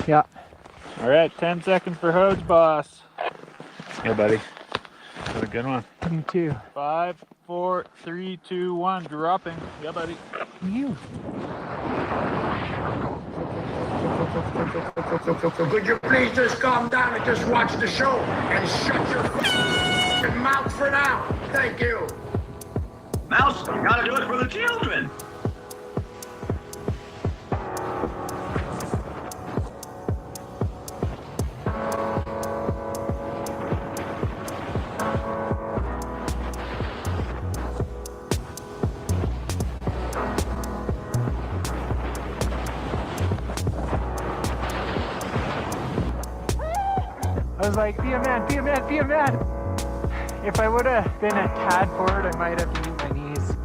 Yeah. All right, 10 seconds for Hose Boss. Yeah, buddy. Have a good one. You too. 5, 4, 3, 2, 1. Dropping. Yeah, buddy. You. Could you please just calm down and just watch the show and shut your mouth for now? Thank you. Mouse, you gotta do it for the children. I was like, be a man, be a man, be a man. If I would have been a tad forward, I might have used my knees.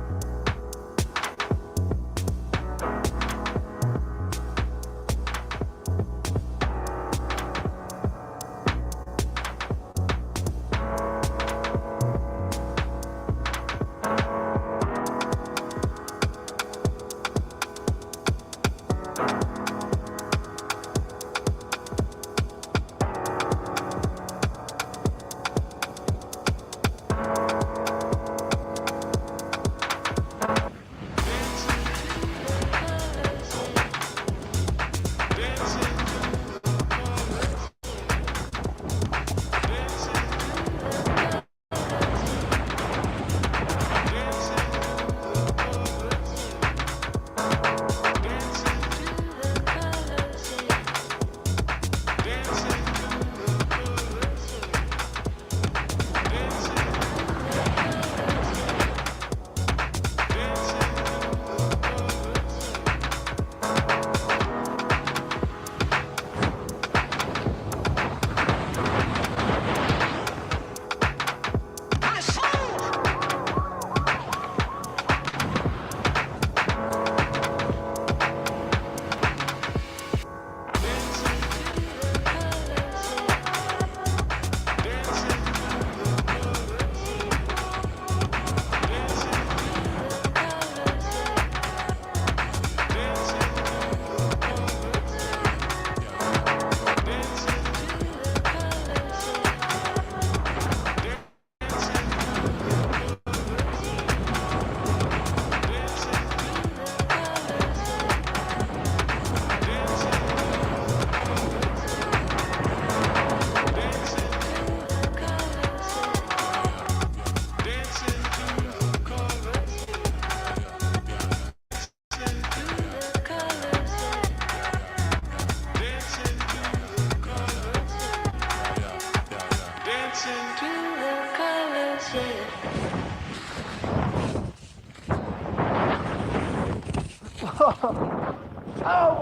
Oh,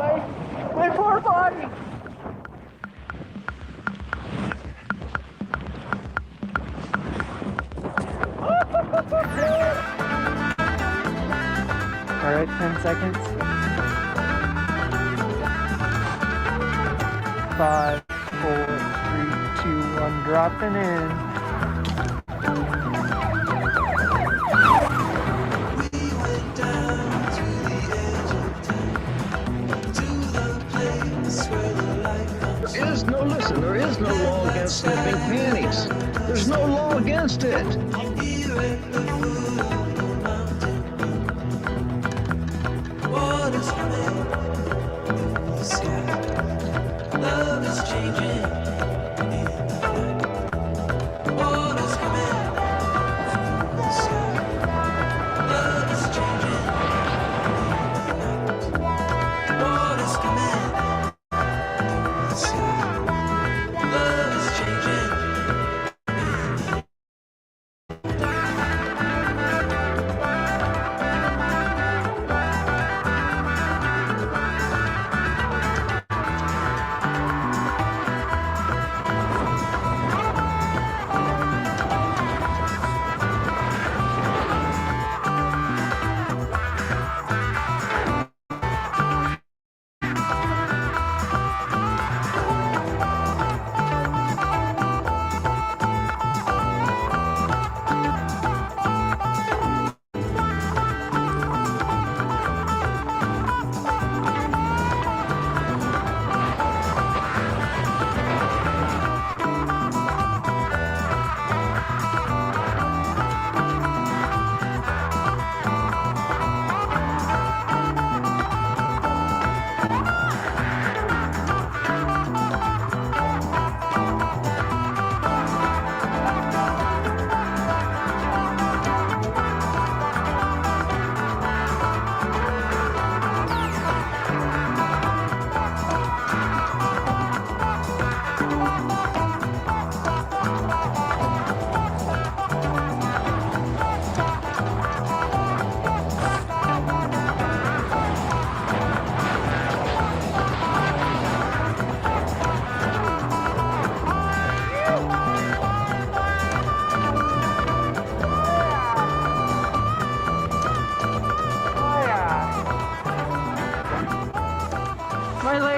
my poor body. All right, 10 seconds. 5, 4, 3, 2, 1, dropping in. There is no law against sniffing panties. There's no law against it. Love is changing.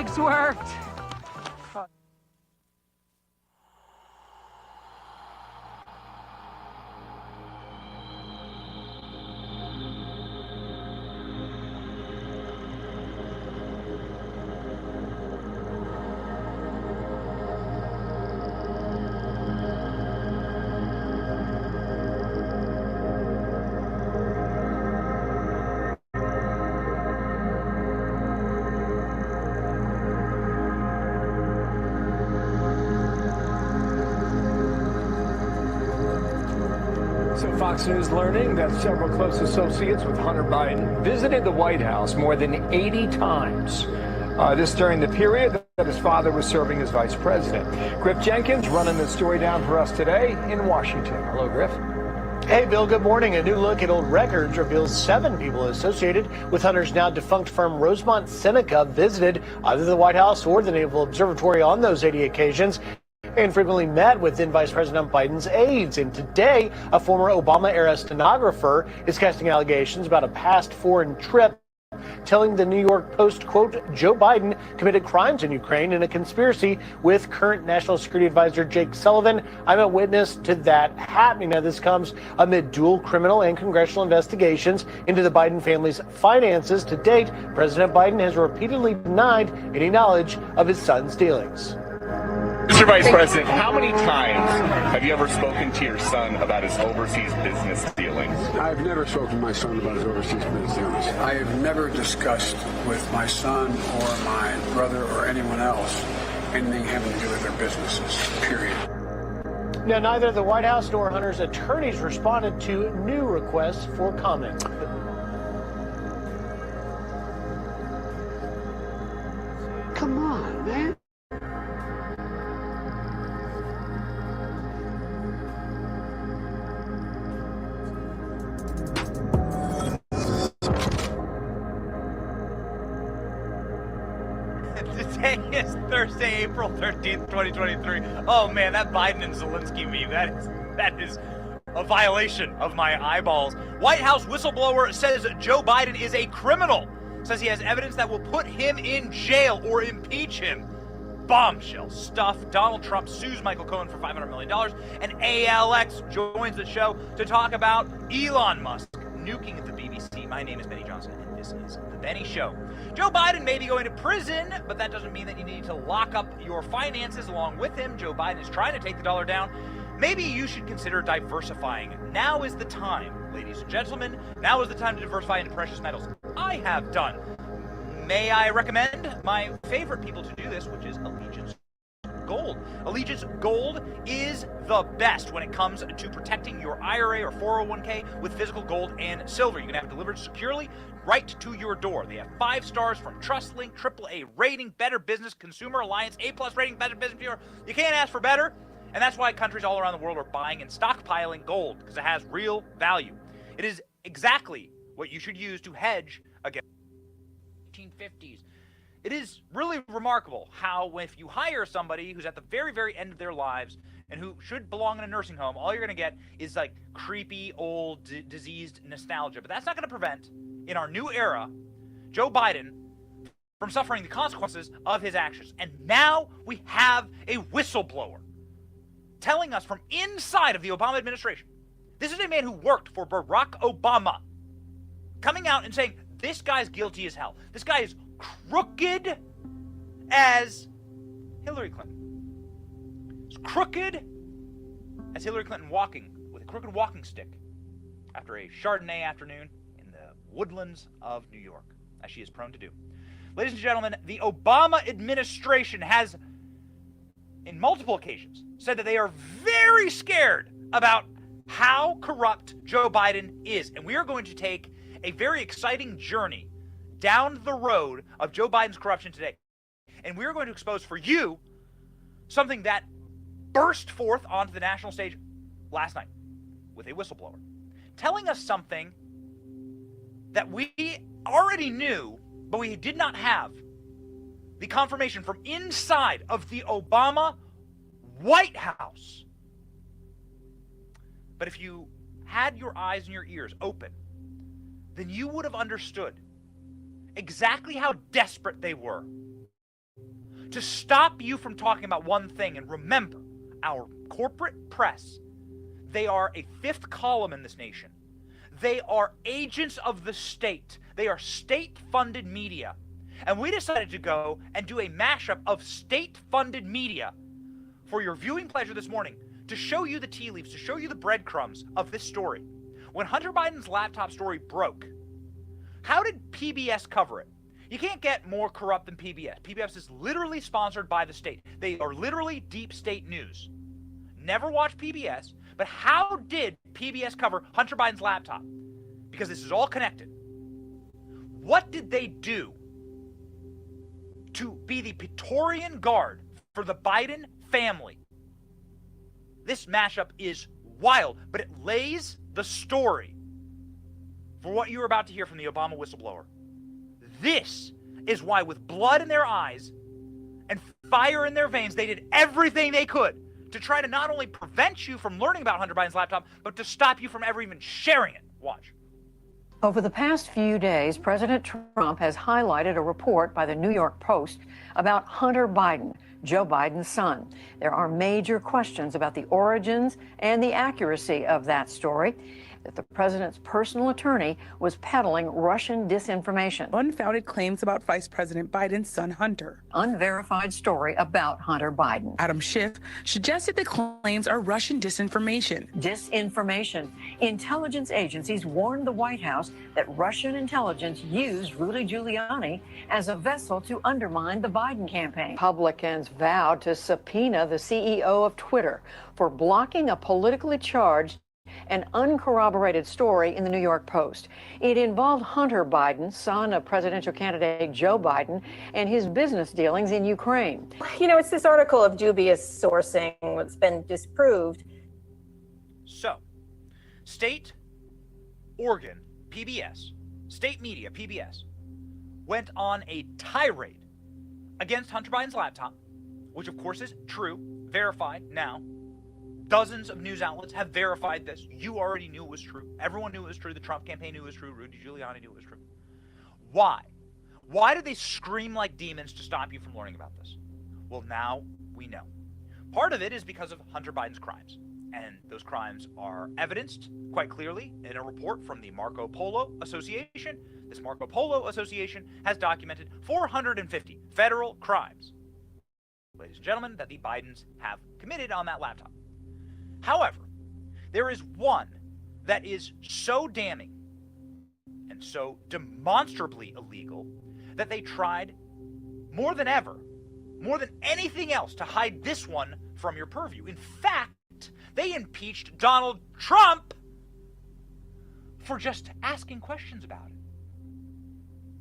brakes worked. So Fox News learning that several close associates with Hunter Biden visited the White House more than 80 times. This during the period that his father was serving as vice president. Griff Jenkins running the story down for us today in Washington. Hello, Griff. Hey, Bill, good morning. A new look at old records reveals 7 people associated with Hunter's now defunct firm Rosemont Seneca visited either the White House or the Naval Observatory on those 80 occasions and frequently met with then Vice President Biden's aides. And today, a former Obama-era stenographer is casting allegations about a past foreign trip, telling the New York Post, quote, Joe Biden committed crimes in Ukraine in a conspiracy with current National Security Advisor Jake Sullivan. I'm a witness to that happening. Now, this comes amid dual criminal and congressional investigations into the Biden family's finances. To date, President Biden has repeatedly denied any knowledge of his son's dealings. Mr. Vice President, how many times have you ever spoken to your son about his overseas business dealings? I've never spoken to my son about his overseas business dealings. I have never discussed with my son or my brother or anyone else anything having to do with their businesses, period. Now, neither the White House nor Hunter's attorneys responded to new requests for comment. Come on, man. Today is Thursday, April 13th, 2023. Oh man, that Biden and Zelensky meme, that is a violation of my eyeballs. White House whistleblower says Joe Biden is a criminal. Says he has evidence that will put him in jail or impeach him. Bombshell stuff. Donald Trump sues Michael Cohen for $500 million. And ALX joins the show to talk about Elon Musk nuking the BBC. My name is Benny Johnson, and this is The Benny Show. Joe Biden may be going to prison, but that doesn't mean that you need to lock up your finances along with him. Joe Biden is trying to take the dollar down. Maybe you should consider diversifying. Now is the time, ladies and gentlemen. Now is the time to diversify into precious metals. I have done. May I recommend my favorite people to do this, which is Allegiance Gold. Allegiance Gold is the best when it comes to protecting your IRA or 401k with physical gold and silver. You can have it delivered securely right to your door. They have 5 stars from TrustLink, AAA rating, Better Business, Consumer Alliance, A+ rating, Better Business Bureau. You can't ask for better, and that's why countries all around the world are buying and stockpiling gold, because it has real value. It is exactly what you should use to hedge against 1950s. It is really remarkable how if you hire somebody who's at the very, very end of their lives and who should belong in a nursing home, all you're going to get is like creepy, old, diseased nostalgia. But that's not going to prevent, in our new era, Joe Biden from suffering the consequences of his actions. And now we have a whistleblower telling us from inside of the Obama administration. This is a man who worked for Barack Obama, coming out and saying, this guy's guilty as hell. This guy is crooked as Hillary Clinton. As crooked as Hillary Clinton walking with a crooked walking stick after a Chardonnay afternoon in the woodlands of New York, as she is prone to do. Ladies and gentlemen, the Obama administration has, in multiple occasions, said that they are very scared about how corrupt Joe Biden is. And we are going to take a very exciting journey down the road of Joe Biden's corruption today. And we're going to expose for you something that burst forth onto the national stage last night with a whistleblower, telling us something that we already knew, but we did not have the confirmation from inside of the Obama White House. But if you had your eyes and your ears open, then you would have understood exactly how desperate they were to stop you from talking about one thing. And remember, our corporate press, they are a fifth column in this nation. They are agents of the state. They are state-funded media. And we decided to go and do a mashup of state-funded media for your viewing pleasure this morning to show you the tea leaves, to show you the breadcrumbs of this story. When Hunter Biden's laptop story broke, how did PBS cover it? You can't get more corrupt than PBS. PBS is literally sponsored by the state. They are literally deep state news. Never watch PBS, but how did PBS cover Hunter Biden's laptop? Because this is all connected. What did they do to be the Praetorian Guard for the Biden family? This mashup is wild, but it lays the story for what you're about to hear from the Obama whistleblower. This is why, with blood in their eyes and fire in their veins, they did everything they could to try to not only prevent you from learning about Hunter Biden's laptop, but to stop you from ever even sharing it. Watch. Over the past few days, President Trump has highlighted a report by the New York Post about Hunter Biden, Joe Biden's son. There are major questions about the origins and the accuracy of that story, that the president's personal attorney was peddling Russian disinformation. Unfounded claims about Vice President Biden's son, Hunter. Unverified story about Hunter Biden. Adam Schiff suggested the claims are Russian disinformation. Disinformation. Intelligence agencies warned the White House that Russian intelligence used Rudy Giuliani as a vessel to undermine the Biden campaign. Republicans vowed to subpoena the CEO of Twitter for blocking a politically charged an uncorroborated story in the New York Post. It involved Hunter Biden, son of presidential candidate Joe Biden, and his business dealings in Ukraine. You know, it's this article of dubious sourcing that's been disproved. So, state organ, PBS, state media, PBS, went on a tirade against Hunter Biden's laptop, which of course is true, verified now. Dozens of news outlets have verified this. You already knew it was true. Everyone knew it was true. The Trump campaign knew it was true. Rudy Giuliani knew it was true. Why? Why did they scream like demons to stop you from learning about this? Well, now we know. Part of it is because of Hunter Biden's crimes. And those crimes are evidenced quite clearly in a report from the Marco Polo Association. This Marco Polo Association has documented 450 federal crimes, ladies and gentlemen, that the Bidens have committed on that laptop. However, there is one that is so damning and so demonstrably illegal that they tried more than ever, more than anything else, to hide this one from your purview. In fact, they impeached Donald Trump for just asking questions about it.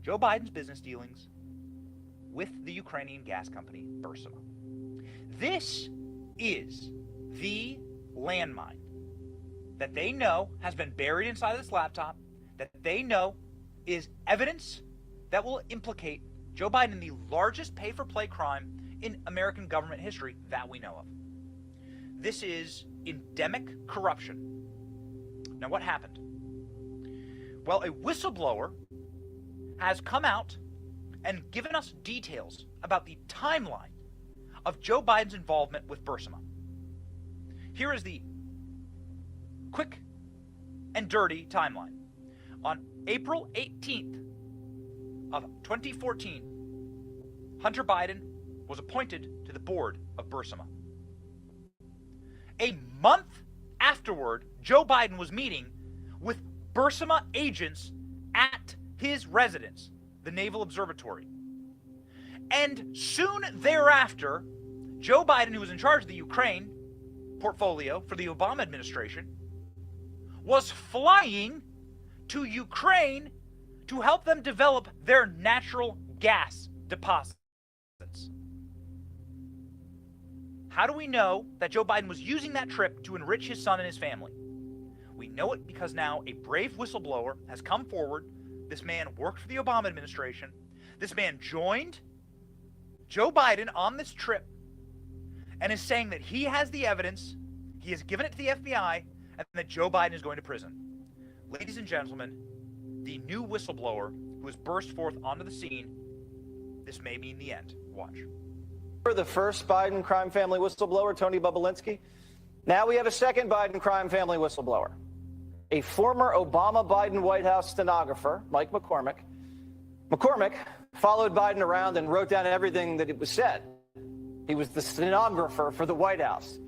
Joe Biden's business dealings with the Ukrainian gas company, Burisma. This is the landmine that they know has been buried inside of this laptop, that they know is evidence that will implicate Joe Biden in the largest pay-for-play crime in American government history that we know of. This is endemic corruption. Now, what happened? Well, a whistleblower has come out and given us details about the timeline of Joe Biden's involvement with Burisma. Here is the quick and dirty timeline. On April 18th of 2014, Hunter Biden was appointed to the board of Burisma. A month afterward, Joe Biden was meeting with Burisma agents at his residence, the Naval Observatory. And soon thereafter, Joe Biden, who was in charge of the Ukraine portfolio for the Obama administration, was flying to Ukraine to help them develop their natural gas deposits. How do we know that Joe Biden was using that trip to enrich his son and his family? We know it because now a brave whistleblower has come forward. This man worked for the Obama administration. This man joined Joe Biden on this trip and is saying that he has the evidence, he has given it to the FBI, and that Joe Biden is going to prison. Ladies and gentlemen, the new whistleblower who has burst forth onto the scene, this may mean the end. Watch. the first Biden crime family whistleblower, Tony Bobulinski? Now we have a second Biden crime family whistleblower, a former Obama-Biden White House stenographer, Mike McCormick. McCormick followed Biden around and wrote down everything that was said. He was the stenographer for the White House.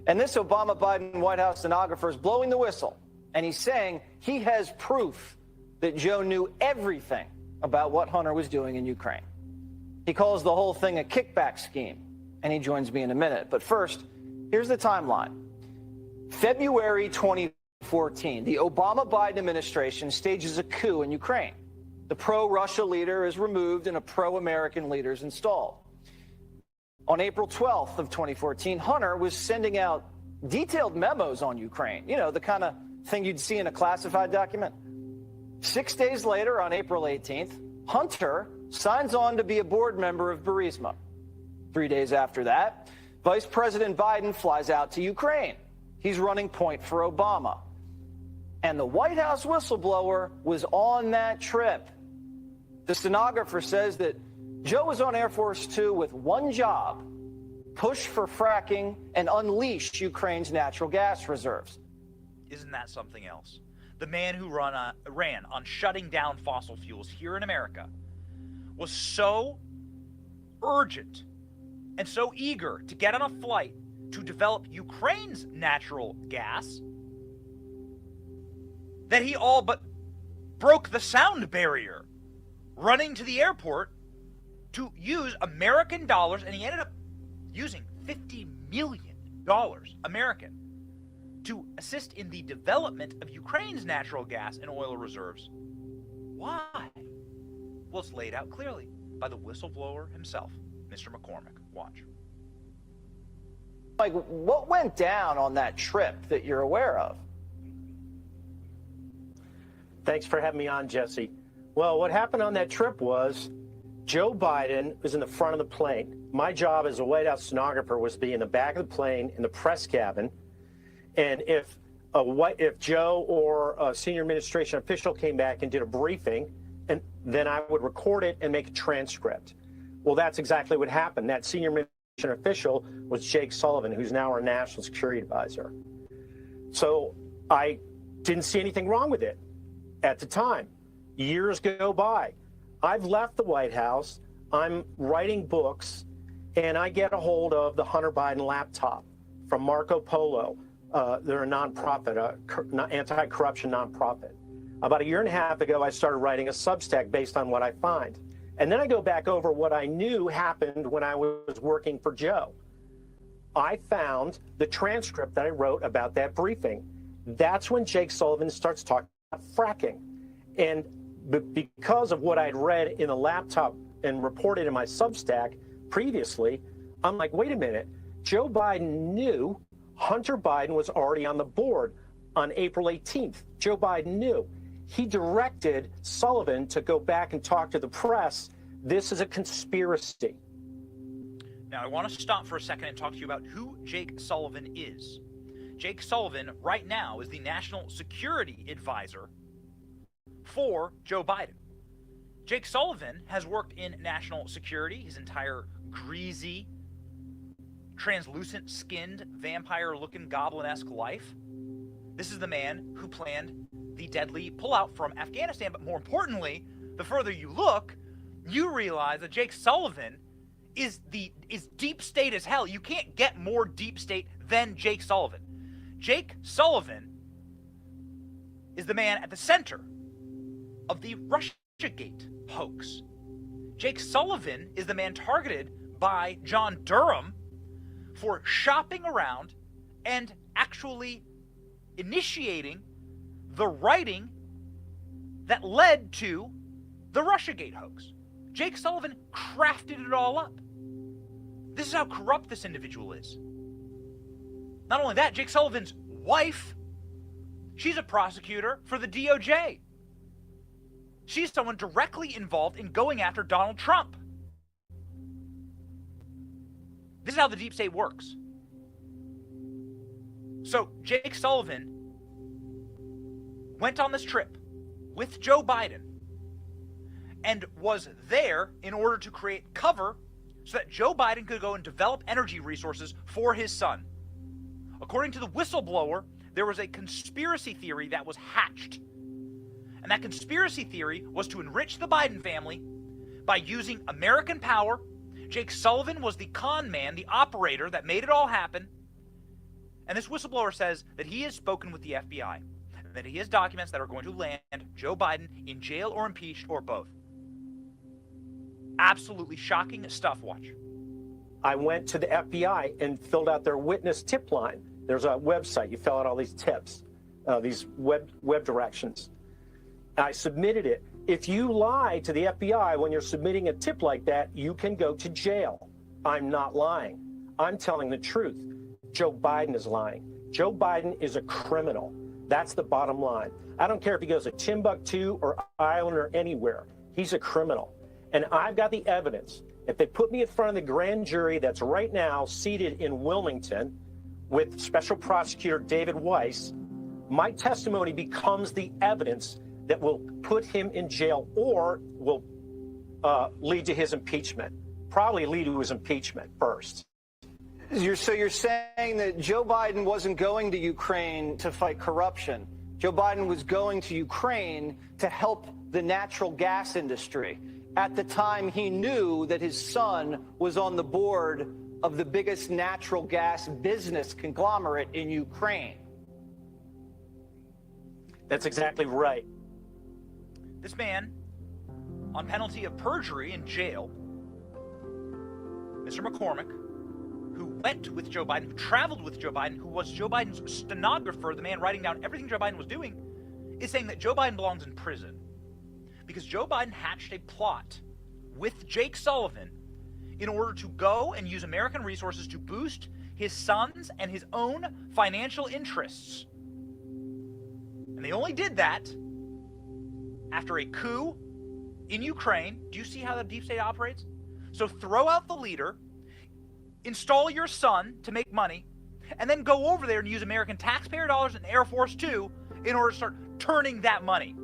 And this Obama-Biden White House stenographer is blowing the whistle, and he's saying he has proof that Joe knew everything about what Hunter was doing in Ukraine. He calls the whole thing a kickback scheme, and he joins me in a minute. But first, here's the timeline. February 2014, the Obama-Biden administration stages a coup in Ukraine. The pro-Russia leader is removed and a pro-American leader is installed. On April 12th of 2014, Hunter was sending out detailed memos on Ukraine, you know, the kind of thing you'd see in a classified document. 6 days later, on April 18th, Hunter signs on to be a board member of Burisma. 3 days after that, Vice President Biden flies out to Ukraine. He's running point for Obama. And the White House whistleblower was on that trip. The stenographer says that Joe was on Air Force Two with one job: push for fracking and unleash Ukraine's natural gas reserves. Isn't that something else? The man who ran on shutting down fossil fuels here in America was so urgent and so eager to get on a flight to develop Ukraine's natural gas that he all but broke the sound barrier running to the airport to use American dollars, and he ended up using $50 million American to assist in the development of Ukraine's natural gas and oil reserves. Why? Well, it's laid out clearly by the whistleblower himself, Mr. McCormick. Watch. Like, what went down on that trip that you're aware of? Thanks for having me on, Jesse. Well, what happened on that trip was Joe Biden was in the front of the plane. My job as a White House stenographer was to be in the back of the plane in the press cabin. And if Joe or a senior administration official came back and did a briefing, and then I would record it and make a transcript. Well, that's exactly what happened. That senior administration official was Jake Sullivan, who's now our national security advisor. So I didn't see anything wrong with it at the time. Years go by. I've left the White House. I'm writing books, and I get a hold of the Hunter Biden laptop from Marco Polo. They're a nonprofit, anti-corruption nonprofit. About a year and a half ago, I started writing a Substack based on what I find. And then I go back over what I knew happened when I was working for Joe. I found the transcript that I wrote about that briefing. That's when Jake Sullivan starts talking about fracking. And because of what I'd read in the laptop and reported in my Substack previously, I'm like, wait a minute. Joe Biden knew Hunter Biden was already on the board on April 18th. Joe Biden knew. He directed Sullivan to go back and talk to the press. This is a conspiracy. Now, I want to stop for a second and talk to you about who Jake Sullivan is. Jake Sullivan right now is the National Security Advisor for Joe Biden. Jake Sullivan has worked in national security his entire greasy, translucent-skinned, vampire-looking, goblin-esque life. This is the man who planned the deadly pullout from Afghanistan, but more importantly, the further you look, you realize that Jake Sullivan is deep state as hell. You can't get more deep state than Jake Sullivan. Jake Sullivan is the man at the center of the Russiagate hoax. Jake Sullivan is the man targeted by John Durham for shopping around and actually initiating the writing that led to the Russiagate hoax. Jake Sullivan crafted it all up. This is how corrupt this individual is. Not only that, Jake Sullivan's wife, she's a prosecutor for the DOJ. She's someone directly involved in going after Donald Trump. This is how the deep state works. So Jake Sullivan went on this trip with Joe Biden and was there in order to create cover so that Joe Biden could go and develop energy resources for his son. According to the whistleblower, there was a conspiracy theory that was hatched. And that conspiracy theory was to enrich the Biden family by using American power. Jake Sullivan was the con man, the operator that made it all happen. And this whistleblower says that he has spoken with the FBI, that he has documents that are going to land Joe Biden in jail or impeached or both. Absolutely shocking stuff. Watch. I went to the FBI and filled out their witness tip line. There's a website. You fill out all these tips, these web directions. I submitted it. If you lie to the FBI when you're submitting a tip like that, you can go to jail. I'm not lying. I'm telling the truth. Joe Biden is lying. Joe Biden is a criminal. That's the bottom line. I don't care if he goes to Timbuktu or Ireland or anywhere. He's a criminal. And I've got the evidence. If they put me in front of the grand jury that's right now seated in Wilmington with Special Prosecutor David Weiss, my testimony becomes the evidence that will put him in jail or will lead to his impeachment. Probably lead to his impeachment first. So you're saying that Joe Biden wasn't going to Ukraine to fight corruption. Joe Biden was going to Ukraine to help the natural gas industry. At the time, he knew that his son was on the board of the biggest natural gas business conglomerate in Ukraine. That's exactly right. This man, on penalty of perjury in jail, Mr. McCormick, who went with Joe Biden, who traveled with Joe Biden, who was Joe Biden's stenographer, the man writing down everything Joe Biden was doing, is saying that Joe Biden belongs in prison because Joe Biden hatched a plot with Jake Sullivan in order to go and use American resources to boost his son's and his own financial interests. And they only did that after a coup in Ukraine. Do you see how the deep state operates? So throw out the leader, install your son to make money, and then go over there and use American taxpayer dollars and Air Force Two in order to start turning that money.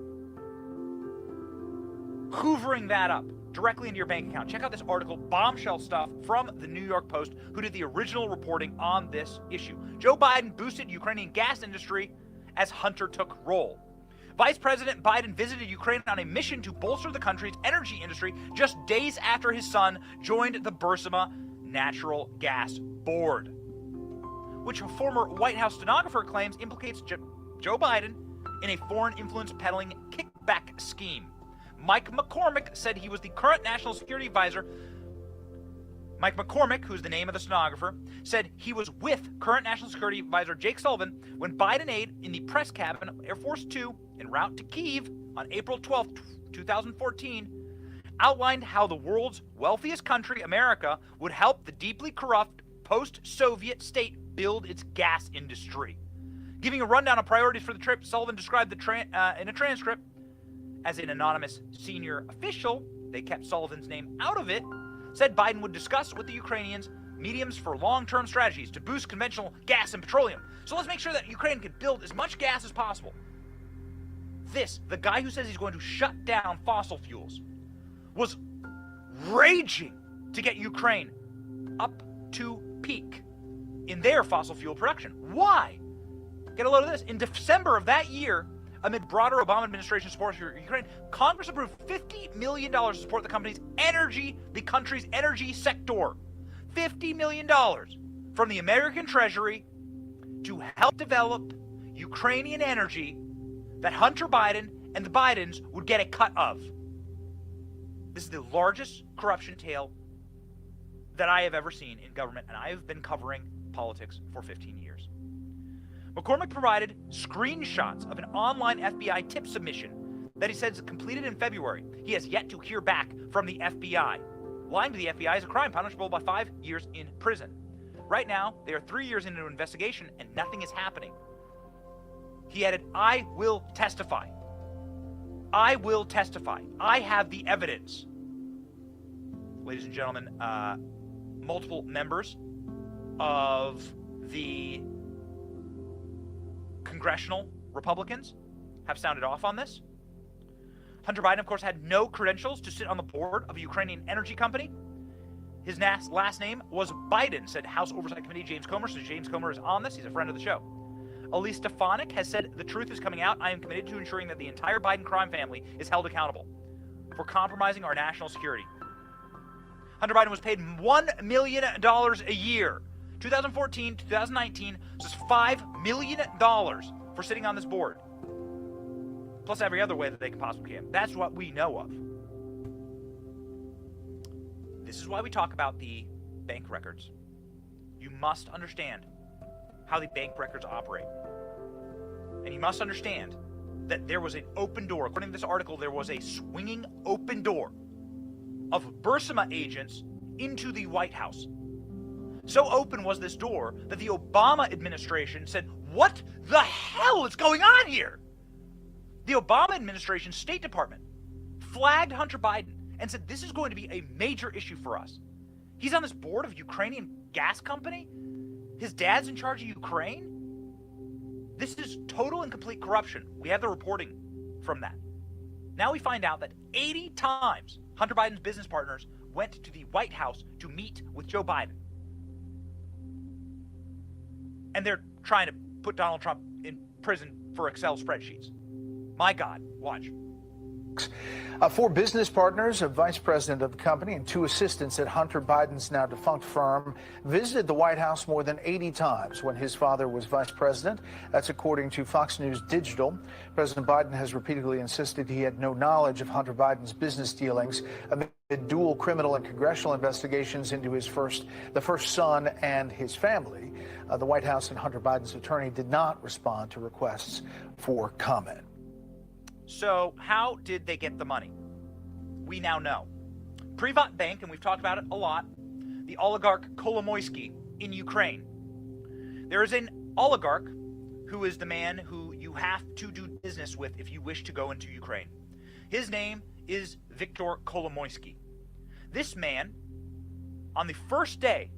Hoovering that up directly into your bank account. Check out this article, bombshell stuff from the New York Post, who did the original reporting on this issue. Joe Biden boosted Ukrainian gas industry as Hunter took role. Vice President Biden visited Ukraine on a mission to bolster the country's energy industry just days after his son joined the Burisma Natural Gas Board, which a former White House stenographer claims implicates Joe Biden in a foreign influence peddling kickback scheme. Mike McCormick said he was the current national security advisor. Mike McCormick, who's the name of the stenographer, said he was with current national security advisor Jake Sullivan when Biden ate in the press cabin of Air Force Two en route to Kyiv on April 12, 2014, outlined how the world's wealthiest country, America, would help the deeply corrupt post-Soviet state build its gas industry. Giving a rundown of priorities for the trip, Sullivan described in a transcript as an anonymous senior official, they kept Sullivan's name out of it, said Biden would discuss with the Ukrainians mediums for long-term strategies to boost conventional gas and petroleum. So let's make sure that Ukraine can build as much gas as possible. This, the guy who says he's going to shut down fossil fuels, was raging to get Ukraine up to peak in their fossil fuel production. Why? Get a load of this. In December of that year, amid broader Obama administration support for Ukraine, Congress approved $50 million to support the country's energy sector. $50 million from the American Treasury to help develop Ukrainian energy that Hunter Biden and the Bidens would get a cut of. This is the largest corruption tale that I have ever seen in government, and I have been covering politics for 15 years. McCormick provided screenshots of an online FBI tip submission that he says completed in February. He has yet to hear back from the FBI. Lying to the FBI is a crime punishable by 5 years in prison. Right now, they are 3 years into an investigation and nothing is happening. He added, I will testify. I will testify. I have the evidence. Ladies and gentlemen, multiple members of the congressional Republicans have sounded off on this. Hunter Biden, of course, had no credentials to sit on the board of a Ukrainian energy company. And he has yet to hear back from the FBI. Lying to the FBI is a crime punishable by 5 years in prison. Right now, they are 3 years into an investigation and nothing is happening. He added, I will testify. I have the evidence. Ladies and gentlemen, multiple members of the congressional Republicans have sounded off on this. Hunter Biden, of course, had no credentials to sit on the board of a Ukrainian energy company. His last name was Biden, said House Oversight Committee James Comer. So James Comer is on this. He's a friend of the show. Elise Stefanik has said, the truth is coming out. I am committed to ensuring that the entire Biden crime family is held accountable for compromising our national security. Hunter Biden was paid $1 million a year. 2014, 2019, this is $5 million for sitting on this board. Plus every other way that they can possibly can. That's what we know of. This is why we talk about the bank records. You must understand how the bank records operate. And you must understand that there was an open door. According to this article, there was a swinging open door of Burisma agents into the White House. So open was this door that the Obama administration said, what the hell is going on here? The Obama administration State Department flagged Hunter Biden and said, this is going to be a major issue for us. He's on this board of Ukrainian gas company. His dad's in charge of Ukraine. This is total and complete corruption. We have the reporting from that. Now we find out that 80 times Hunter Biden's business partners went to the White House to meet with Joe Biden. And they're trying to put Donald Trump in prison for Excel spreadsheets. My God, watch. 4 business partners, a vice president of the company, and 2 assistants at Hunter Biden's now defunct firm visited the White House more than 80 times when his father was vice president. That's according to Fox News Digital. President Biden has repeatedly insisted he had no knowledge of Hunter Biden's business dealings amid dual criminal and congressional investigations into the first son and his family. The White House and Hunter Biden's attorney did not respond to requests for comment. So how did they get the money? We now know. Privat Bank, and we've talked about it a lot, the oligarch Kolomoisky in Ukraine. There is an oligarch who is the man who you have to do business with if you wish to go into Ukraine. His name is Viktor Kolomoisky. This man, on the first day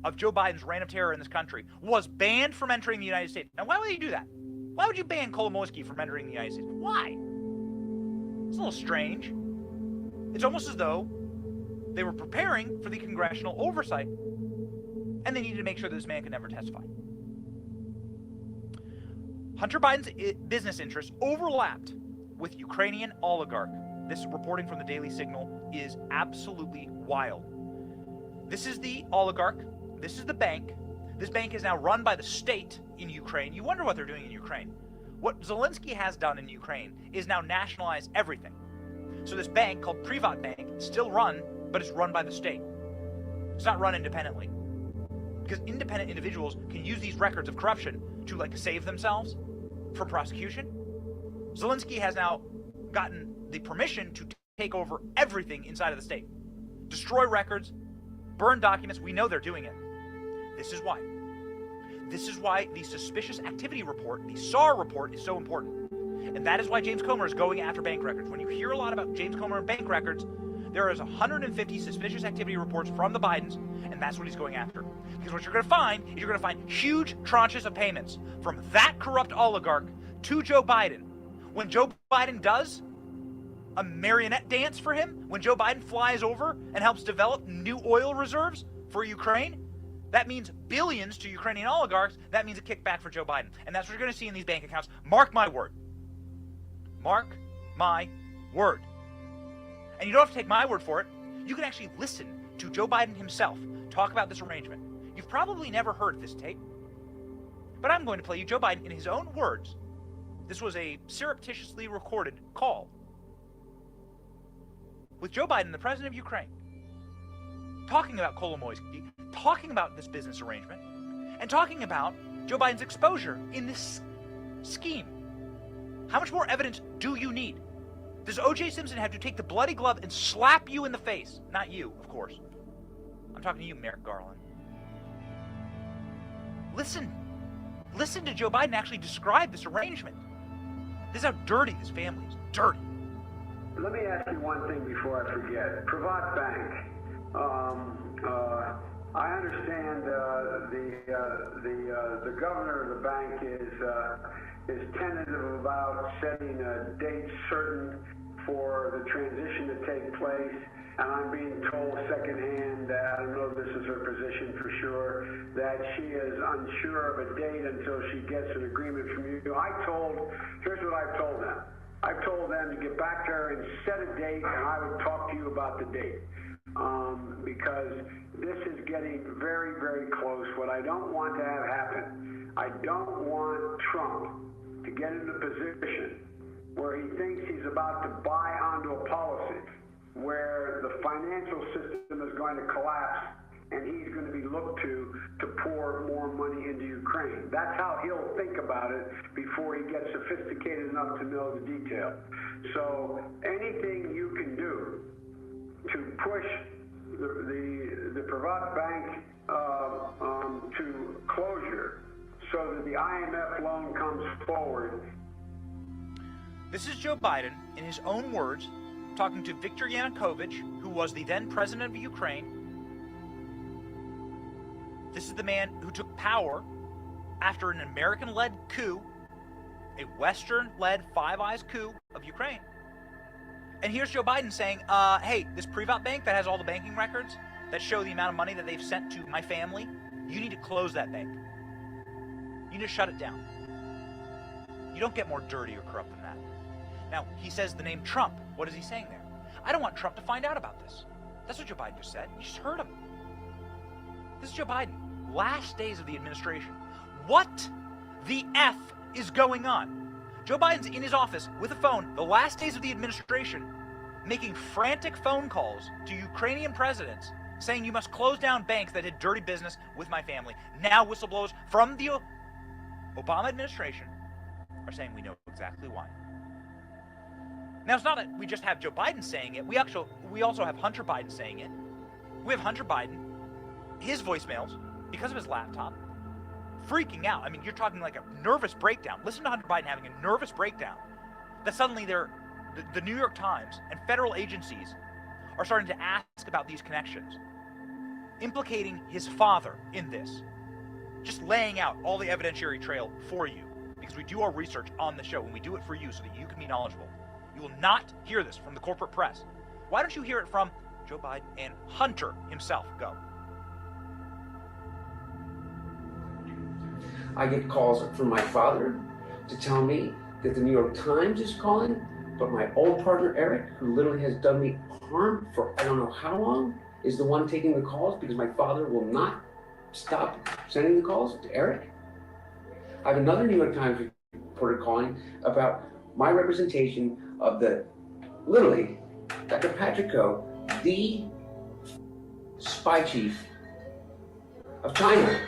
of Joe Biden's reign of terror in this country, was banned from entering the United States. Now, why would you do that? Why would you ban Kolomoisky from entering the United States? Why? It's a little strange. It's almost as though they were preparing for the congressional oversight, and they needed to make sure that this man could never testify. Hunter Biden's business interests overlapped with Ukrainian oligarch. This reporting from the Daily Signal is absolutely wild. This is the oligarch. This is the bank. This bank is now run by the state in Ukraine. You wonder what they're doing in Ukraine. What Zelensky has done in Ukraine is now nationalize everything. So this bank called Privat Bank is still run, but it's run by the state. It's not run independently. Because independent individuals can use these records of corruption to save themselves from prosecution. Zelensky has now gotten the permission to take over everything inside of the state. Destroy records, burn documents. We know they're doing it. This is why. This is why the Suspicious Activity Report, the SAR report, is so important. And that is why James Comer is going after bank records. When you hear a lot about James Comer and bank records, there is 150 Suspicious Activity Reports from the Bidens, and that's what he's going after. Because what you're going to find is you're going to find huge tranches of payments from that corrupt oligarch to Joe Biden. When Joe Biden does a marionette dance for him, when Joe Biden flies over and helps develop new oil reserves for Ukraine, that means billions to Ukrainian oligarchs. That means a kickback for Joe Biden. And that's what you're going to see in these bank accounts. Mark my word. Mark my word. And you don't have to take my word for it. You can actually listen to Joe Biden himself talk about this arrangement. You've probably never heard this tape. But I'm going to play you Joe Biden in his own words. This was a surreptitiously recorded call with Joe Biden, the president of Ukraine, talking about Kolomoisky, talking about this business arrangement, and talking about Joe Biden's exposure in this scheme. How much more evidence do you need? Does O.J. Simpson have to take the bloody glove and slap you in the face? Not you, of course. I'm talking to you, Merrick Garland. Listen. Listen to Joe Biden actually describe this arrangement. This is how dirty this family is. Dirty. Let me ask you one thing before I forget. Privat Bank. I understand the governor of the bank is tentative about setting a date certain for the transition to take place, and I'm being told secondhand and I don't know if this is her position for sure, that she is unsure of a date until she gets an agreement from you. Here's what I've told them. I've told them to get back to her and set a date, and I would talk to you about the date. Because this is getting very, very close. What I don't want to have happen, I don't want Trump to get in a position where he thinks he's about to buy onto a policy where the financial system is going to collapse and he's going to be looked to pour more money into Ukraine. That's how he'll think about it before he gets sophisticated enough to know the detail. So anything you can do to push the Privat Bank to closure so that the IMF loan comes forward. This is Joe Biden, in his own words, talking to Viktor Yanukovych, who was the then president of Ukraine. This is the man who took power after an American-led coup, a Western-led Five Eyes coup of Ukraine. And here's Joe Biden saying, hey, this Privat Bank that has all the banking records that show the amount of money that they've sent to my family, you need to close that bank. You need to shut it down. You don't get more dirty or corrupt than that. Now, he says the name Trump. What is he saying there? I don't want Trump to find out about this. That's what Joe Biden just said. You just heard him. This is Joe Biden. Last days of the administration. What the F is going on? Joe Biden's in his office with a phone, the last days of the administration, making frantic phone calls to Ukrainian presidents saying you must close down banks that did dirty business with my family. Now whistleblowers from the Obama administration are saying we know exactly why. Now, it's not that we just have Joe Biden saying it. We also have Hunter Biden saying it. We have Hunter Biden, his voicemails, because of his laptop, freaking out. I mean, you're talking like a nervous breakdown. Listen to Hunter Biden having a nervous breakdown. That suddenly the New York Times and federal agencies are starting to ask about these connections, implicating his father in this. Just laying out all the evidentiary trail for you, because we do our research on the show, and we do it for you so that you can be knowledgeable. You will not hear this from the corporate press. Why don't you hear it from Joe Biden and Hunter himself? Go. I get calls from my father to tell me that the New York Times is calling, but my old partner Eric, who literally has done me harm for I don't know how long, is the one taking the calls because my father will not stop sending the calls to Eric. I have another New York Times reporter calling about my representation of literally, Dr. Patrick Koh, the spy chief of China,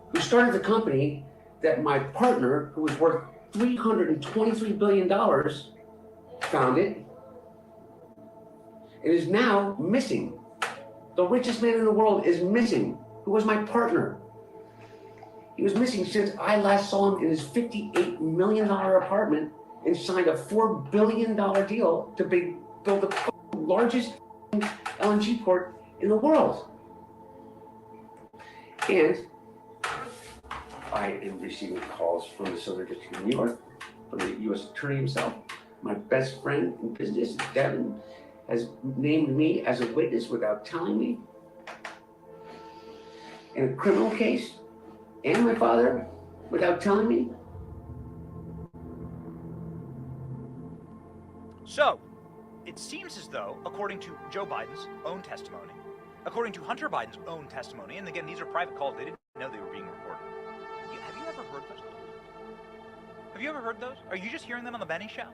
who started the company that my partner, who was worth $323 billion, founded, and is now missing. The richest man in the world is missing, who was my partner. He was missing since I last saw him in his $58 million apartment and signed a $4 billion deal to build the largest LNG port in the world. And I am receiving calls from the Southern District of New York, from the U.S. Attorney himself. My best friend in business, Gettin, has named me as a witness without telling me in a criminal case, and my father without telling me. So, it seems as though, according to Joe Biden's own testimony, according to Hunter Biden's own testimony, and again, these are private calls, they didn't know they were being recorded. Have you ever heard those calls? Have you ever heard those? Are you just hearing them on the Benny Show?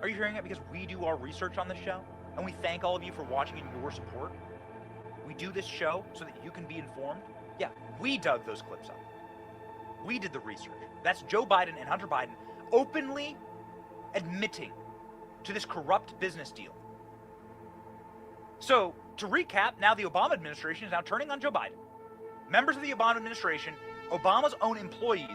Are you hearing it because we do our research on the show? And we thank all of you for watching and your support? We do this show so that you can be informed? Yeah, we dug those clips up. We did the research. That's Joe Biden and Hunter Biden openly admitting to this corrupt business deal. So, to recap, now the Obama administration is now turning on Joe Biden. Members of the Obama administration, Obama's own employees,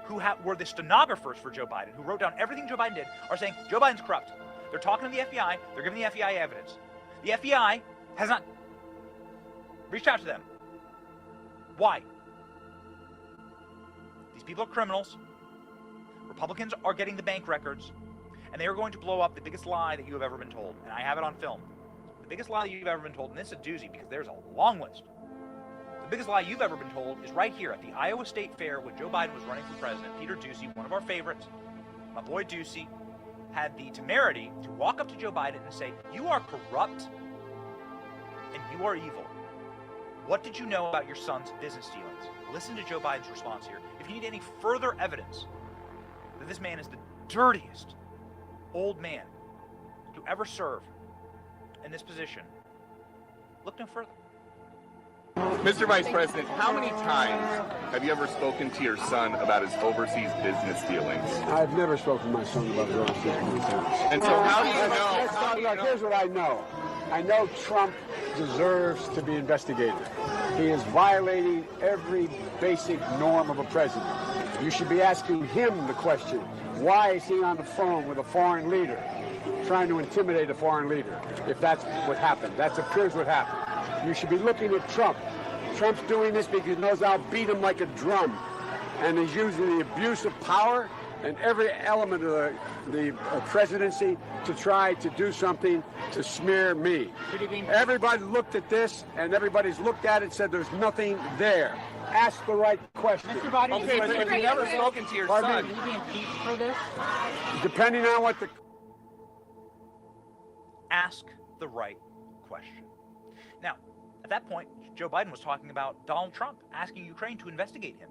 who were the stenographers for Joe Biden, who wrote down everything Joe Biden did, are saying Joe Biden's corrupt. They're talking to the FBI. They're giving the FBI evidence. The FBI has not reached out to them. Why? These people are criminals. Republicans are getting the bank records, and they are going to blow up the biggest lie that you have ever been told. And I have it on film. The biggest lie you've ever been told, and this is a doozy because there's a long list. The biggest lie you've ever been told is right here at the Iowa State Fair when Joe Biden was running for president. Peter Doocy, one of our favorites, my boy Doocy, had the temerity to walk up to Joe Biden and say, "You are corrupt and you are evil. What did you know about your son's business dealings?" Listen to Joe Biden's response here. If you need any further evidence that this man is the dirtiest old man to ever serve in this position, look no further. Mr. Vice President, how many times have you ever spoken to your son about his overseas business dealings? I've never spoken to my son about his overseas business dealings. And so how do you know? Here's what I know. I know Trump deserves to be investigated. He is violating every basic norm of a president. You should be asking him the question, why is he on the phone with a foreign leader, trying to intimidate a foreign leader, if that's what happened? That appears what happened. You should be looking at Trump. Trump's doing this because he knows I'll beat him like a drum. And he's using the abuse of power and every element of the presidency to try to do something to smear me. Everybody looked at this, and everybody's looked at it and said there's nothing there. Ask the right question. Okay, but if you've never spoken to your son. Will you be impeached for this? Depending on what the... Ask the right question. Now, at that point, Joe Biden was talking about Donald Trump asking Ukraine to investigate him.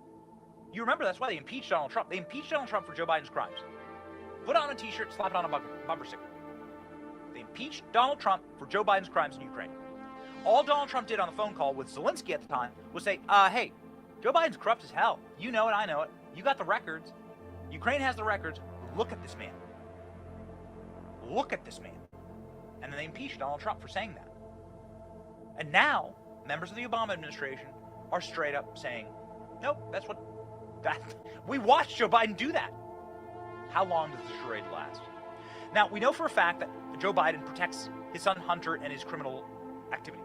You remember that's why they impeached Donald Trump. They impeached Donald Trump for Joe Biden's crimes. Put on a t-shirt, slap it on a bumper sticker. They impeached Donald Trump for Joe Biden's crimes in Ukraine. All Donald Trump did on the phone call with Zelensky at the time was say, hey, Joe Biden's corrupt as hell. You know it, I know it. You got the records. Ukraine has the records. Look at this man. Look at this man. And then they impeached Donald Trump for saying that. And now, members of the Obama administration are straight up saying, nope, we watched Joe Biden do that. How long does the charade last? Now, we know for a fact that Joe Biden protects his son Hunter and his criminal activity.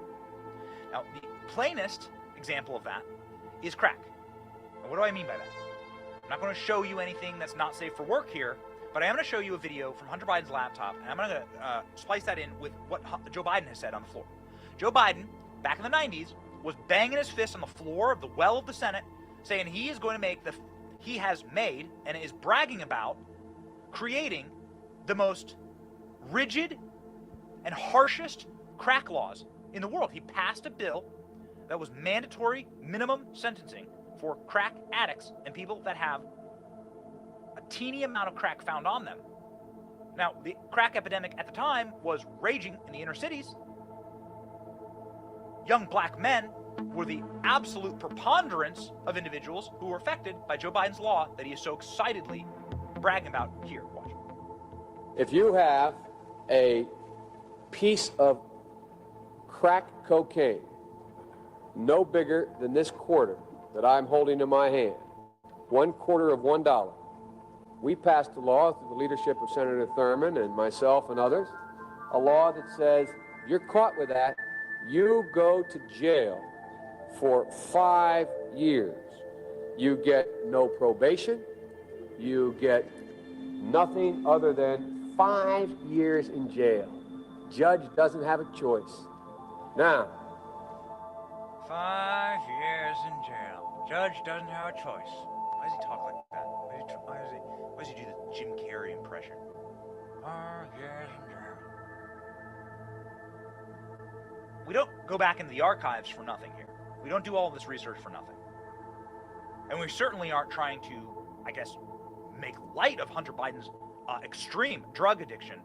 Now, the plainest example of that is crack. And what do I mean by that? I'm not going to show you anything that's not safe for work here, but I am going to show you a video from Hunter Biden's laptop, and I'm going to splice that in with what Joe Biden has said on the floor. Joe Biden, back in the 90s, was banging his fist on the floor of the well of the Senate, saying he is going to make he has made and is bragging about creating the most rigid and harshest crack laws in the world. He passed a bill that was mandatory minimum sentencing for crack addicts and people that have a teeny amount of crack found on them. Now, the crack epidemic at the time was raging in the inner cities. Young black men were the absolute preponderance of individuals who were affected by Joe Biden's law that he is so excitedly bragging about here. Watch. If you have a piece of crack cocaine no bigger than this quarter that I'm holding in my hand, 1/4 of $1, we passed a law through the leadership of Senator Thurmond and myself and others, a law that says if you're caught with that, you go to jail for 5 years. You get no probation. You get nothing other than 5 years in jail. Judge doesn't have a choice. Now, 5 years in jail. Judge doesn't have a choice. Why does he talk like that? Why does he do the Jim Carrey impression? 5 years in jail. We don't go back into the archives for nothing here. We don't do all of this research for nothing. And we certainly aren't trying to, I guess, make light of Hunter Biden's extreme drug addiction.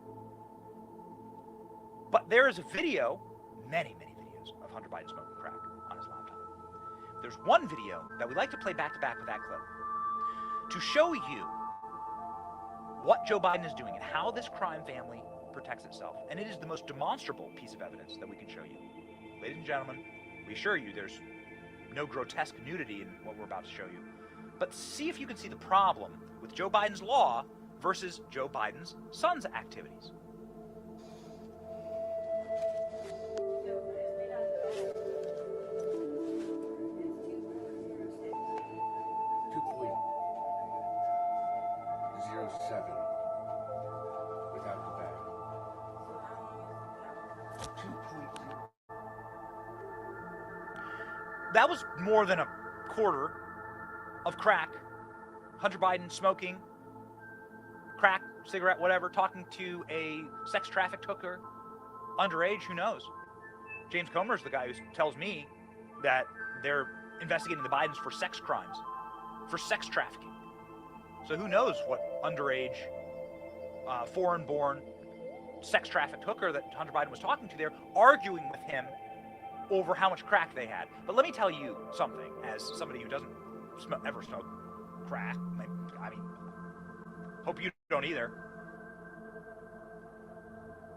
But there is a video, many videos of Hunter Biden smoking crack on his laptop. There's one video that we like to play back to back with that clip to show you what Joe Biden is doing and how this crime family protects itself. And it is the most demonstrable piece of evidence that we can show you. Ladies and gentlemen, we assure you there's no grotesque nudity in what we're about to show you. But see if you can see the problem with Joe Biden's law versus Joe Biden's son's activities. $2.07 without the bag. that was more than a quarter of crack. Hunter Biden smoking crack, cigarette, whatever, talking to a sex trafficked hooker, underage, who knows? James Comer's the guy who tells me that they're investigating the Bidens for sex crimes, for sex trafficking. So who knows what underage, foreign-born, sex trafficked hooker that Hunter Biden was talking to there, arguing with him over how much crack they had. But let me tell you something, as somebody who doesn't ever smoke crack. I mean, hope you don't either.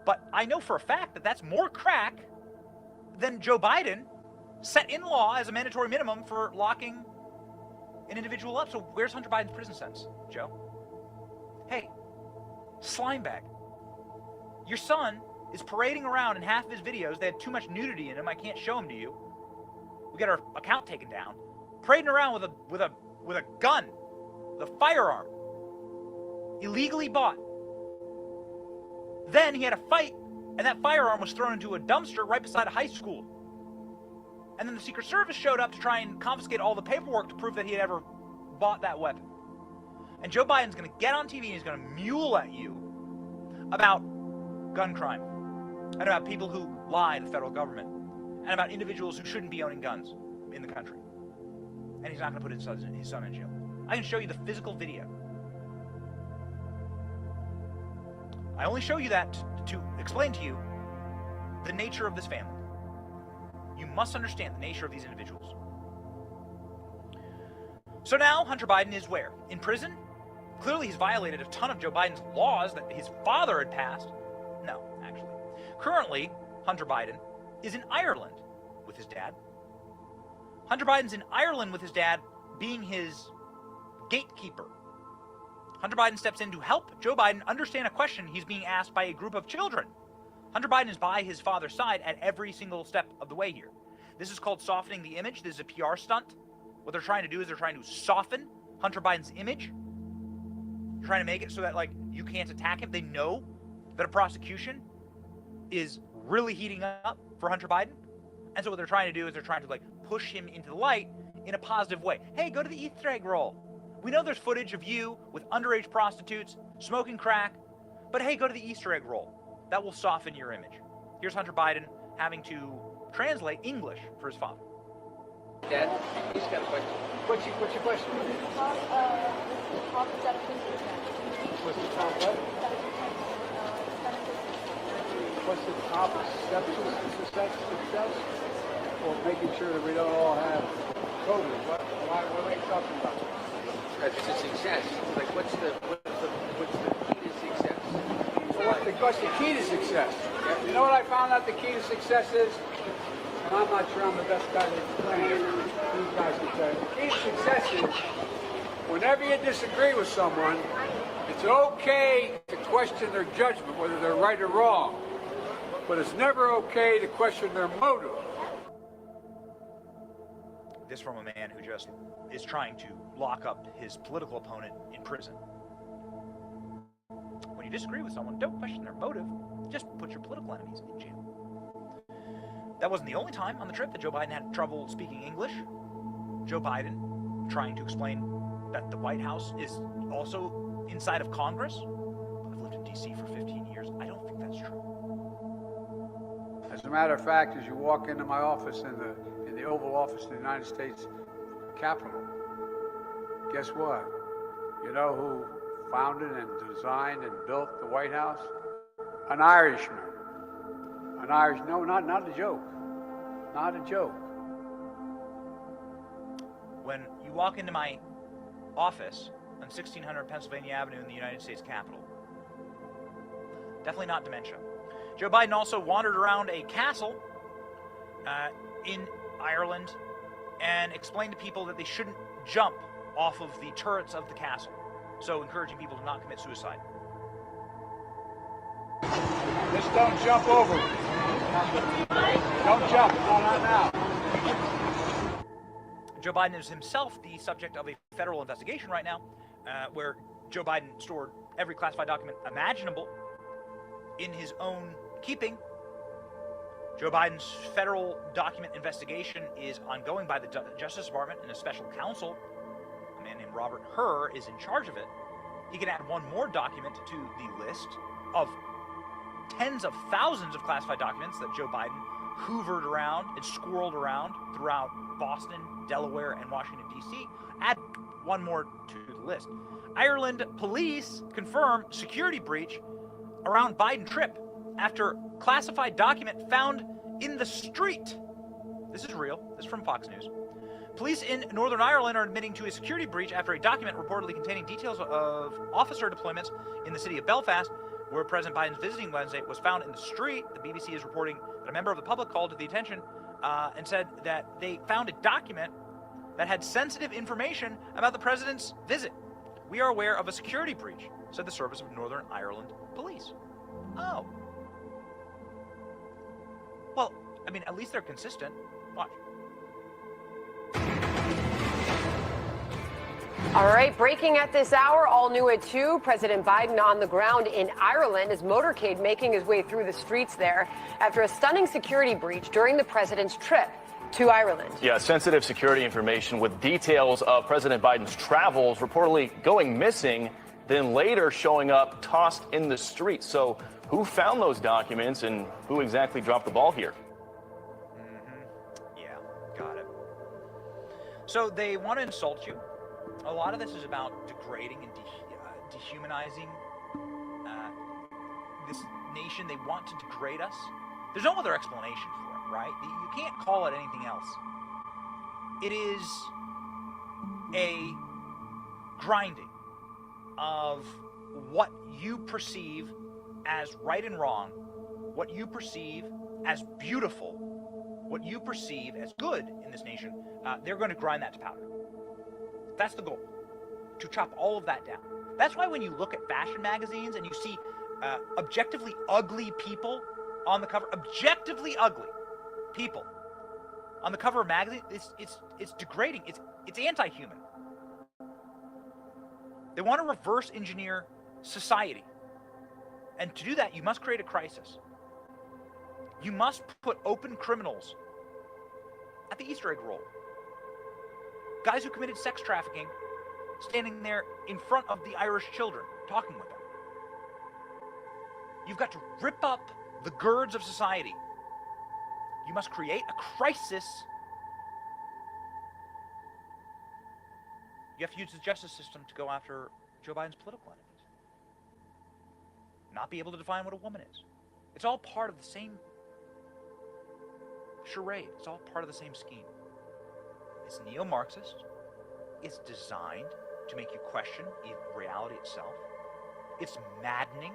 But I know for a fact that that's more crack than Joe Biden set in law as a mandatory minimum for locking an individual up. So where's Hunter Biden's prison sentence, Joe? Hey, slime bag. Your son is parading around in half of his videos. They had too much nudity in them. I can't show them to you. We got our account taken down. Parading around with a gun, with a firearm, illegally bought. Then he had a fight, and that firearm was thrown into a dumpster right beside a high school. And then the Secret Service showed up to try and confiscate all the paperwork to prove that he had ever bought that weapon. And Joe Biden's going to get on TV and he's going to mule at you about gun crime, and about people who lie to the federal government, and about individuals who shouldn't be owning guns in the country. And he's not going to put his son in jail. I can show you the physical video. I only show you that to explain to you the nature of this family. You must understand the nature of these individuals. So now Hunter Biden is where? In prison? Clearly he's violated a ton of Joe Biden's laws that his father had passed. No, actually. Currently, Hunter Biden is in Ireland with his dad. Hunter Biden's in Ireland with his dad, being his gatekeeper. Hunter Biden steps in to help Joe Biden understand a question he's being asked by a group of children. Hunter Biden is by his father's side at every single step of the way here. This is called softening the image. This is a PR stunt. What they're trying to do is they're trying to soften Hunter Biden's image. They're trying to make it so that, like, you can't attack him. They know that a prosecution is really heating up for Hunter Biden. And so what they're trying to do is they're trying to, like, push him into the light in a positive way. Hey, go to the Easter egg roll. We know there's footage of you with underage prostitutes smoking crack, but hey, go to the Easter egg roll. That will soften your image. Here's Hunter Biden having to translate English for his father. Dad, he's got a question. What's your question? What's the top what? What's the top steps to success? Or making sure that we don't all have COVID? What are you talking about? That's to success. Like, what's the key to success? What's the key to success? You know what I found out the key to success is? And I'm not sure I'm the best guy to explain it. These guys can tell you. The key to success is whenever you disagree with someone, it's okay to question their judgment, whether they're right or wrong. But it's never okay to question their motive. This from a man who just is trying to lock up his political opponent in prison. When you disagree with someone, don't question their motive. Just put your political enemies in jail. That wasn't the only time on the trip that Joe Biden had trouble speaking English. Joe Biden trying to explain that the White House is also inside of Congress. I've lived in D.C. for 15 years. I don't think that's true. As a matter of fact, as you walk into my office in the Oval Office of the United States Capitol, guess what? You know who founded and designed and built the White House? An Irishman. An Irish, no, not a joke. Not a joke. When you walk into my office on 1600 Pennsylvania Avenue in the United States Capitol, definitely not dementia. Joe Biden also wandered around a castle in Ireland and explained to people that they shouldn't jump off of the turrets of the castle, so encouraging people to not commit suicide. Just don't jump over. Don't jump. No, not now. Joe Biden is himself the subject of a federal investigation right now, where Joe Biden stored every classified document imaginable in his own keeping. Joe Biden's federal document investigation is ongoing by the Justice Department, and a special counsel, a man named Robert Hur, is in charge of it. He can add one more document to the list of tens of thousands of classified documents that Joe Biden hoovered around and squirreled around throughout Boston, Delaware, and Washington, D.C. Add one more to the list. Ireland police confirm security breach around Biden trip after classified document found in the street. This is real. This is from Fox News. Police in Northern Ireland are admitting to a security breach after a document reportedly containing details of officer deployments in the city of Belfast, where President Biden's visiting Wednesday, was found in the street. The BBC is reporting that a member of the public called to the attention and said that they found a document that had sensitive information about the president's visit. We are aware of a security breach, said the Service of Northern Ireland Police. Oh. Well, I mean, at least they're consistent. Watch. All right, breaking at this hour, all new at 2. President Biden on the ground in Ireland, his motorcade making his way through the streets there after a stunning security breach during the president's trip to Ireland. Yeah, sensitive security information with details of President Biden's travels reportedly going missing, then later showing up tossed in the street. So who found those documents and who exactly dropped the ball here? Yeah, got it. So they want to insult you. A lot of this is about degrading and dehumanizing this nation. They want to degrade us. There's no other explanation for it, right? You can't call it anything else. It is a grinding of what you perceive as right and wrong, what you perceive as beautiful, what you perceive as good in this nation. They're going to grind that to powder. That's the goal, to chop all of that down. That's why when you look at fashion magazines and you see objectively ugly people on the cover, objectively ugly people on the cover of magazines, it's degrading. It's anti-human. They want to reverse engineer society. And to do that, you must create a crisis. You must put open criminals at the Easter egg roll. Guys who committed sex trafficking standing there in front of the Irish children, talking with them. You've got to rip up the girds of society. You must create a crisis. You have to use the justice system to go after Joe Biden's political enemies. Not be able to define what a woman is. It's all part of the same charade. It's all part of the same scheme. It's neo-Marxist. It's designed to make you question reality itself. It's maddening.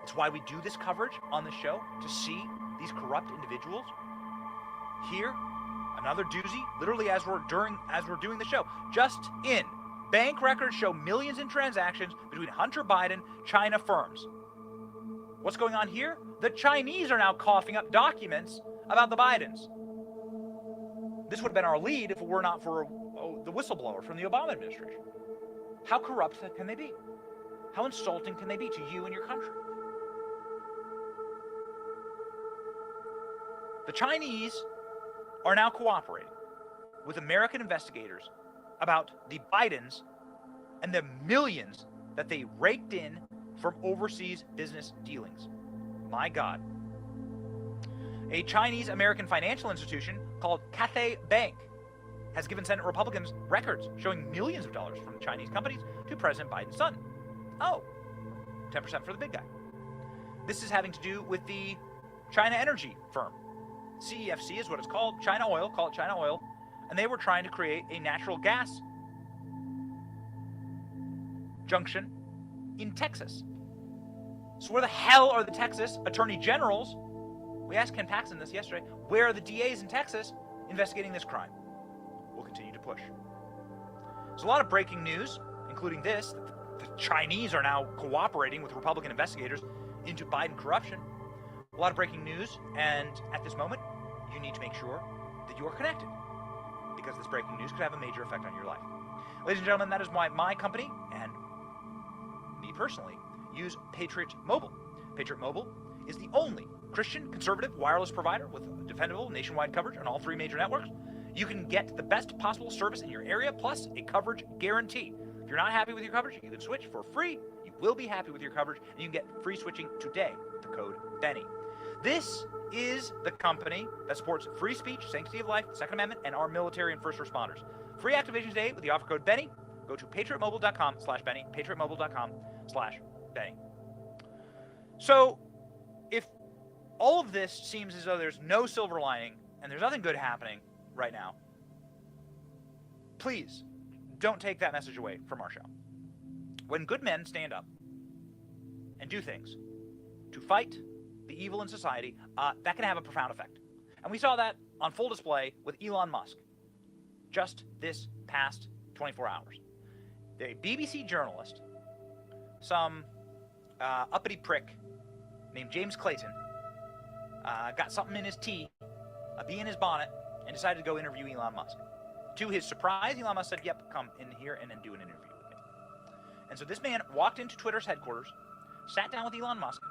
It's why we do this coverage on the show, to see these corrupt individuals. Here, another doozy, literally as we're doing the show. Just in, bank records show millions in transactions between Hunter Biden, China firms. What's going on here? The Chinese are now coughing up documents about the Bidens. This would have been our lead if it were not for the whistleblower from the Obama administration. How corrupt can they be? How insulting can they be to you and your country? The Chinese are now cooperating with American investigators about the Bidens and the millions that they raked in from overseas business dealings. My God. A Chinese-American financial institution called Cathay Bank has given Senate Republicans records showing millions of dollars from Chinese companies to President Biden's son. Oh, 10% for the big guy. This is having to do with the China Energy firm. CEFC is what it's called. China Oil, call it China Oil. And they were trying to create a natural gas junction in Texas. So where the hell are the Texas attorney generals? We asked Ken Paxton this yesterday. Where are the DAs in Texas investigating this crime? We'll continue to push. There's a lot of breaking news, including this. The Chinese are now cooperating with Republican investigators into Biden corruption. A lot of breaking news, and at this moment, you need to make sure that you are connected, because this breaking news could have a major effect on your life. Ladies and gentlemen, that is why my company, and me personally, use Patriot Mobile. Patriot Mobile is the only Christian conservative wireless provider with dependable nationwide coverage on all 3 major networks. You can get the best possible service in your area, plus a coverage guarantee. If you're not happy with your coverage, you can switch for free. You will be happy with your coverage, and you can get free switching today with the code BENNY. This is the company that supports free speech, sanctity of life, the Second Amendment, and our military and first responders. Free activation today with the offer code BENNY. Go to patriotmobile.com/Benny, patriotmobile.com/Benny. So, if all of this seems as though there's no silver lining and there's nothing good happening right now, please don't take that message away from our show. When good men stand up and do things to fight the evil in society, that can have a profound effect. And we saw that on full display with Elon Musk just this past 24 hours. The BBC journalist, some uppity prick named James Clayton, got something in his tea, a bee in his bonnet, and decided to go interview Elon Musk. To his surprise, Elon Musk said, "Yep, come in here and then do an interview with me." And so this man walked into Twitter's headquarters, sat down with Elon Musk,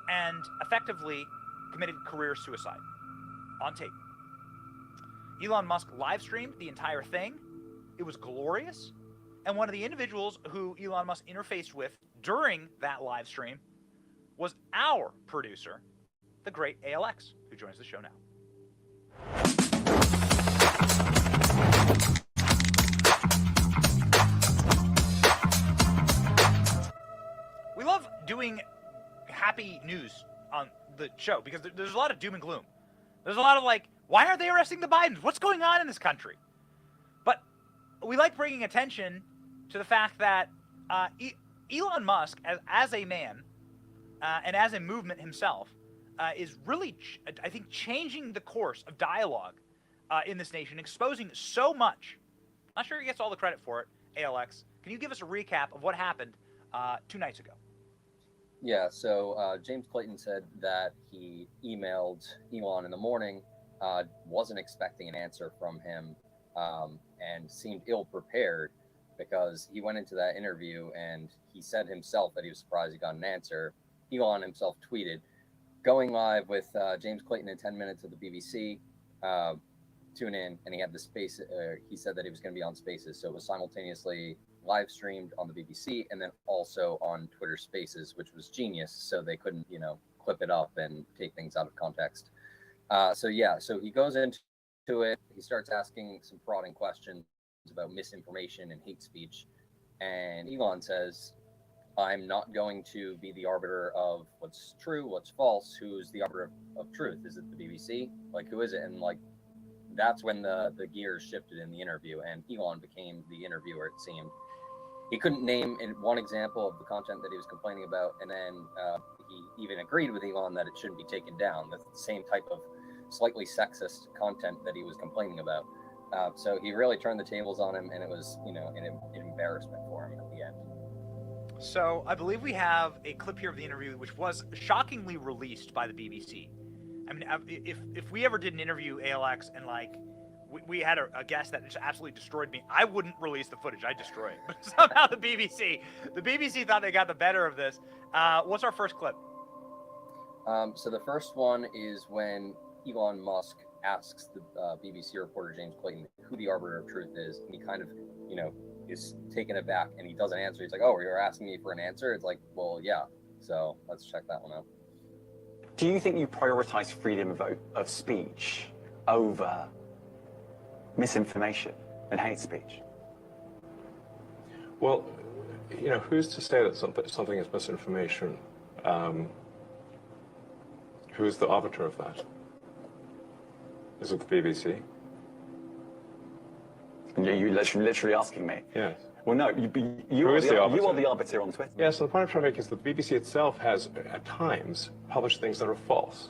and effectively committed career suicide on tape. Elon Musk live streamed the entire thing. It was glorious. And one of the individuals who Elon Musk interfaced with during that live stream was our producer, the great ALX, who joins the show now. We love doing happy news on the show because there's a lot of doom and gloom. There's a lot of like, why aren't they arresting the Bidens? What's going on in this country? But we like bringing attention to the fact that Elon Musk, as a man and as a movement himself, is really, I think, changing the course of dialogue in this nation, exposing so much. I'm not sure he gets all the credit for it, ALX. Can you give us a recap of what happened 2 nights ago? Yeah, so James Clayton said that he emailed Elon in the morning, wasn't expecting an answer from him, and seemed ill-prepared because he went into that interview and he said himself that he was surprised he got an answer. Elon himself tweeted, "Going live with James Clayton in 10 minutes at the BBC. Tune in." And he had the space. He said that he was going to be on Spaces, so it was simultaneously live streamed on the BBC and then also on Twitter Spaces, which was genius. So they couldn't, clip it up and take things out of context. So he goes into it. He starts asking some prodding questions about misinformation and hate speech, and Elon says, "I'm not going to be the arbiter of what's true, what's false. Who's the arbiter of truth? Is it the BBC? Like, who is it?" And that's when the gears shifted in the interview, and Elon became the interviewer, it seemed. He couldn't name one example of the content that he was complaining about, and then he even agreed with Elon that it shouldn't be taken down. The same type of slightly sexist content that he was complaining about. So he really turned the tables on him, and it was, an embarrassment for him at the end. So I believe we have a clip here of the interview, which was shockingly released by the BBC. I mean, if we ever did an interview, ALX, and we had a guest that just absolutely destroyed me, I wouldn't release the footage. I'd destroy it. But somehow the BBC thought they got the better of this. What's our first clip? So the first one is when Elon Musk asks the BBC reporter James Clayton who the arbiter of truth is, and he kind of, is taken aback, and he doesn't answer. He's like, "Oh, you're asking me for an answer?" It's like, well, yeah. So let's check that one out. Do you think you prioritize freedom of speech over misinformation and hate speech? Well, who's to say that something is misinformation? Who's the arbiter of that? Is it the BBC? You're literally asking me? Yes. Well, no, you are the arbiter on Twitter. Yes, so the point I'm trying to make is that the BBC itself has, at times, published things that are false.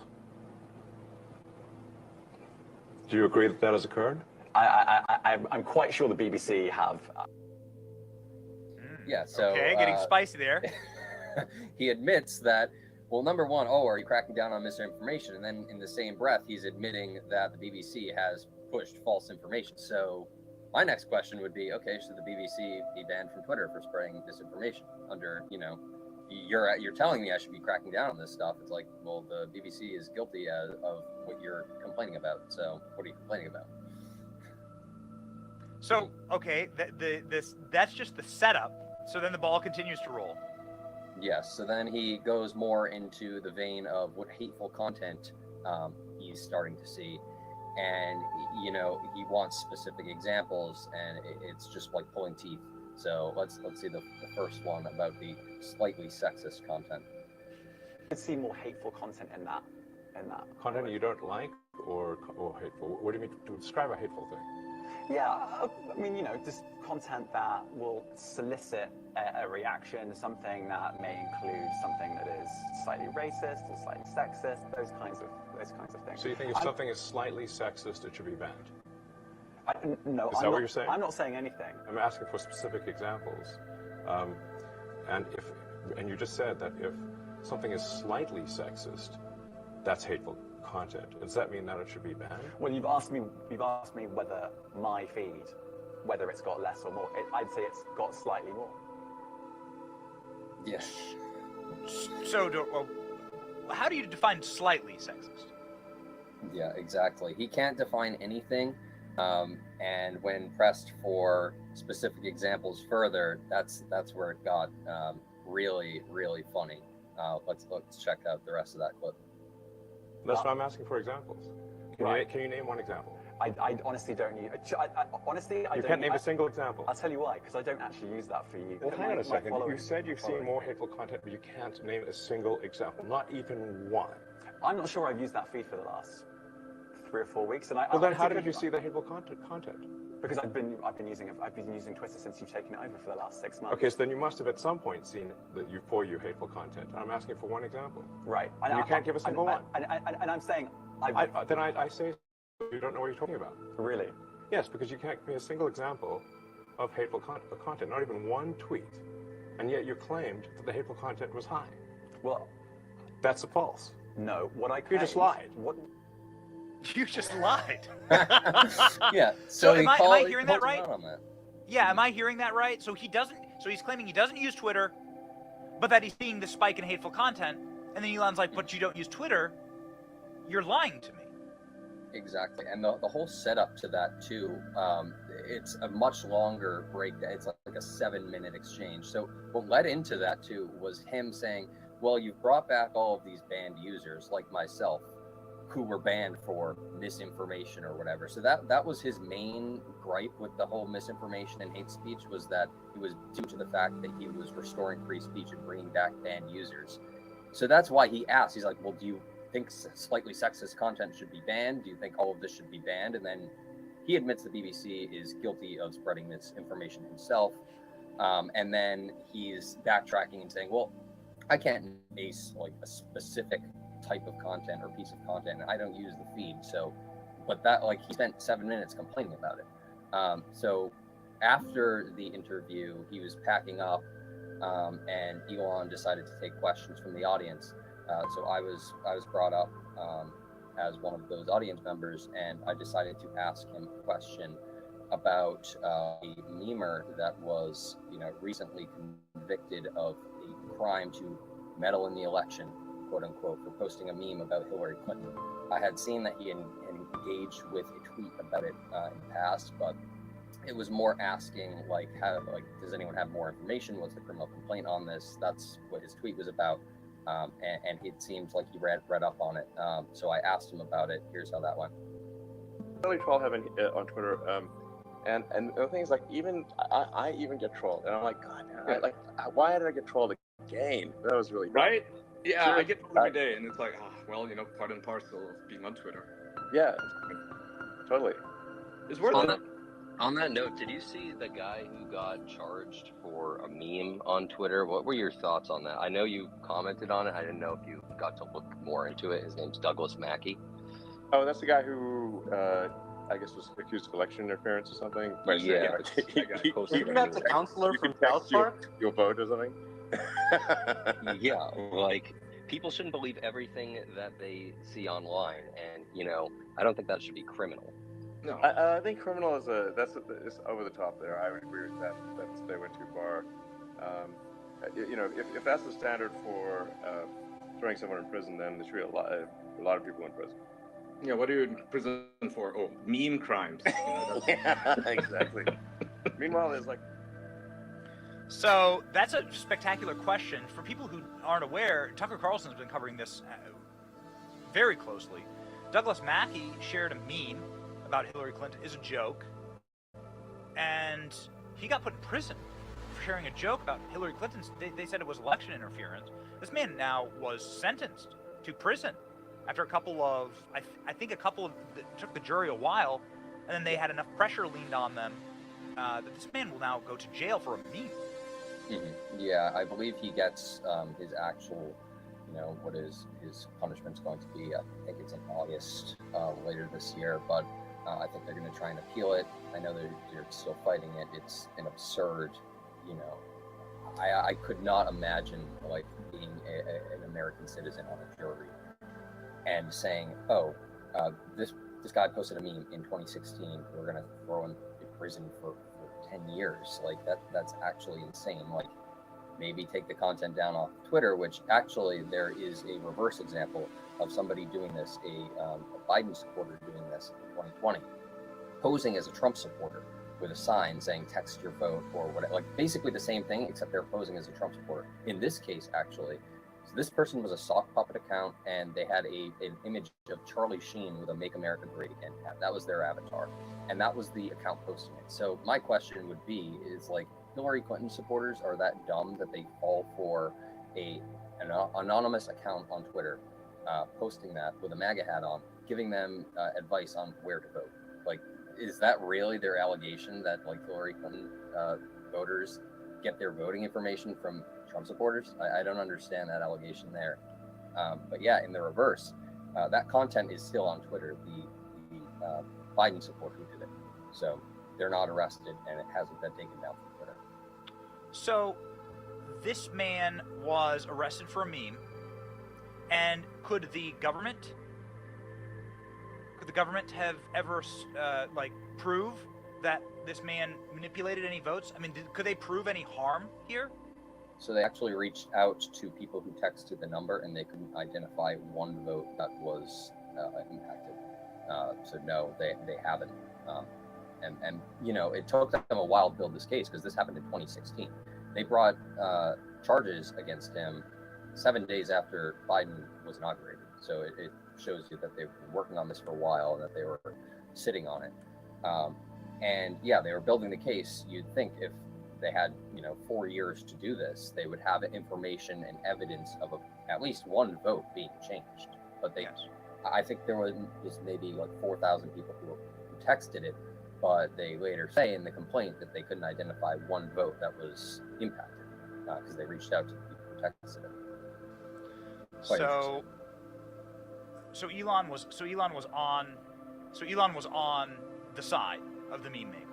Do you agree that has occurred? I'm quite sure the BBC have. Yeah, so... Okay, getting spicy there. He admits that, well, number one, are you cracking down on misinformation? And then in the same breath, he's admitting that the BBC has pushed false information. So my next question would be, okay, should the BBC be banned from Twitter for spreading disinformation under, you're telling me I should be cracking down on this stuff. It's like, well, the BBC is guilty of what you're complaining about. So what are you complaining about? So, okay, that's just the setup. So then the ball continues to roll. Yes. So then he goes more into the vein of what hateful content he's starting to see. And, you know, he wants specific examples, and it's just like pulling teeth. So let's see the first one about the slightly sexist content. I could see more hateful content in that. Content you don't like or hateful? What do you mean to describe a hateful thing? Yeah, I mean, you know, just content that will solicit a reaction, something that may include something that is slightly racist or slightly sexist, those kinds of things. So you think if something is slightly sexist, it should be banned? No, is that what you're saying? I'm not saying anything. I'm asking for specific examples. And you just said that if something is slightly sexist, that's hateful content. Does that mean that it should be banned? Well, you've asked me whether my feed, whether it's got less or more. I'd say it's got slightly more. Yes. So, how do you define slightly sexist? Yeah, exactly. He can't define anything, and when pressed for specific examples further, that's where it got really, really funny. Let's check out the rest of that clip. That's why I'm asking for examples. Can you name one example? I honestly don't use. Honestly, I you don't. Can't name a single example. I'll tell you why, because I don't actually use that for you. Well, hang on a second. You said you've seen more hateful content, but you can't name a single example, not even one. I'm not sure I've used that feed for the last 3 or 4 weeks, and Well, then how did you see the hateful content? Because I've been using Twitter since you've taken it over for the last 6 months. Okay, so then you must have at some point seen that for you hateful content. I'm asking for one example. Right. And you can't give a single one. And I'm saying, then I say you don't know what you're talking about. Really? Yes, because you can't give me a single example of hateful content, not even one tweet, and yet you claimed that the hateful content was high. Well, that's false. No, what I claimed, you just lied. What? You just lied. Yeah. So am I hearing that right? Yeah, am I hearing that right? So he's claiming he doesn't use Twitter, but that he's seeing the spike in hateful content, and then Elon's like, but you don't use Twitter, you're lying to me. Exactly, and the whole setup to that too, it's a much longer breakdown. It's like a 7-minute exchange. So what led into that too was him saying, well, you've brought back all of these banned users like myself who were banned for misinformation or whatever. So that was his main gripe with the whole misinformation and hate speech, was that it was due to the fact that he was restoring free speech and bringing back banned users. So that's why he asked, he's like, well, do you think slightly sexist content should be banned? Do you think all of this should be banned? And then he admits the BBC is guilty of spreading this information himself. And then he's backtracking and saying, well, I can't base like a specific type of content or piece of content, and I don't use the feed. So, but that, like, he spent 7 minutes complaining about it. So after the interview, he was packing up, and Elon decided to take questions from the audience. So I was brought up as one of those audience members, and I decided to ask him a question about a memer that was, recently convicted of a crime to meddle in the election, quote unquote, for posting a meme about Hillary Clinton. I had seen that he had engaged with a tweet about it in the past, but it was more asking, does anyone have more information? What's the criminal complaint on this? That's what his tweet was about. And it seems like he read up on it. So I asked him about it. Here's how that went. Really troll heaven on Twitter. And the thing is, like, even I even get trolled, and I'm like, God, why did I get trolled again? That was really right. Yeah, sure. I get trolled every day, and it's like, part and parcel of being on Twitter. Yeah, totally. It's worth it. On that note, did you see the guy who got charged for a meme on Twitter? What were your thoughts on that? I know you commented on it. I didn't know if you got to look more into it. His name's Douglas Mackey. Oh, that's the guy who I guess was accused of election interference or something. Yeah. Isn't that the counselor from South Park? Your vote or something? Yeah, like, people shouldn't believe everything that they see online, and I don't think that should be criminal. No, I think criminal is over the top there. I would agree with that. They went too far. you know, if that's the standard for throwing someone in prison, then there should be a lot of people in prison. Yeah, what are you in prison for? Oh, meme crimes. You know, Yeah, exactly. Meanwhile, there's like. So that's a spectacular question. For people who aren't aware, Tucker Carlson's been covering this very closely. Douglas Mackey shared a meme about Hillary Clinton as a joke, and he got put in prison for sharing a joke about Hillary Clinton. They said it was election interference. This man now was sentenced to prison after a couple of, I think it took the jury a while, and then they had enough pressure leaned on them that this man will now go to jail for a meme. Mm-hmm. Yeah, I believe he gets his actual, you know, what is his punishment's going to be. I think it's in August later this year, but I think they're going to try and appeal it. I know they're still fighting it. It's an absurd, you know, I could not imagine like being an American citizen on a jury and saying, oh, this guy posted a meme in 2016. We're going to throw him in prison for 10 years. Like that's actually insane. Like maybe take the content down off Twitter, which actually there is a reverse example of somebody doing this, a Biden supporter doing this in 2020, posing as a Trump supporter with a sign saying text your vote or whatever, like basically the same thing, except they're posing as a Trump supporter. In this case, actually, so this person was a sock puppet account, and they had an image of Charlie Sheen with a Make America Great Again hat. That was their avatar, and that was the account posting it. So my question would be, is like Hillary Clinton supporters are that dumb that they fall for an anonymous account on Twitter posting that with a MAGA hat on, giving them advice on where to vote? Like, is that really their allegation, that like Hillary Clinton voters get their voting information from Trump supporters? I don't understand that allegation there. But yeah, in the reverse, that content is still on Twitter, the Biden supporter who did it. So they're not arrested, and it hasn't been taken down from Twitter. So this man was arrested for a meme, and could the government have ever like prove that this man manipulated any votes? I mean, could they prove any harm here? So they actually reached out to people who texted the number, and they couldn't identify one vote that was impacted. So no, they haven't. And you know, it took them a while to build this case because this happened in 2016. They brought charges against him 7 days after Biden was inaugurated. So it shows you that they've been working on this for a while and that they were sitting on it. And yeah, they were building the case. You'd think if they had, you know, 4 years to do this, they would have information and evidence of at least one vote being changed. But they, I think there was maybe like 4,000 people who texted it, but they later say in the complaint that they couldn't identify one vote that was impacted because they reached out to the people who texted it. So Elon was on the side of the meme maker.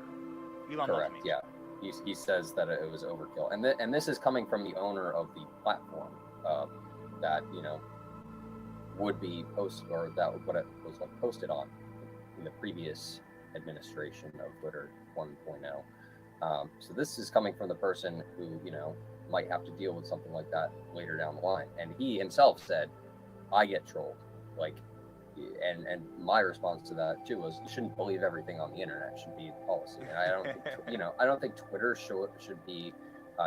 Elon Correct. Yeah. He says that it was overkill, and this is coming from the owner of the platform that, you know, would be posted, or that what it was posted on in the previous administration of Twitter 1.0. So this is coming from the person who, you know, might have to deal with something like that later down the line. And he himself said, "I get trolled." Like, and my response to that too was, you shouldn't believe everything on the internet. It should be the policy. And I don't think, you know, I don't think Twitter should be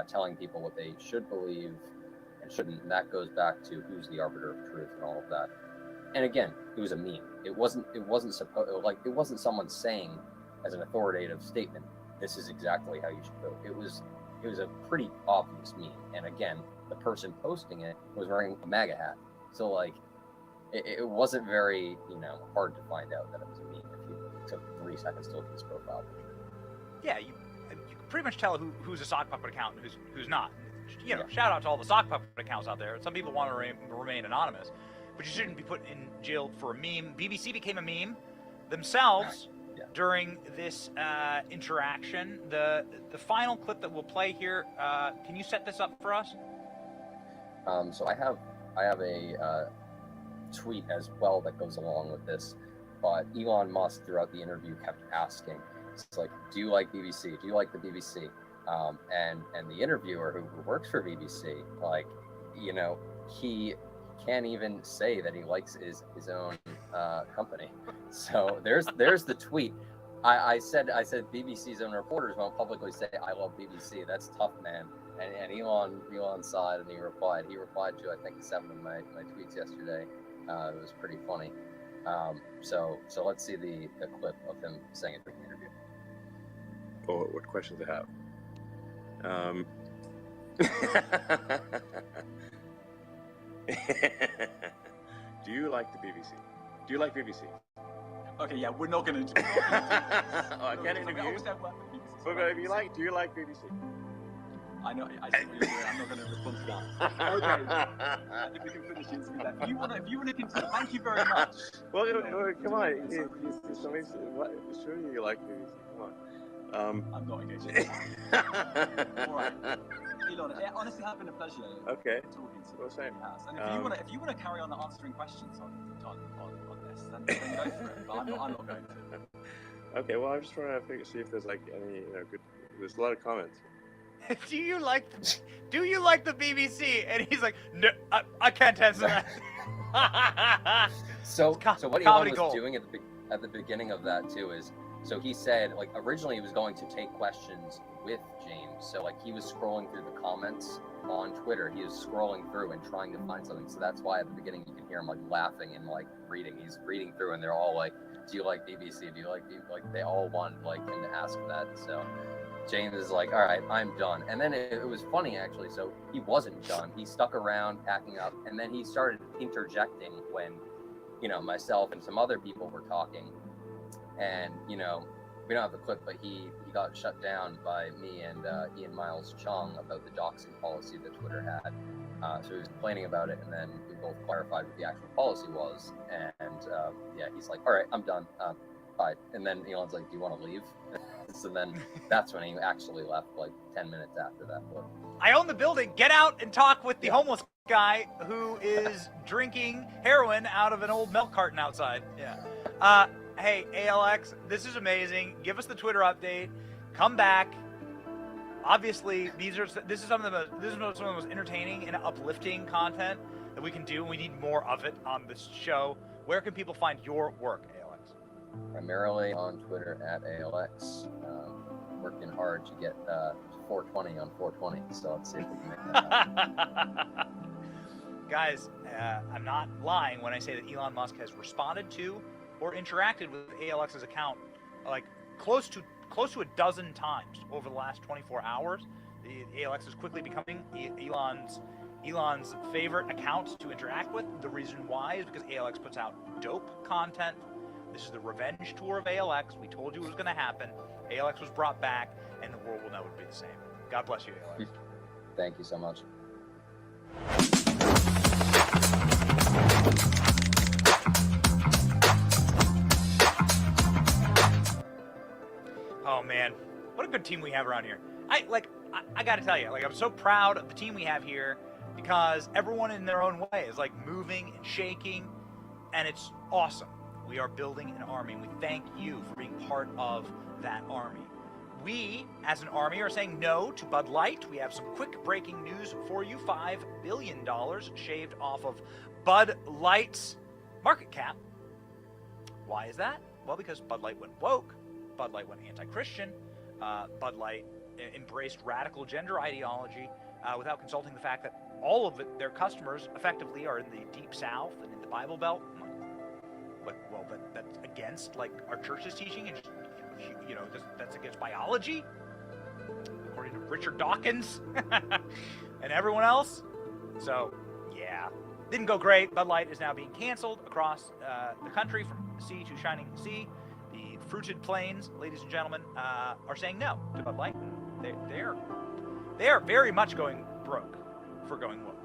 telling people what they should believe and shouldn't. And that goes back to who's the arbiter of truth and all of that. And again, it was a meme. It wasn't someone saying as an authoritative statement, this is exactly how you should vote. It was a pretty obvious meme. And again, the person posting it was wearing a MAGA hat. So like, it wasn't very, you know, hard to find out that it was a meme if you took 3 seconds to look at his profile picture. Yeah, you can pretty much tell who's a sock puppet account and who's not. You know, shout out to all the sock puppet accounts out there. Some people want to remain anonymous, but you shouldn't be put in jail for a meme. BBC became a meme themselves during this interaction. The final clip that we'll play here, can you set this up for us? So I have a tweet as well that goes along with this, but Elon Musk throughout the interview kept asking, it's like, do you like BBC? Do you like the BBC? And the interviewer who works for BBC, like, you know, he can't even say that he likes his own company. So there's the tweet. I said BBC's own reporters won't publicly say I love BBC. That's tough, man. And Elon saw it and he replied. He replied to, I think, 7 of my tweets yesterday. It was pretty funny. So let's see the clip of him saying it during the interview. Oh, what questions I have? Do you like the BBC? Do you like BBC? Okay, yeah, we're not going to do Oh, I can't interview you. But if you like, do you like BBC? I know, I see what you're doing. I'm not going to respond to that. Okay, I think we can finish the interview there. If you want to continue, thank you very much. Well, come on. Surely you like BBC. Come on. I'm not engaged. All right. Elon, it honestly has been a pleasure. Okay. Talking to Well, same. And if you want to carry on answering questions on this, then go for it. But I'm not going to. Okay. Well, I'm just trying to see if there's like any good. There's a lot of comments. Do you like the BBC? And he's like, no, I can't answer that. So what Elon was doing at the beginning of that too is, so he said, like, originally he was going to take questions with James. So like he was scrolling through the comments on Twitter. He was scrolling through and trying to find something. So that's why at the beginning you can hear him like laughing and like reading. He's reading through and they're all like, do you like BBC? Do you like they all want like him to ask that. So James is like, all right, I'm done. And then it was funny actually. So he wasn't done. He stuck around packing up, and then he started interjecting when, myself and some other people were talking. And, we don't have the clip, but he got shut down by me and Ian Miles Chung about the doxing policy that Twitter had. So he was complaining about it, and then we both clarified what the actual policy was. And he's like, all right, I'm done. Bye. And then Elon's like, do you want to leave? So then that's when he actually left, like 10 minutes after that. But I own the building. Get out and talk with the homeless guy who is drinking heroin out of an old milk carton outside. Yeah. Hey, ALX, this is amazing. Give us the Twitter update. Come back. Obviously, this is some of the most entertaining and uplifting content that we can do. We need more of it on this show. Where can people find your work, ALX? Primarily on Twitter at ALX. Working hard to get 420 on 420. So let's see if we can make that happen. Guys, I'm not lying when I say that Elon Musk has responded to or interacted with ALX's account like close to a dozen times over the last 24 hours. The ALX is quickly becoming Elon's favorite account to interact with. The reason why is because ALX puts out dope content. This is the revenge tour of ALX. We told you it was going to happen. ALX was brought back, and the world will never be the same. God bless you, ALX. Thank you so much. Oh man, what a good team we have around here. I gotta tell you, I'm so proud of the team we have here because everyone in their own way is like moving and shaking, and it's awesome. We are building an army, and we thank you for being part of that army. We, as an army, are saying no to Bud Light. We have some quick breaking news for you. $5 billion shaved off of Bud Light's market cap. Why is that? Well, because Bud Light went woke. Bud Light went anti-Christian. Bud Light embraced radical gender ideology without consulting the fact that all of their customers effectively are in the Deep South and in the Bible Belt. But that's against our church's teaching, and that's against biology, according to Richard Dawkins and everyone else. So yeah, didn't go great. Bud Light is now being canceled across the country from sea to shining sea. The fruited plains, ladies and gentlemen, are saying no to Bud Light. They are very much going broke for going woke.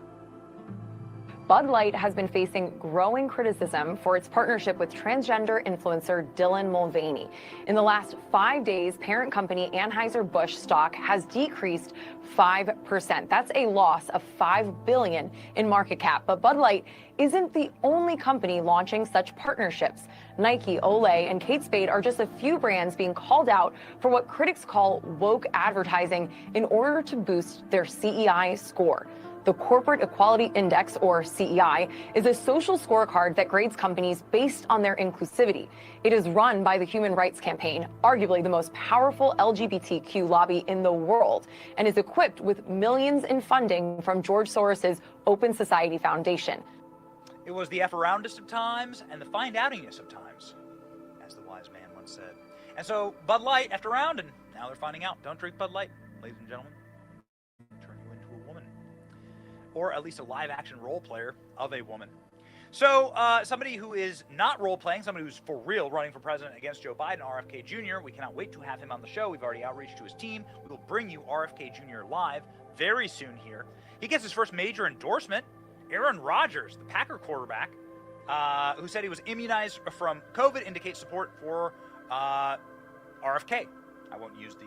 Bud Light has been facing growing criticism for its partnership with transgender influencer Dylan Mulvaney. In the last 5 days, parent company Anheuser-Busch stock has decreased 5%. That's a loss of $5 billion in market cap. But Bud Light isn't the only company launching such partnerships. Nike, Olay, and Kate Spade are just a few brands being called out for what critics call woke advertising in order to boost their CEI score. The Corporate Equality Index, or CEI, is a social scorecard that grades companies based on their inclusivity. It is run by the Human Rights Campaign, arguably the most powerful LGBTQ lobby in the world, and is equipped with millions in funding from George Soros's Open Society Foundation. It was the F-aroundest of times and the find-outingest of times, as the wise man once said. And so Bud Light effed around, and now they're finding out. Don't drink Bud Light, ladies and gentlemen. Turn you into a woman. Or at least a live-action role player of a woman. So somebody who is not role-playing, somebody who's for real running for president against Joe Biden, RFK Jr., we cannot wait to have him on the show. We've already outreached to his team. We will bring you RFK Jr. live very soon here. He gets his first major endorsement. Aaron Rodgers, the Packer quarterback, who said he was immunized from COVID, indicates support for RFK. I won't use the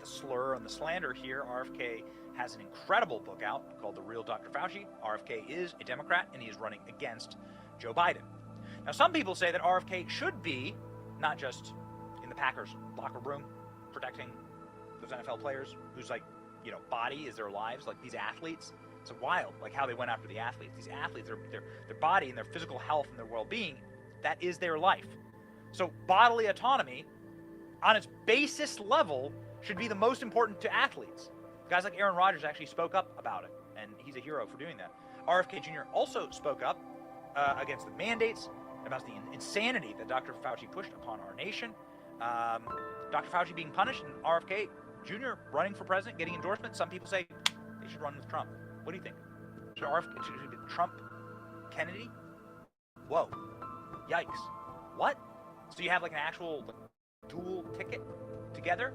slur and the slander here. RFK has an incredible book out called The Real Dr. Fauci. RFK is a Democrat, and he is running against Joe Biden. Now, some people say that RFK should be not just in the Packers locker room protecting those NFL players whose, like, you know, body is their lives, like these athletes. It's wild, like how they went after the athletes. These athletes, their body and their physical health and their well-being, that is their life. So bodily autonomy, on its basest level, should be the most important to athletes. Guys like Aaron Rodgers actually spoke up about it, and he's a hero for doing that. RFK Jr. also spoke up against the mandates, about the insanity that Dr. Fauci pushed upon our nation. Dr. Fauci being punished, and RFK Jr. running for president, getting endorsements. Some people say they should run with Trump. What do you think? Should it be Trump, Kennedy? Whoa. Yikes. What? So you have like an actual dual ticket together?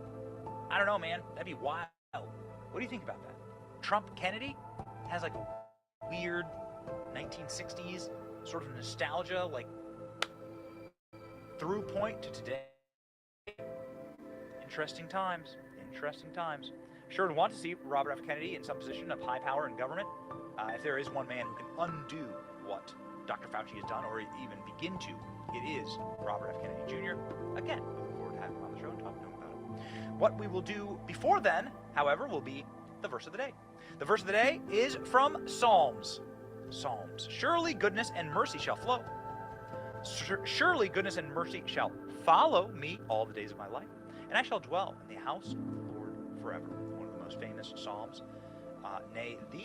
I don't know, man. That'd be wild. What do you think about that? Trump, Kennedy has like a weird 1960s sort of nostalgia, like through point to today. Interesting times. Interesting times. Sure would want to see Robert F. Kennedy in some position of high power in government. If there is one man who can undo what Dr. Fauci has done, or even begin to, it is Robert F. Kennedy Jr. Again, we look forward to having him on the show and talking to him about it. What we will do before then, however, will be the verse of the day. The verse of the day is from Psalms. Psalms. Surely goodness and mercy shall flow. Surely goodness and mercy shall follow me all the days of my life, and I shall dwell in the house of the Lord forever. One of the most famous Psalms, nay, the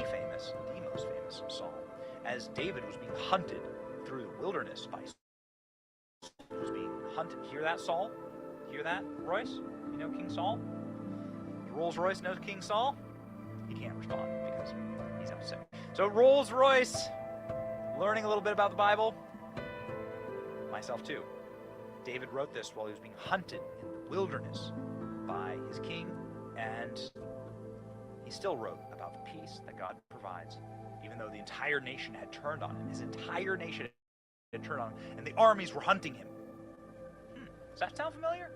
most famous Psalm. As David was being hunted through the wilderness by Saul, was being hunted. Hear that, Saul? Hear that, Royce? You know King Saul? Rolls-Royce knows King Saul? He can't respond because he's upset. So Rolls-Royce, learning a little bit about the Bible. Myself too. David wrote this while he was being hunted in the wilderness by his king, and he still wrote about the peace that God provides, even though the entire nation had turned on him. His entire nation had turned on him, and the armies were hunting him. Does that sound familiar?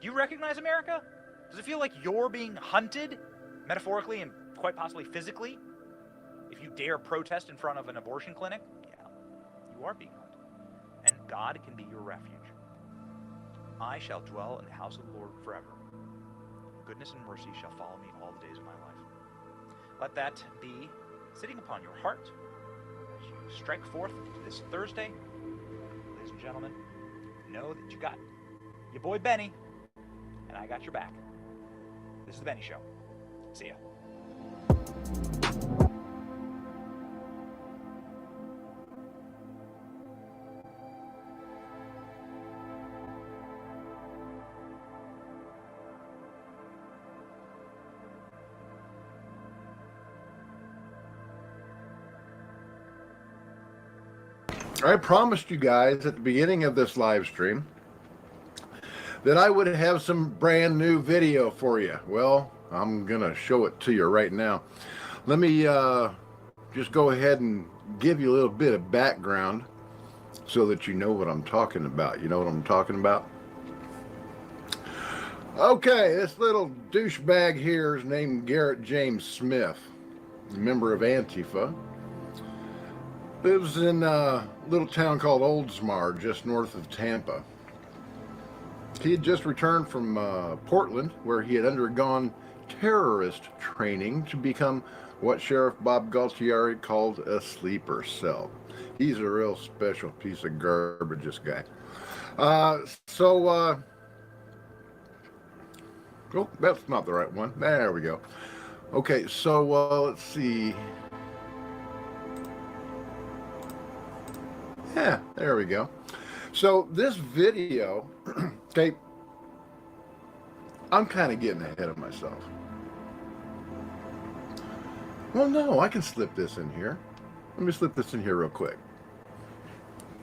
Do you recognize America? Does it feel like you're being hunted, metaphorically and quite possibly physically? If you dare protest in front of an abortion clinic, yeah, you are being hunted. And God can be your refuge. I shall dwell in the house of the Lord forever. Goodness and mercy shall follow me all the days of my life. Let that be sitting upon your heart as you strike forth this Thursday. Ladies and gentlemen, know that you got your boy Benny, and I got your back. This is The Benny Show. See ya. I promised you guys at the beginning of this live stream that I would have some brand new video for you. Well, I'm going to show it to you right now. Let me just go ahead and give you a little bit of background so that you know what I'm talking about. You know what I'm talking about? Okay, this little douchebag here is named Garrett James Smith, a member of Antifa. Lives in a little town called Oldsmar, just north of Tampa. He had just returned from Portland, where he had undergone terrorist training to become what Sheriff Bob Galtieri called a sleeper cell. He's a real special piece of garbage, this guy. Oh, that's not the right one. There we go. Okay, so let's see. Yeah, there we go. So this video, okay, I'm kind of getting ahead of myself. Well, no, I can slip this in here. Let me slip this in here real quick.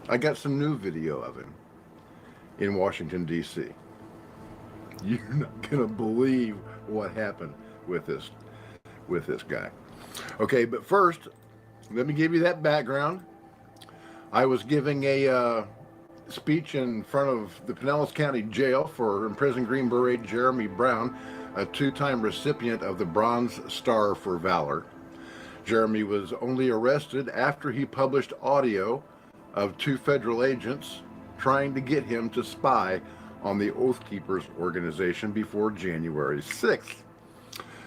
I got some new video of him in Washington, D.C. You're not going to believe what happened with this guy. Okay, but first, let me give you that background. I was giving a speech in front of the Pinellas County Jail for imprisoned Green Beret Jeremy Brown, a two-time recipient of the Bronze Star for Valor. Jeremy was only arrested after he published audio of 2 federal agents trying to get him to spy on the Oath Keepers organization before January 6th.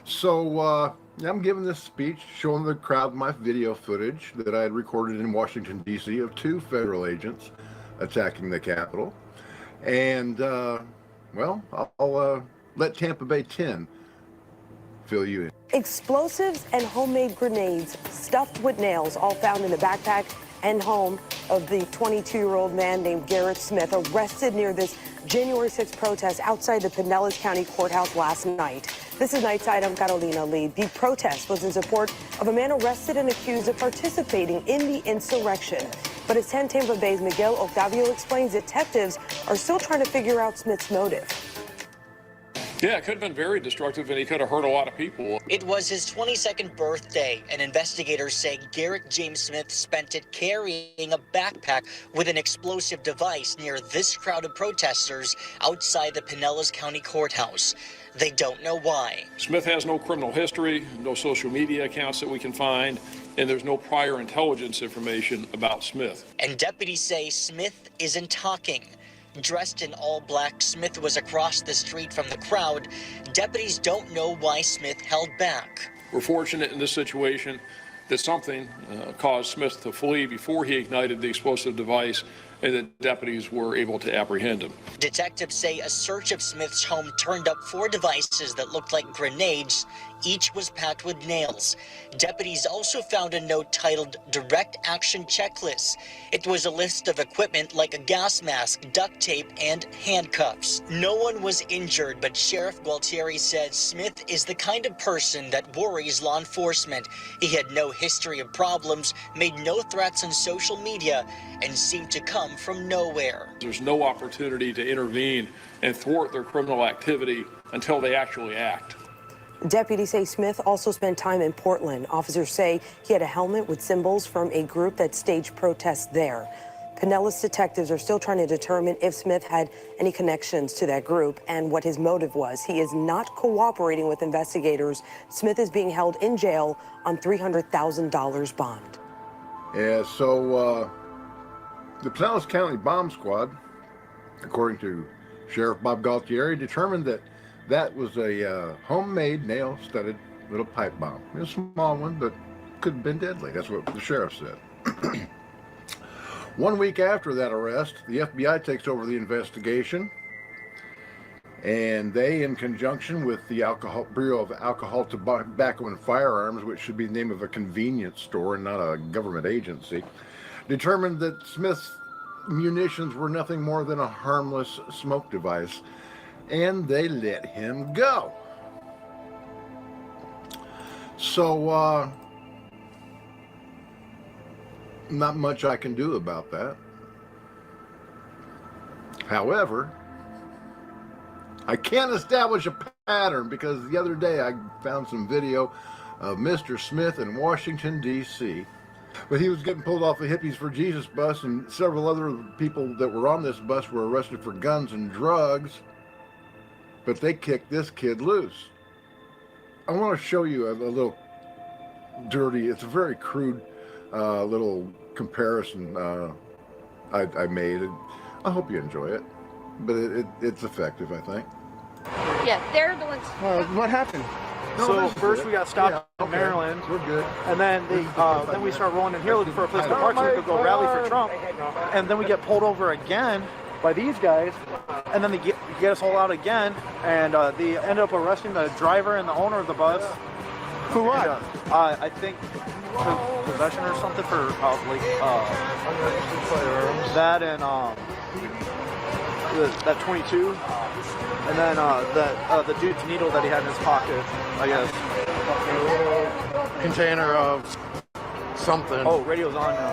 So I'm giving this speech, showing the crowd my video footage that I had recorded in Washington, D.C. of 2 federal agents attacking the Capitol. And, well, I'll let Tampa Bay 10 fill you in. Explosives and homemade grenades stuffed with nails, all found in the backpack and home of the 22-year-old man named Garrett Smith, arrested near this January 6th protest outside the Pinellas County Courthouse last night. This is Nightside. I'm Carolina Lee. The protest was in support of a man arrested and accused of participating in the insurrection. But as 10 Tampa Bay's Miguel Octavio explains, detectives are still trying to figure out Smith's motive. Yeah, it could have been very destructive, and he could have hurt a lot of people. It was his 22nd birthday, and investigators say Garrett James Smith spent it carrying a backpack with an explosive device near this crowd of protesters outside the Pinellas County Courthouse. They don't know why. Smith has no criminal history, no social media accounts that we can find, and there's no prior intelligence information about Smith. And deputies say Smith isn't talking. Dressed in all black, Smith was across the street from the crowd. Deputies don't know why Smith held back. We're fortunate in this situation that something caused Smith to flee before he ignited the explosive device, and the deputies were able to apprehend him. Detectives say a search of Smith's home turned up 4 devices that looked like grenades. Each was packed with nails. Deputies also found a note titled Direct Action Checklist. It was a list of equipment like a gas mask, duct tape, and handcuffs. No one was injured, but Sheriff Gualtieri said Smith is the kind of person that worries law enforcement. He had no history of problems, made no threats on social media, and seemed to come from nowhere. There's no opportunity to intervene and thwart their criminal activity until they actually act. Deputies say Smith also spent time in Portland. Officers say he had a helmet with symbols from a group that staged protests there. Pinellas detectives are still trying to determine if Smith had any connections to that group and what his motive was. He is not cooperating with investigators. Smith is being held in jail on $300,000 bond. Yeah, so the Pinellas County Bomb Squad, according to Sheriff Bob Galtieri, determined that that was a homemade, nail-studded little pipe bomb. A small one, but could have been deadly. That's what the sheriff said. 1 week after that arrest, the FBI takes over the investigation, and they, in conjunction with the Bureau of Alcohol, Tobacco, and Firearms, which should be the name of a convenience store and not a government agency, determined that Smith's munitions were nothing more than a harmless smoke device, and they let him go. So, not much I can do about that. However, I can't establish a pattern because the other day I found some video of Mr. Smith in Washington, D.C. But he was getting pulled off a Hippies for Jesus bus, and several other people that were on this bus were arrested for guns and drugs. But they kicked this kid loose. I want to show you a little dirty, it's a very crude little comparison I made. I hope you enjoy it, but it's effective, I think. Yeah, they're the ones. What happened? No, So this first is we good. got stopped Yeah, in okay. Maryland. We're good. And then then we start rolling in here looking for a place to park so we could go rally for Trump. And then we get pulled over again by these guys. And then they get us all out again. And they end up arresting the driver and the owner of the bus. For what? And, I think possession or something for that and that 22. And then the dude's needle that he had in his pocket, I guess. Container of something. Oh, radio's on now.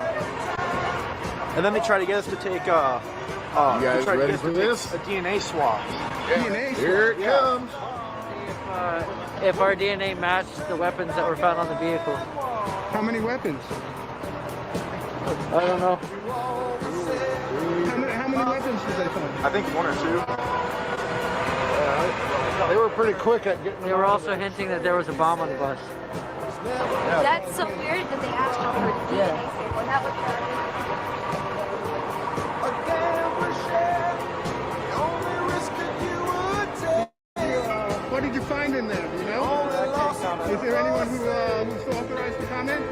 And then they try to get us to take you guys ready for this? A DNA swab. Here it comes. If our DNA matched the weapons that were found on the vehicle. How many weapons? I don't know. How many weapons did they find? I think one or two. They were pretty quick at getting. They were also hinting that there was a bomb on the bus. That's so weird that they asked him for a DNA sample. That was What did you find in there? Do you know? Is there anyone who's authorized to comment?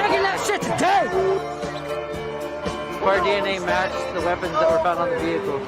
Taking that shit today! If our DNA matched the weapons that were found on the vehicle.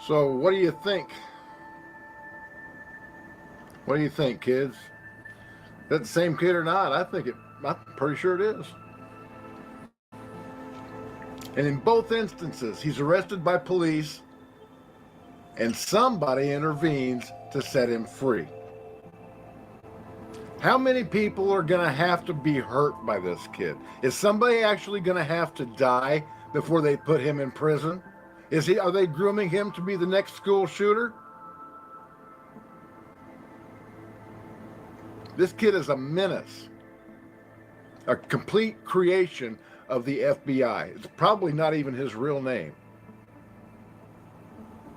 So what do you think? What do you think, kids? Is that the same kid or not? I'm pretty sure it is. And in both instances, he's arrested by police and somebody intervenes to set him free. How many people are going to have to be hurt by this kid? Is somebody actually going to have to die before they put him in prison? Are they grooming him to be the next school shooter? This kid is a menace, a complete creation of the FBI. It's probably not even his real name.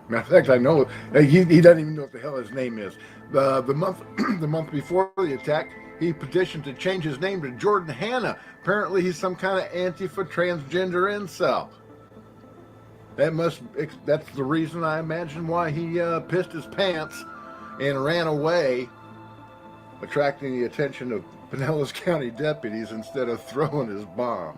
Matter of fact, I know he doesn't even know what the hell his name is. The month before the attack, he petitioned to change his name to Jordan Hanna. Apparently, he's some kind of Antifa transgender incel. That's the reason, I imagine, why he pissed his pants and ran away, attracting the attention of Pinellas County deputies instead of throwing his bomb.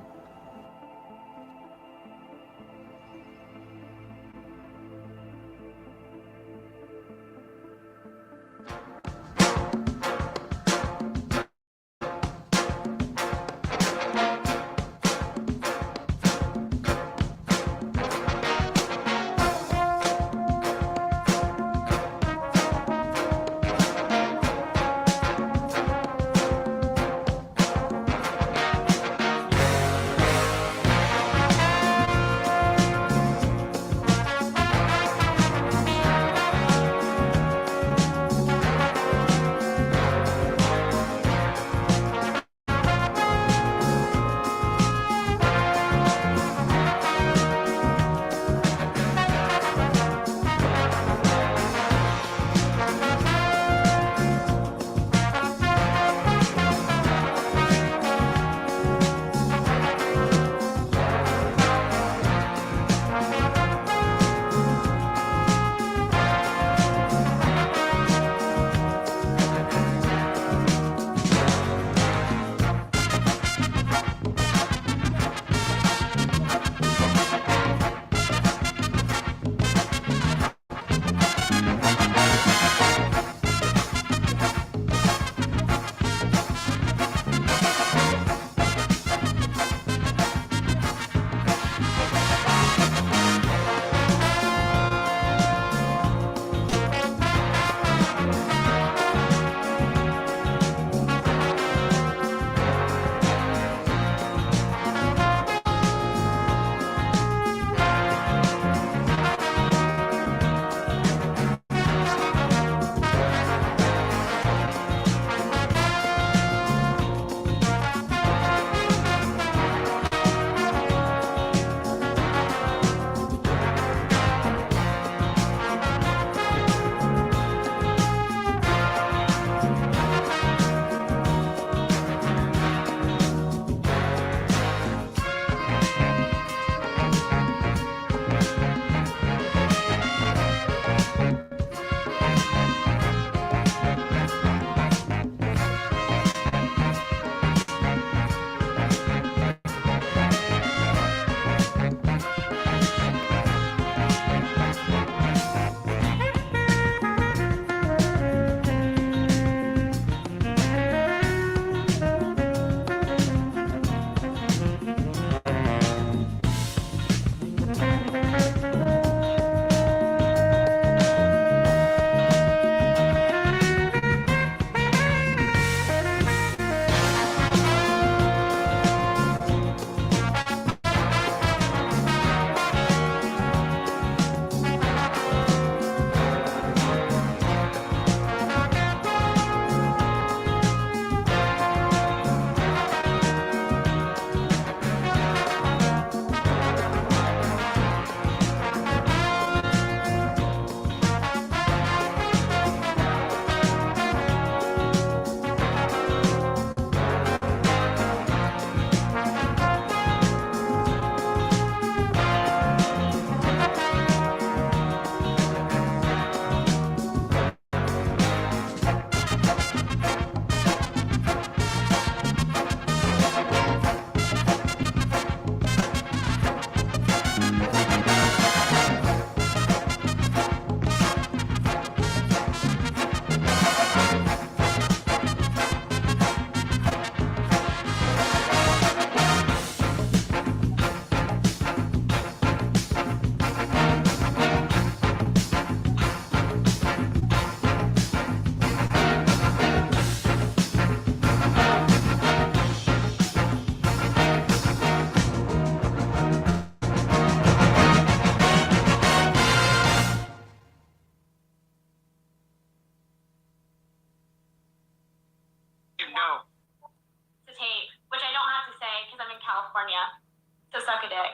California to suck a dick.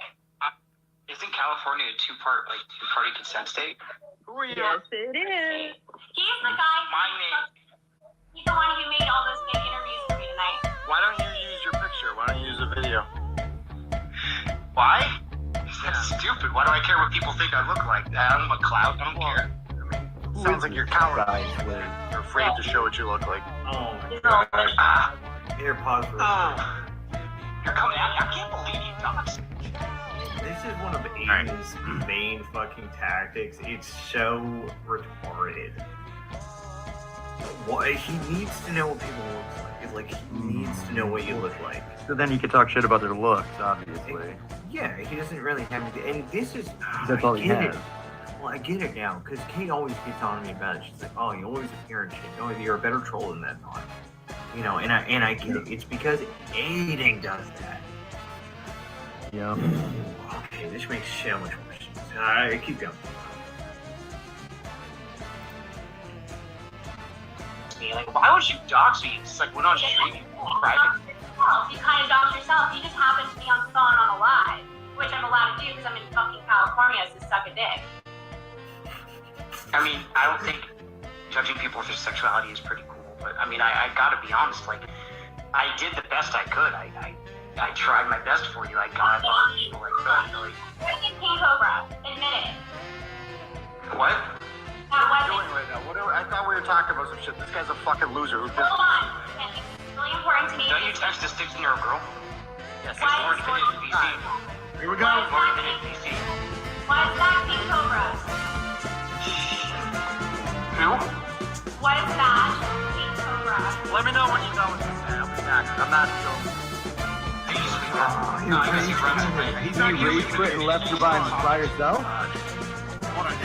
Isn't California a two-party consent state? Who are you? Yes, it is. He's the guy. He's the one who made all those fake interviews for me tonight. Why don't you use your picture? Why don't you use a video? Why? That's stupid. Why do I care what people think I look like? I'm a clout. I don't care. Sounds like you're cowardly. You're afraid to show what you look like. Oh my god. Here, pause for a second. You're coming at me. I can't believe you, Docs. This is one of Aiden's main fucking tactics. It's so retarded. What he needs to know what people look like. It's like he needs to know what you look like. So then you can talk shit about their looks, obviously. Yeah, he doesn't really have to. And this is. That's all he has. Well, I get it now, because Kate always keeps on me about it. She's like, "Oh, you always appear and shit. Oh, you're a better troll than that." You know, and I get it. It's because Aiden does that. Yeah. Okay, this makes so much more sense. I keep going. Like, why would you dox me? It's like we're not streaming private. You kind of doxed yourself. You just happened to be on the phone on a live, which I'm allowed to do because I'm in fucking California to suck a dick. I mean, I don't think judging people for their sexuality is pretty cool, but I mean, I gotta be honest. Like, I did the best I could. I tried my best for you. I got on people like that. Like, Freaking King Cobra, admit it. what? That What are you wasn't. doing right now? I thought we were talking about some shit. This guy's a fucking loser. Who Hold on. It's really important to me. Don't you text a 16-year-old girl? Yes, he's Why born is fitted in DC. Here we go. Born fitted in DC. Why is that King Cobra? Who? What is that King Cobra? Let me know when you're done with this, man. I'll be back. I'm not joking. He's not rage quit and left her by yourself?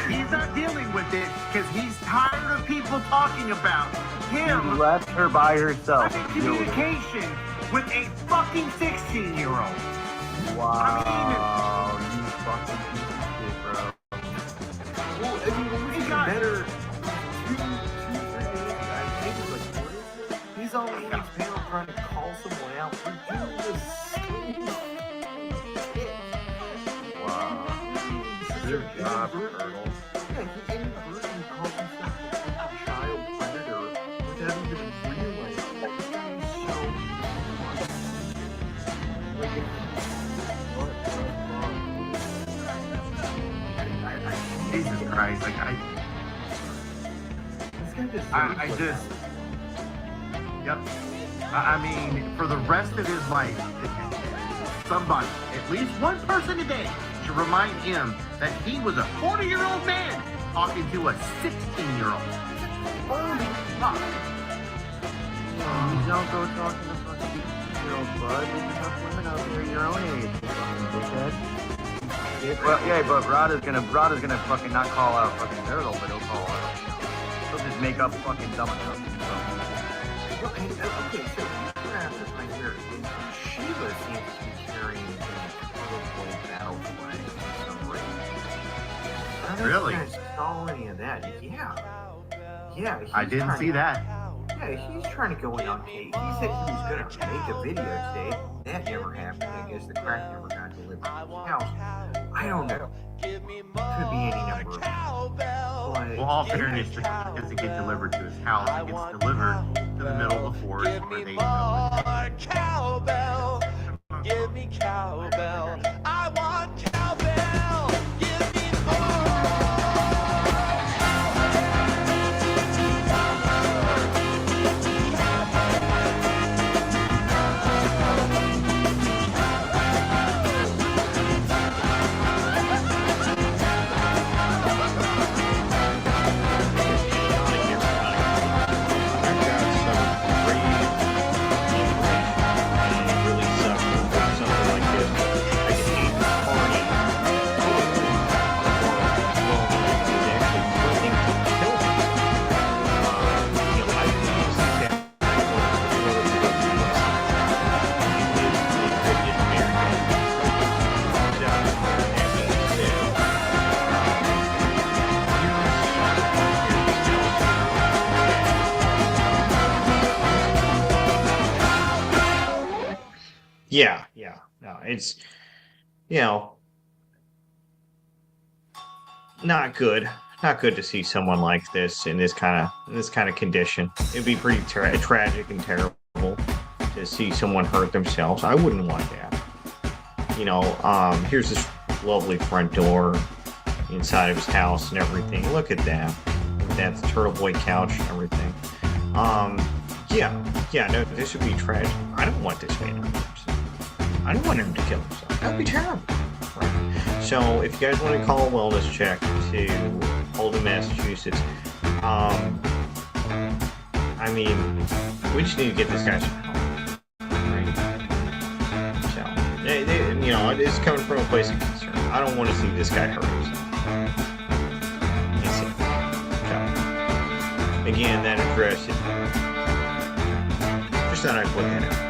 He's not dealing with it because he's tired of people talking about him. He left her by herself. Having communication with a fucking 16-year-old. Wow, you fucking piece of shit, bro. Well, I mean, what was better? 2, 3 days, I think it was like, what is it? He's on Aiden's panel trying to call someone out for doing this stupid shit. Wow. Good job, Colonel. Yeah, he inadvertently called himself a child predator without even realizing that this guy is so smart. Like, Jesus Christ, like I just, yep. I mean, for the rest of his life, somebody, at least one person a day, should remind him that he was a 40-year-old man talking to a 16-year-old. Holy fuck. Don't go talking to fucking 16-year-old bud. There's enough women out there your own age, fucking dickhead. Well, yeah, but Rada's gonna fucking not call out fucking Meryl, but he'll call out. He'll just make up fucking dumb stuff. Well, and, okay, so we're gonna have this right here. Sheila seems to be carrying a colorful battle flag for some reason. I don't know if you guys saw any of that. Yeah. I didn't see that. Yeah, he's trying to go in on Kate. He said he was going to make a video today. That never happened. I guess the crack never got delivered to his house. I don't know. Could be any number of things. Well, all fairness, it doesn't get delivered to his house. It gets delivered to the middle of the forest where they know it. Cowbell, give me cowbell. I want cowbell. Give me more. No, it's, you know, not good. Not good to see someone like this in this kind of condition. It'd be pretty tragic and terrible to see someone hurt themselves. I wouldn't want that. You know, here's this lovely front door inside of his house and everything. Look at that. That's the Turtle Boy couch and everything. Yeah, no, this would be tragic. I don't want this man to hurt himself. I don't want him to kill himself. That'd be terrible. Right? So if you guys want to call a wellness check to Oldham, Massachusetts, I mean, we just need to get this guy some help. Right? So, you know, it's coming from a place of concern. I don't want to see this guy hurt himself. Again, that address, just thought I'd put that out.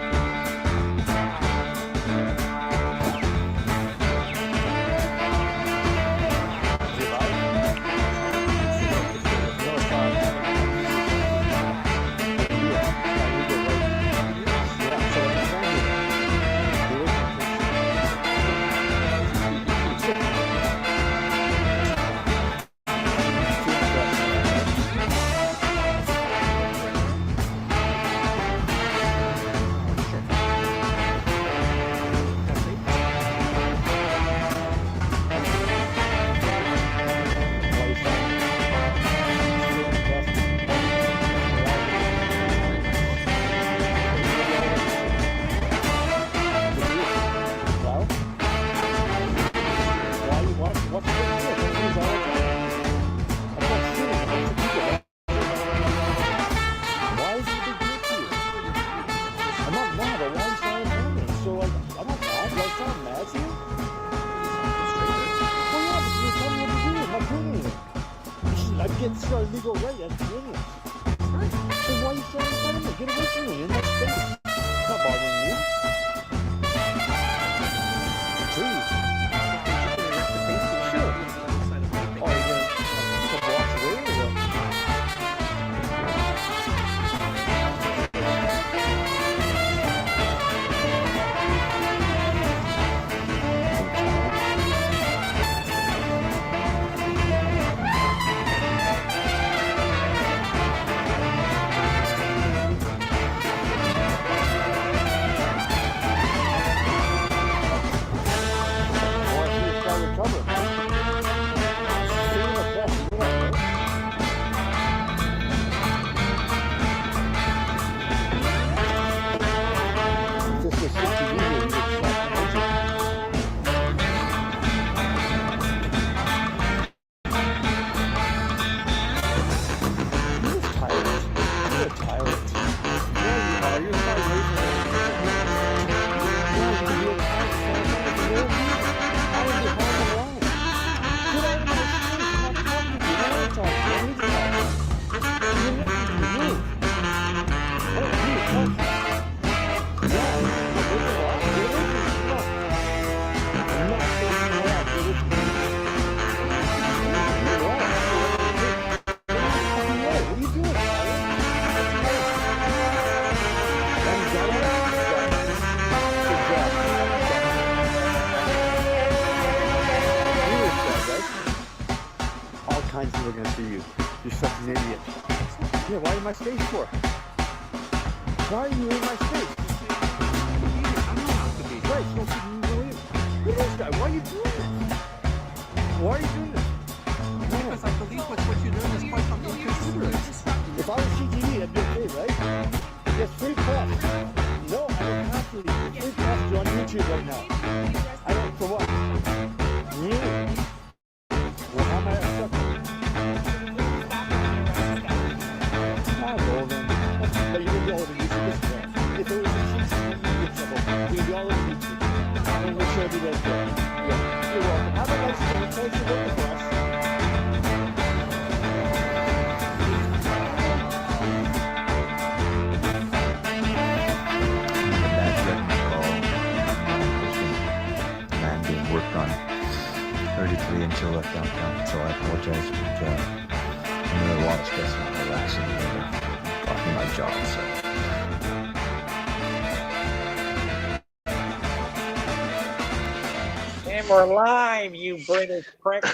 And we're live, you British prick.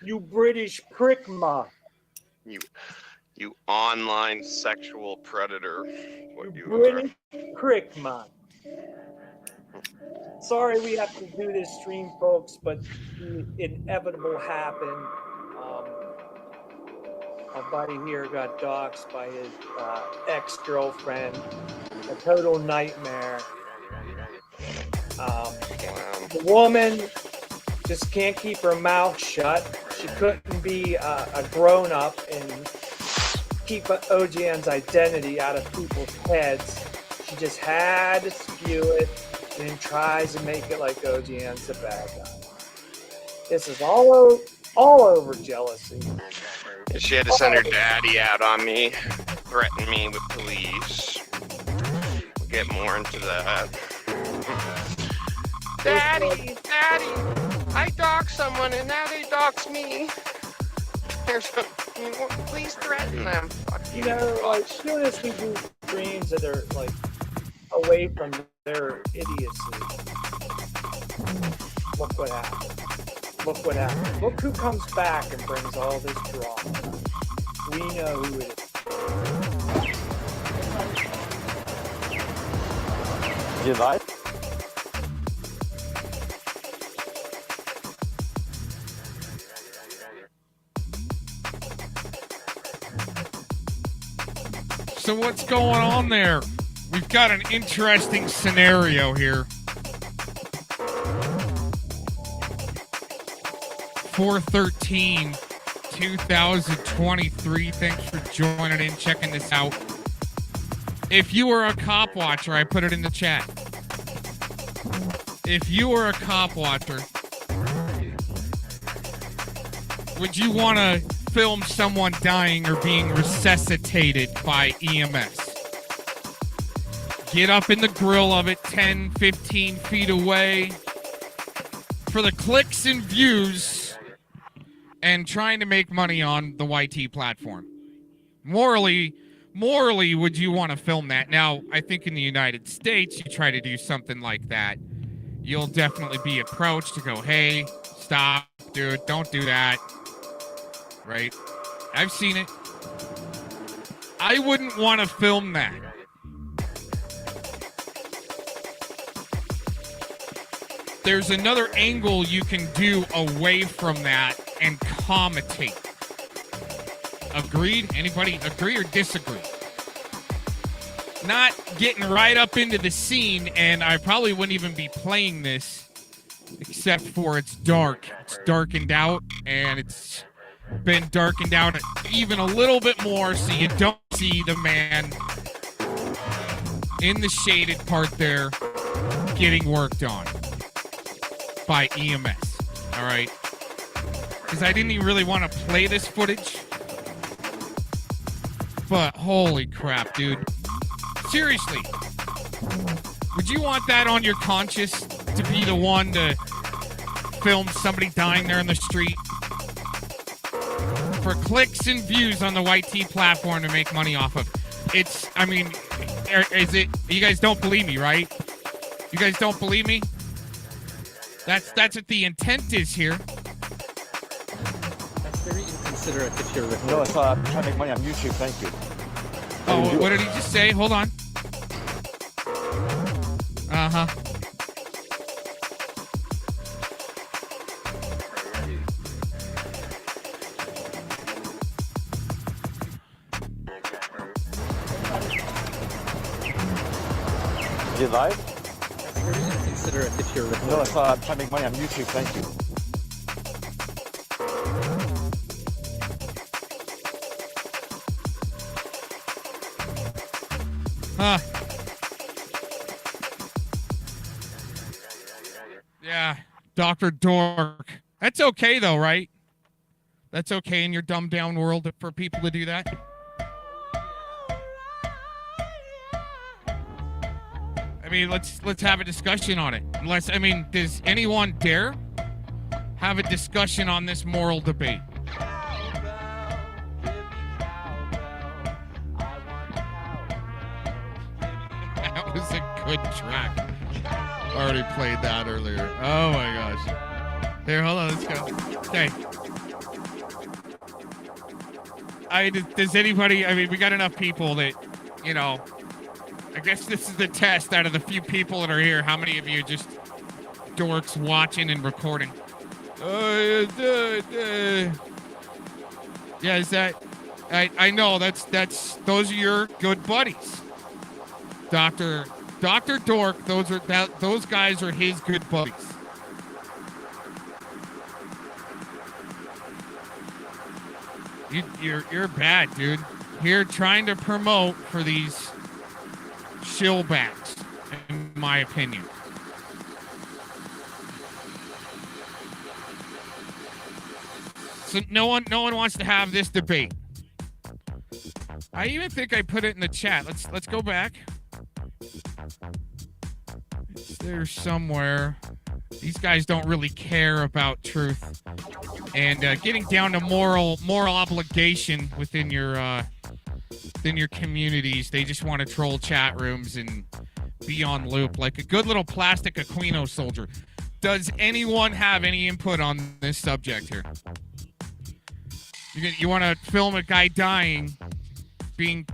You British prick ma. You online sexual predator. What you British prick ma. Sorry we have to do this stream, folks, but the inevitable happened. Our buddy here got doxxed by his ex-girlfriend. A total nightmare. The woman just can't keep her mouth shut. She couldn't be a grown-up and keep OGN's identity out of people's heads. She just had to spew it and then tries to make it like OGN's the bad guy. This is all over jealousy. She had to send her daddy out on me, threaten me with police. We'll get more into that. Daddy, I doxed someone and now they dox me. Please threaten them. You know, like, soon as we do streams that are, like, away from their idiocy, look what happens. Look what happens. Look who comes back and brings all this drama. We know who it is. You live? So what's going on there? We've got an interesting scenario here. 4/13/2023. Thanks for joining in, checking this out. If you were a cop watcher, I put it in the chat. If you were a cop watcher, would you want to film someone dying or being resuscitated by EMS? Get up in the grill of it 10, 15 feet away for the clicks and views and trying to make money on the YT platform. Morally, would you want to film that? Now, I think in the United States, you try to do something like that, you'll definitely be approached to go, hey, stop, dude, don't do that. Right? I've seen it. I wouldn't want to film that. There's another angle you can do away from that and commentate. Agreed? Anybody agree or disagree? Not getting right up into the scene, and I probably wouldn't even be playing this except for it's dark. It's darkened out, and it's been darkened out even a little bit more so you don't see the man in the shaded part there getting worked on by EMS. All right? Because I didn't even really want to play this footage. But holy crap, dude. Seriously. Would you want that on your conscience to be the one to film somebody dying there in the street? For clicks and views on the YT platform to make money off of. It's, I mean, is it, you guys don't believe me, right? You guys don't believe me? That's what the intent is here. That's very inconsiderate if you're recording. No, it's I'm trying to make money on YouTube, thank you. Oh, what did he just say? Hold on. Uh-huh. You live? That's very inconsiderate if you're recording. No, it's I'm trying to make money on YouTube, thank you. Huh. Yeah, Dr. Dork. That's okay, though, right? That's okay in your dumbed down world for people to do that? I mean, let's have a discussion on it. Unless, I mean, does anyone dare have a discussion on this moral debate? That was a good track. Already played that earlier. Oh my gosh. Here, hold on, let's go. Okay. Does anybody, I mean, we got enough people that, you know, I guess this is the test out of the few people that are here. How many of you just dorks watching and recording? Yeah, is that, I know, that's, those are your good buddies. Dr. Dork, those guys are his good buddies. You're bad, dude. Here trying to promote for these shillbacks, in my opinion. So no one wants to have this debate. I even think I put it in the chat. Let's go back. It's there somewhere. These guys don't really care about truth and getting down to moral obligation within your communities. They just want to troll chat rooms and be on loop like a good little plastic Aquino soldier. Does anyone have any input on this subject here? You want to film a guy dying,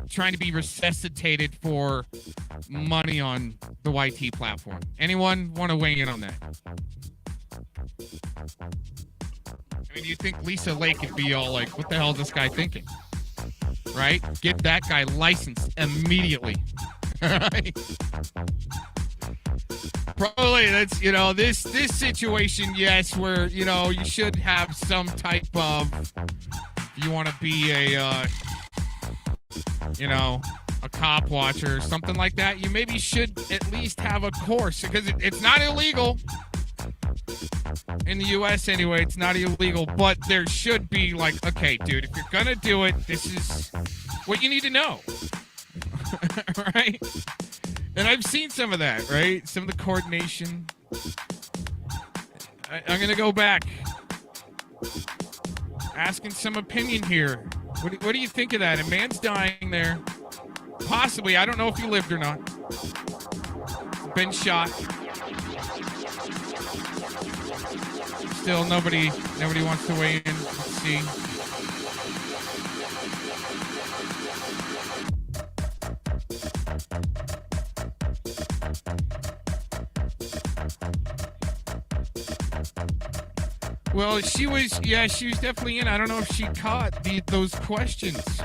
trying to be resuscitated for money on the YT platform. Anyone want to weigh in on that? I mean, you think Lisa Lake could be all like, what the hell is this guy thinking? Right? Get that guy licensed immediately. Right? Probably that's, you know, this situation, yes, where, you know, you should have some type of, if you want to be a, you know, a cop watcher or something like that, you maybe should at least have a course, because it's not illegal. In the U.S. anyway, it's not illegal, but there should be like, okay, dude, if you're gonna do it, this is what you need to know. Right? And I've seen some of that, right? Some of the coordination. I'm gonna go back. Asking some opinion here. What do you think of that? A man's dying there. Possibly, I don't know if he lived or not. Been shot. Still, nobody wants to weigh in. Let's see. Well, she was definitely in. I don't know if she caught those questions.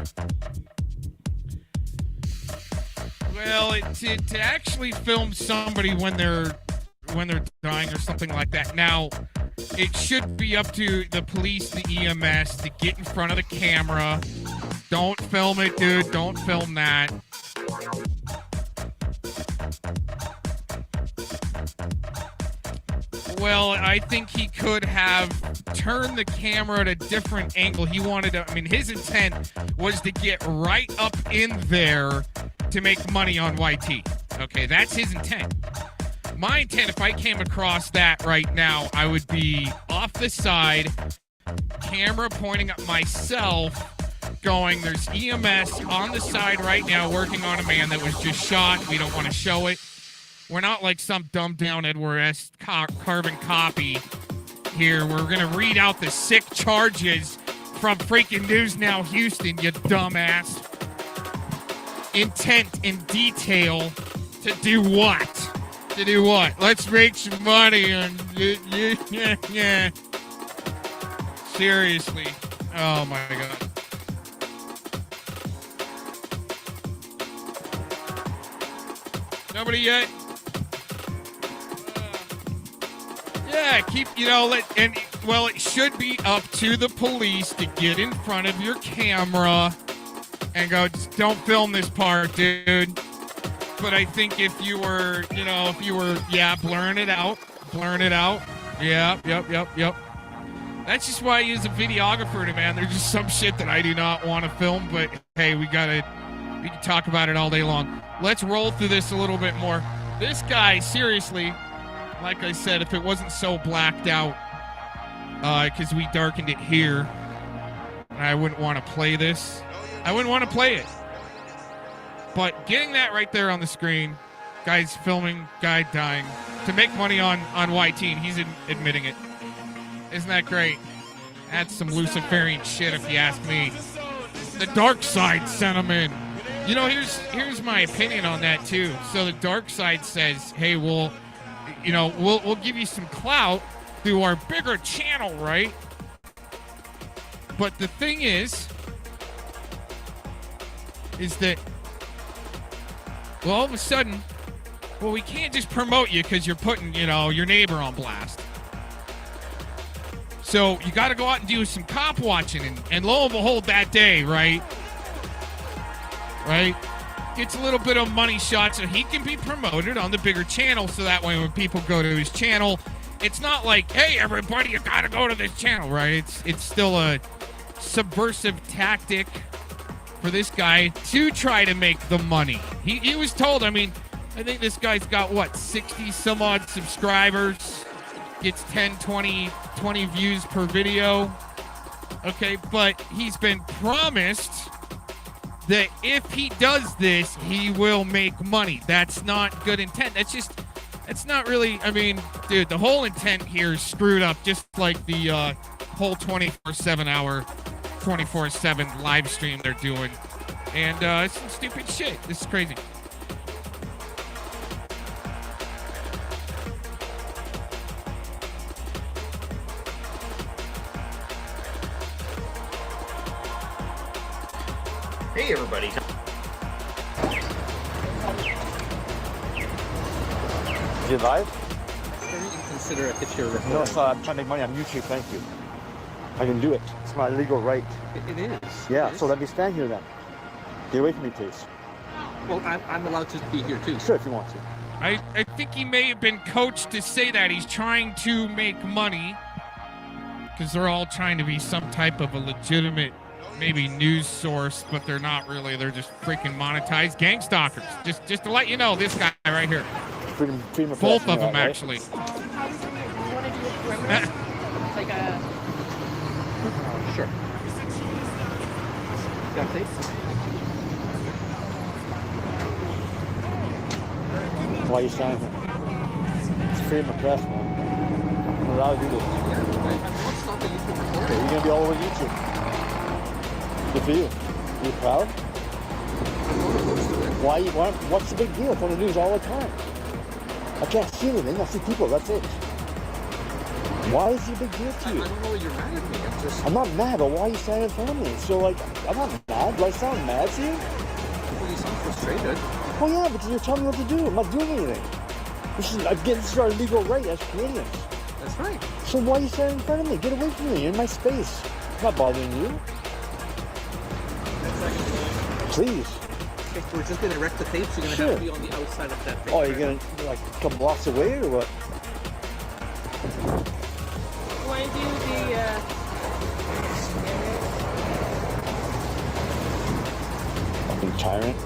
Well, to actually film somebody when they're dying or something like that. Now, it should be up to the police, the EMS, to get in front of the camera. Don't film it, dude. Don't film that. Well, I think he could have turned the camera at a different angle. He wanted to, I mean, his intent was to get right up in there to make money on YT. Okay, that's his intent. My intent, if I came across that right now, I would be off the side, camera pointing at myself, going, there's EMS on the side right now working on a man that was just shot. We don't want to show it. We're not like some dumbed down Edward-esque carbon copy here. We're going to read out the sick charges from freaking News Now Houston, you dumbass. Intent and detail to do what? To do what? Let's make some money and yeah. Seriously. Oh my God. Nobody yet? Yeah, keep, you know, it should be up to the police to get in front of your camera and go, just don't film this part, dude. But I think if you were, blurring it out. Yep. That's just why I use a videographer, man. There's just some shit that I do not want to film, but hey, we can talk about it all day long. Let's roll through this a little bit more. This guy, seriously, like I said, if it wasn't so blacked out, because we darkened it here, I wouldn't want to play this. I wouldn't want to play it. But getting that right there on the screen, Guy's filming, guy dying to make money on YT, and he's admitting it. Isn't that great? That's some Luciferian shit, if you ask me. The dark side sent him in. You know, here's my opinion on that too. So the dark side says, "Hey, we'll give you some clout through our bigger channel, right?" But the thing is that, well, all of a sudden, well, we can't just promote you because you're putting, your neighbor on blast. So you got to go out and do some cop watching, and lo and behold, that day, right, gets a little bit of money shot so he can be promoted on the bigger channel. So that way, when people go to his channel, it's not like, "Hey, everybody, you got to go to this channel," right? It's still a subversive tactic for this guy to try to make the money. He was told, I think this guy's got, 60 some odd subscribers, gets 10, 20 views per video. Okay, but he's been promised that if he does this, he will make money. That's not good intent. That's not really, dude, the whole intent here is screwed up, just like the whole 24/7 live stream they're doing. And it's some stupid shit. This is crazy. Hey, everybody. Is it live? Consider it if you're recording. No, it's not. I'm trying to make money on YouTube. Thank you. I can do it. It's my legal right. It is. Yeah, It so is. let me stand here then. Get away from me, please. Well, I'm allowed to be here too. Sure, if you want to. I think he may have been coached to say that. He's trying to make money because they're all trying to be some type of a legitimate, maybe news source, but they're not really. They're just freaking monetized gang stalkers. Just to let you know, this guy right here. Freedom of Both press, of them, right? actually. Like a. Sure. Got tape? Why are you standing here? It's freedom of press, man. I'm allowed to do this. Okay, you're gonna be all over YouTube. Good for you. Are you proud? What's the big deal? It's on the news all the time. I can't see anything. I see people. That's it. Why is it a big deal to you? I don't know you're mad at me. I'm not mad, but why are you standing in front of me? So, I'm not mad. Do I sound mad to you? Well, you sound frustrated. Oh, yeah, but you're telling me what to do. I'm not doing anything. This is our legal right as Canadians. That's right. So why are you standing in front of me? Get away from me. You're in my space. I'm not bothering you. Please. Okay, so we're just going to erect the tape, so you're going to have to be on the outside of that tape. Oh, you're going to, come blocks away or what? Want to do Fucking tyrant.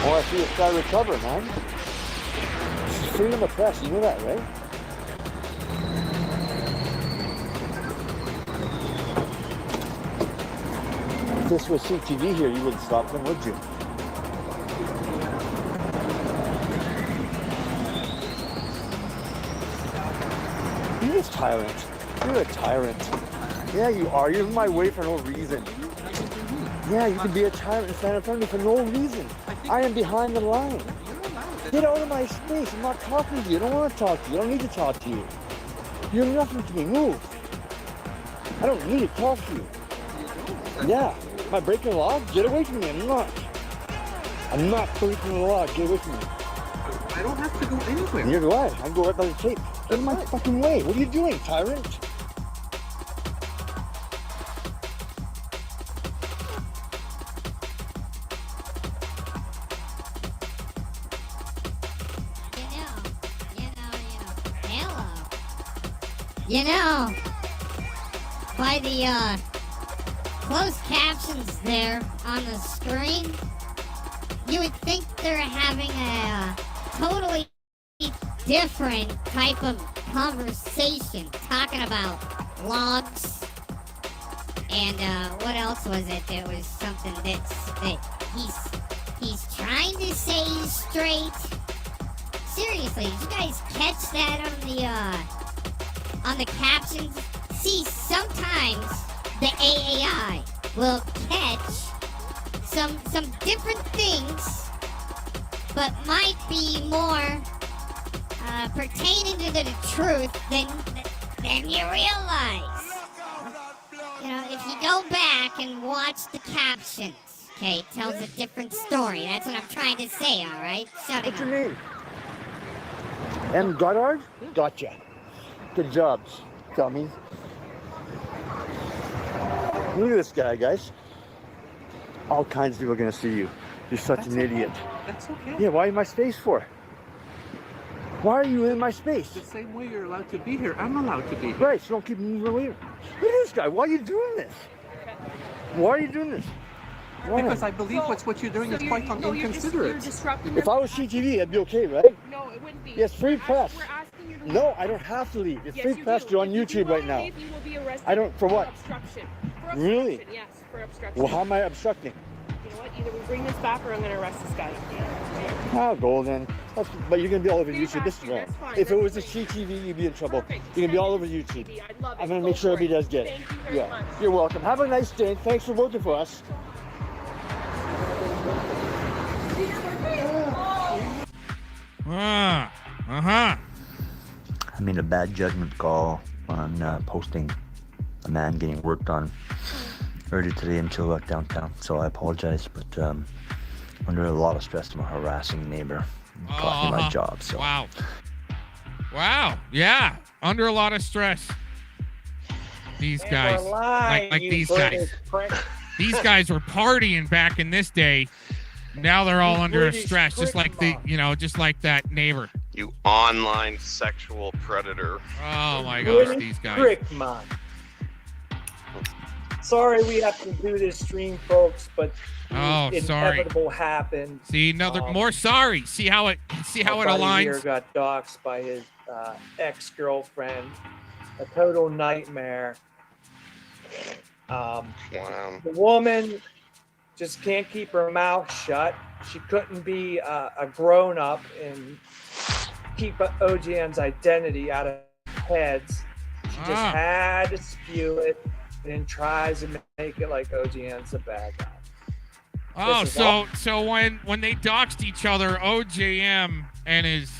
Oh, I see it's got to recover, man. This is freedom of press. You know that, right? If this was CTV here, you wouldn't stop them, would you? You're a tyrant. You're a tyrant. Yeah, you are. You're in my way for no reason. Yeah, you can be a tyrant and stand in front of me for no reason. I am behind the line. Get out of my space. I'm not talking to you. I don't want to talk to you. I don't need to talk to you. You're nothing to me. Move. I don't need to talk to you. Yeah. Am I breaking the law? Get away from me. I'm not. I'm not breaking the law. Get away from me. I don't have to go anywhere. Neither do I. I can go right by the tape. Get in my fucking way. What are you doing, tyrant? You know, by the closed captions there on the screen, you would think they're having a totally different type of conversation, talking about logs. And what else was it? There was something that he's trying to say he's straight. Seriously, did you guys catch that on the captions? See, sometimes the AAI will catch some different things, but might be more pertaining to the truth than you realize. You know, if you go back and watch the captions, okay, it tells a different story. That's what I'm trying to say, all right? Shut What's up. your name? M. Goddard? Gotcha. Good jobs, dummy. Look at this guy, guys. All kinds of people are going to see you. You're such an idiot. That's okay. Yeah, why are you in my space for? Why are you in my space? The same way you're allowed to be here, I'm allowed to be here. Right, so don't keep moving away. Look at this guy. Why are you doing this? Why are you doing this? Why? Because I believe what you're doing is quite inconsiderate. You're disrupting If I was CTV, that'd be okay, right? No, it wouldn't be. Yes, free press. We're asking you to leave. No, I don't have to leave. It's Yes, free you press. do. You're on If you YouTube right wanna now. leave, you will be arrested I don't, for what? obstruction. For Really? obstruction, yes, for obstruction. Well, how am I obstructing? You know what? Either we bring this back or I'm going to arrest this guy. I'll go then. But you're going to be all over YouTube. This is wrong. That's fine. If it was a CTV, you'd be in trouble. You're going to be all over YouTube. I'd love it. I'm going to Go make sure for everybody it. does get it. Thank you very Yeah. much. You're welcome. Have a nice day. Thanks for working for us. Uh-huh. I made a bad judgment call on posting a man getting worked on earlier today in Chilliwack downtown, so I apologize, but under a lot of stress from a harassing neighbor. It cost me my job, so. Wow. Yeah. Under a lot of stress. These guys. Like these guys. These guys were partying back in this day. Now they're all under stress, just like just like that neighbor. You online sexual predator. Oh my gosh, these guys. Crickmon. Sorry we have to do this stream, folks, but the inevitable happened. See, more sorry. See how it aligns. Here got doxxed by his ex-girlfriend. A total nightmare. Wow. The woman just can't keep her mouth shut. She couldn't be a grown-up and keep OGN's identity out of heads. She just had to spew it and then tries to make it like OGN's the bad guy. Oh, so when they doxed each other, OJM and his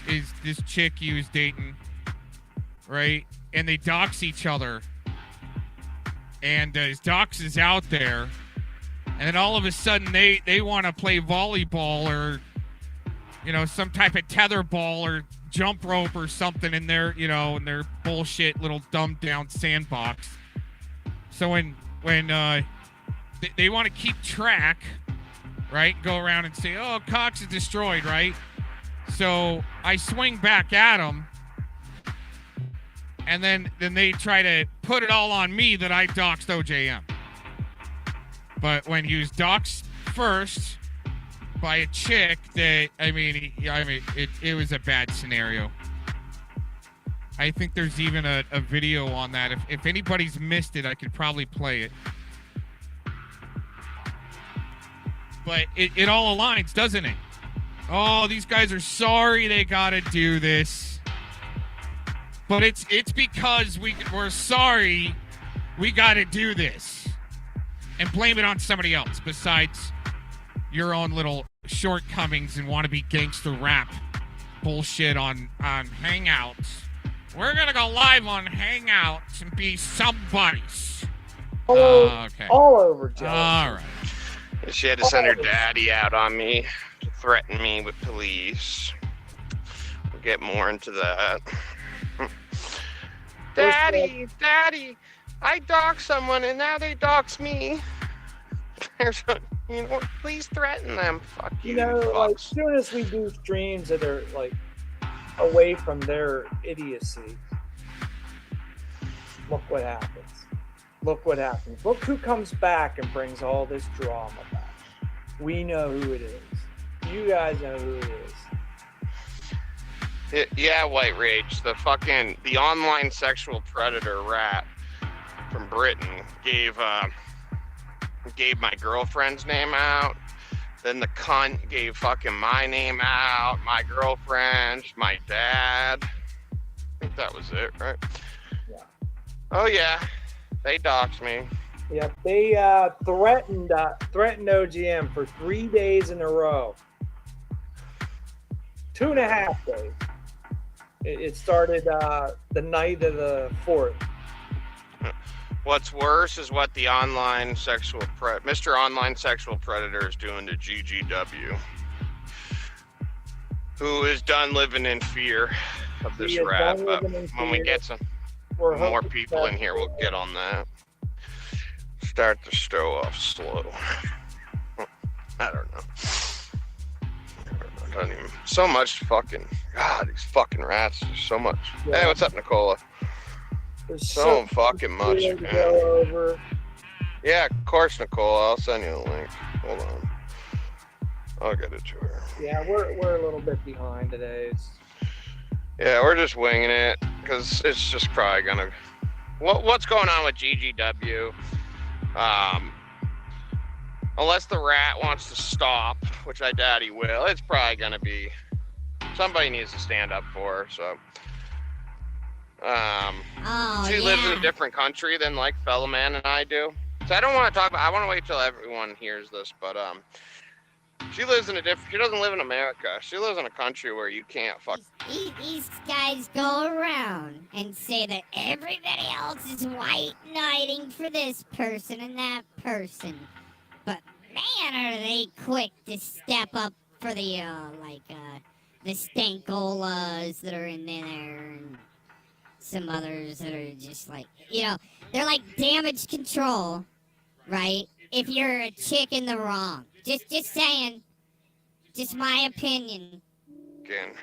this chick he was dating, right? And they dox each other, and his dox is out there, and then all of a sudden they want to play volleyball or some type of tetherball or jump rope or something in their in their bullshit little dumbed down sandbox. So when they want to keep track, right? Go around and say, "Oh, Cox is destroyed," right? So I swing back at them, and then they try to put it all on me that I doxed OJM. But when he was doxed first by a chick, it was a bad scenario. I think there's even a video on that. If anybody's missed it, I could probably play it. But it all aligns, doesn't it? Oh, these guys are sorry they gotta do this. But it's because we're sorry we gotta do this. And blame it on somebody else besides your own little shortcomings and wannabe gangster rap bullshit on Hangouts. We're gonna go live on Hangouts and be somebody's. Okay. All over, Joe. All right. She had to send her daddy out on me to threaten me with police. We'll get more into that. Daddy, I doxed someone and now they dox me. Please threaten them. Fuck you. As soon as we do streams that are away from their idiocy, look what happens. Look who comes back and brings all this drama back. We know who it is. You guys know who it is. Yeah, White Rage. The online sexual predator rat from Britain gave my girlfriend's name out. Then the cunt gave fucking my name out, my girlfriend's, my dad. I think that was it, right? Yeah. Oh yeah, they doxed me. Yeah, they threatened OGM for 3 days in a row. 2.5 days. It started the night of the 4th. What's worse is what the Mr. Online Sexual Predator is doing to GGW, who is done living in fear of this rat. But when we get some more people in here, we'll get on that. Start the show off slow. I don't know. So much fucking, God, these fucking rats. There's so much. Yeah. Hey, what's up, Nicola? There's so fucking much, man. Yeah, of course, Nicola. I'll send you the link. Hold on. I'll get it to her. Yeah, we're a little bit behind today. Yeah, we're just winging it because it's just probably gonna. What's going on with GGW? Unless the rat wants to stop, which I doubt he will, it's probably gonna be somebody needs to stand up for her. So, she lives in a different country than like fellow man and I do. So I don't want to talk about. I want to wait till everyone hears this, but she lives in a different. She doesn't live in America. She lives in a country where you can't fuck. These guys go around and say that everybody else is white knighting for this person and that person. But man, are they quick to step up for the stankolas that are in there and some others that are just like, they're like damage control, right? If you're a chick in the wrong. Just saying. Just my opinion. Again.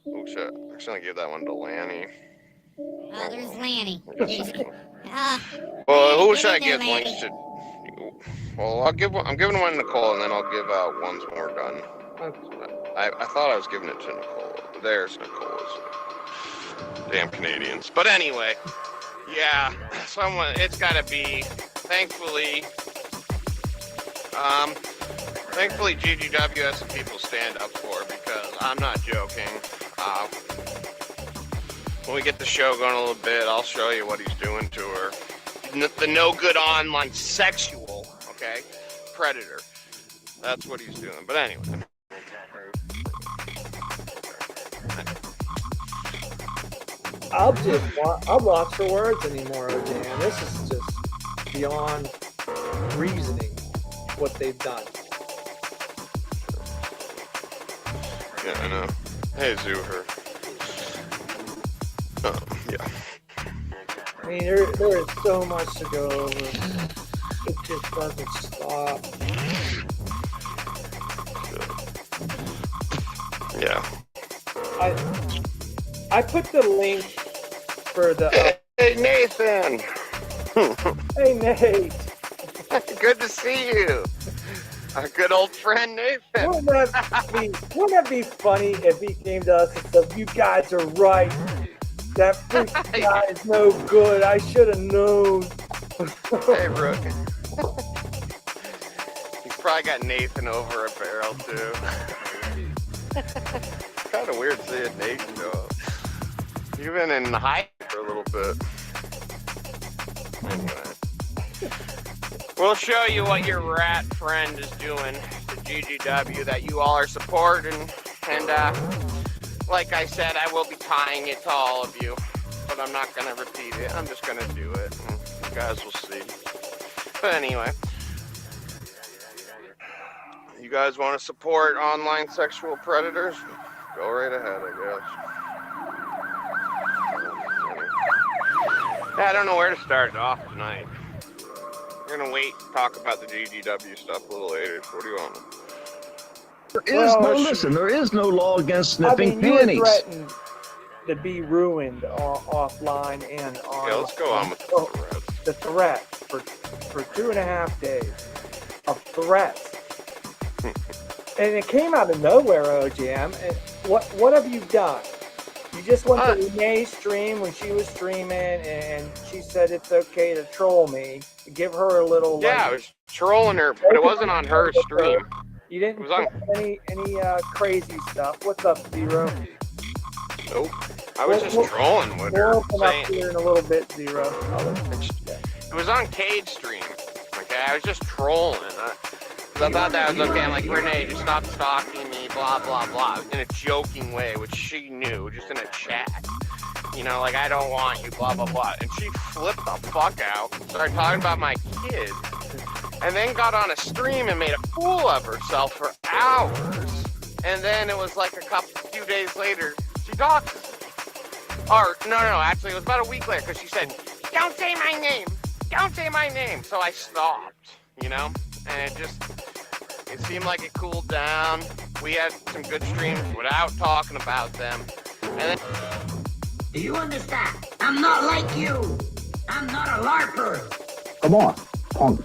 Oh shit. I'm gonna give that one to Lanny. Oh, there's Lanny. Well, who should I give links to? Well, I'm giving one to Nicole, and then I'll give out ones when we're done. I thought I was giving it to Nicole. There's Nicole's. Damn Canadians. But anyway, yeah, it's gotta be, thankfully GGW has some people stand up for her, because I'm not joking. When we get the show going a little bit, I'll show you what he's doing to her. The no good online sexual, okay, predator. That's what he's doing. But anyway. I'm lost for words anymore, OJ. This is just beyond reasoning what they've done. Yeah, I know. Hey, Zooher. Yeah. I mean, there is so much to go over. It just doesn't stop. Yeah. I put the link for the. Hey, Nathan. Hey, Nate. Good to see you. Our good old friend Nathan. Wouldn't that be funny if he came to us and said, "You guys are right. That freak guy is no good. I should have known." Hey, Brooke. He's probably got Nathan over a barrel, too. Kind of weird seeing Nathan go up. You've been in the hype for a little bit. Anyway. We'll show you what your rat friend is doing to GGW that you all are supporting. And, like I said, I will be tying it to all of you. But I'm not going to repeat it. I'm just going to do it. And you guys will see. But anyway. You guys want to support online sexual predators? Go right ahead, I guess. I don't know where to start off tonight. We're going to wait and talk about the GGW stuff a little later. What do you want? There is no law against sniffing panties. You were threatened to be ruined offline and on. Yeah, let's go on with the threat for 2.5 days of threats. And it came out of nowhere, OGM. And what have you done? You just went to Renee's stream when she was streaming, and she said it's okay to troll me. Give her a little. Yeah, I was trolling her, but it wasn't on her stream. You didn't It was on. any crazy stuff. What's up, Zero? Nope. I was just trolling with her. We'll open up here in a little bit, Zero. It was on Cage stream. Okay, I was just trolling. I thought that was okay. I'm like, Renee, just stop stalking me, blah, blah, blah. In a joking way, which she knew, just in a chat. You know, like, I don't want you, blah, blah, blah. And she flipped the fuck out, started talking about my kid, and then got on a stream and made a fool of herself for hours. And then it was like few days later, she doxed me. Or, no, actually, it was about a week later, because she said, don't say my name. Don't say my name. So I stopped, you know? And it seemed like it cooled down. We had some good streams without talking about them. And then... Do you understand? I'm not like you. I'm not a LARPer. Come on.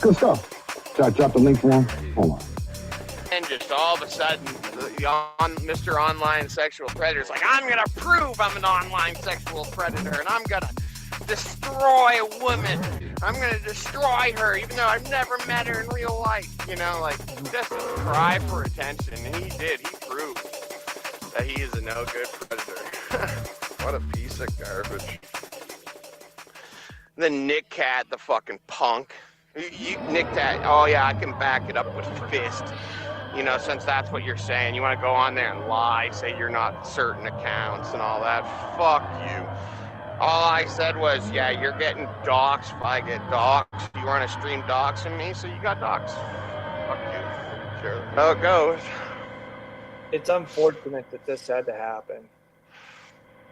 Good stuff. Should I drop the link for him? Hold on. And just all of a sudden, Mr. Online Sexual Predator's like, I'm going to prove I'm an online sexual predator, and I'm going to destroy a woman. I'm going to destroy her, even though I've never met her in real life. You know, like, just a cry for attention. And he did. He proved that he is a no-good predator. What a piece of garbage. Then Nick Cat, the fucking punk. Nick Cat, oh yeah, I can back it up with fist. You know, since that's what you're saying, you want to go on there and lie, say you're not certain accounts and all that. Fuck you. All I said was, yeah, you're getting doxxed if I get doxxed. You were on a stream doxing me, so you got doxxed. Fuck you. Sure. How it goes. It's unfortunate that this had to happen.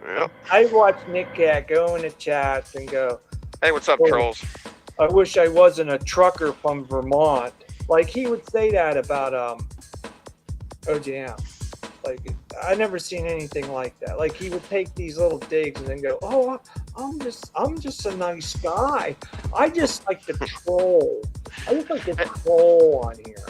Yep. I watched Nick Cat go in the chats and go, hey, what's up, trolls? I wish I wasn't a trucker from Vermont. Like, he would say that about OJM. Like, I never seen anything like that. Like, he would take these little digs and then go, oh, I'm just a nice guy. I just like to troll. I just like to troll on here.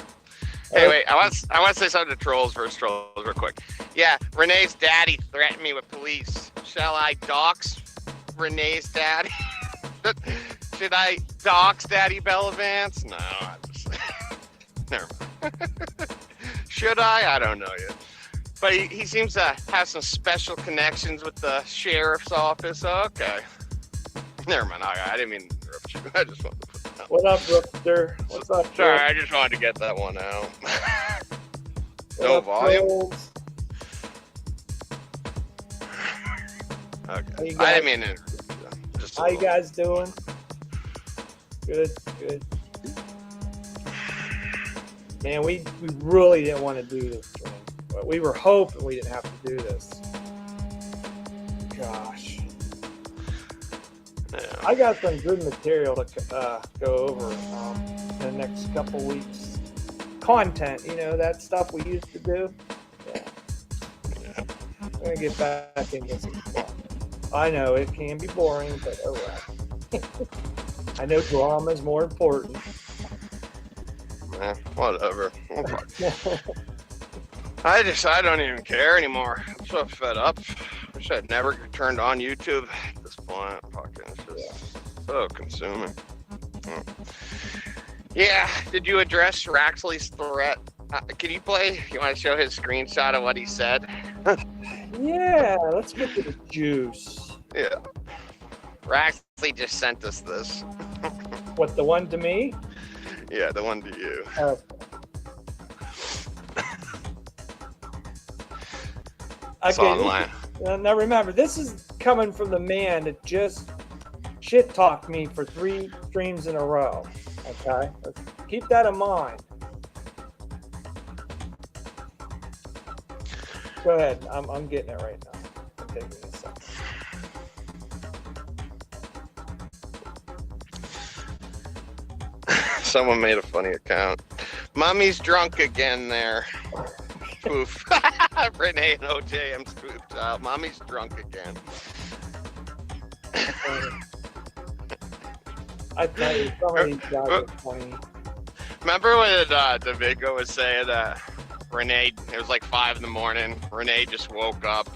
Hey, wait, I want to say something to trolls versus trolls real quick. Yeah, Renee's daddy threatened me with police. Shall I dox Renee's daddy? Should I dox Daddy Bellavance? No, I'm just never mind. Should I? I don't know yet. But he seems to have some special connections with the sheriff's office. Okay. Never mind. I didn't mean to interrupt you. I just wanted to put that. What up, Ripster? What's up, Sorry, I just wanted to get that one out. No volume? Okay. I didn't mean to. How you guys doing? Good. Man, we really didn't want to do this. But we were hoping we didn't have to do this. Gosh. Yeah. I got some good material to go over in the next couple weeks. Content, that stuff we used to do. Yeah. I'm going to get back into some stuff. I know it can be boring, but oh well. I know drama is more important. Whatever. I don't even care anymore. I'm so fed up. I wish I'd never turned on YouTube at this point. Fucking, it's just so consuming. Yeah. Did you address Raxley's threat? Can you play? You want to show his screenshot of what he said? Yeah, let's get to the juice. Yeah. Raxley just sent us this. What, the one to me? Yeah, the one to you. It's online. Now remember, this is coming from the man that just shit-talked me for 3 streams in a row. Okay? Let's keep that in mind. Go ahead. I'm getting it right now. I'm taking this up. Someone made a funny account. Mommy's drunk again there. Spoof. Renee and OJM spoofed out. Mommy's drunk again. I tell you, some of these guys are funny. Remember when Davigo was saying Renee, it was like 5 in the morning. Renee just woke up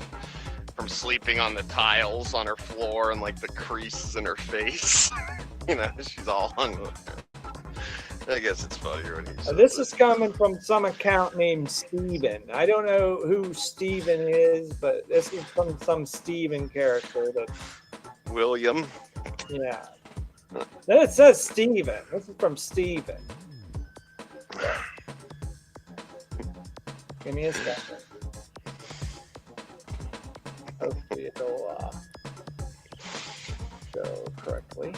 from sleeping on the tiles on her floor and like the creases in her face. You know, she's all hung with. I guess it's funnier when he's. This is coming from some account named Steven. I don't know who Steven is, but this is from some Steven character that. William. Yeah. Then it says Steven. This is from Steven. Give me a second. Hopefully it'll go correctly.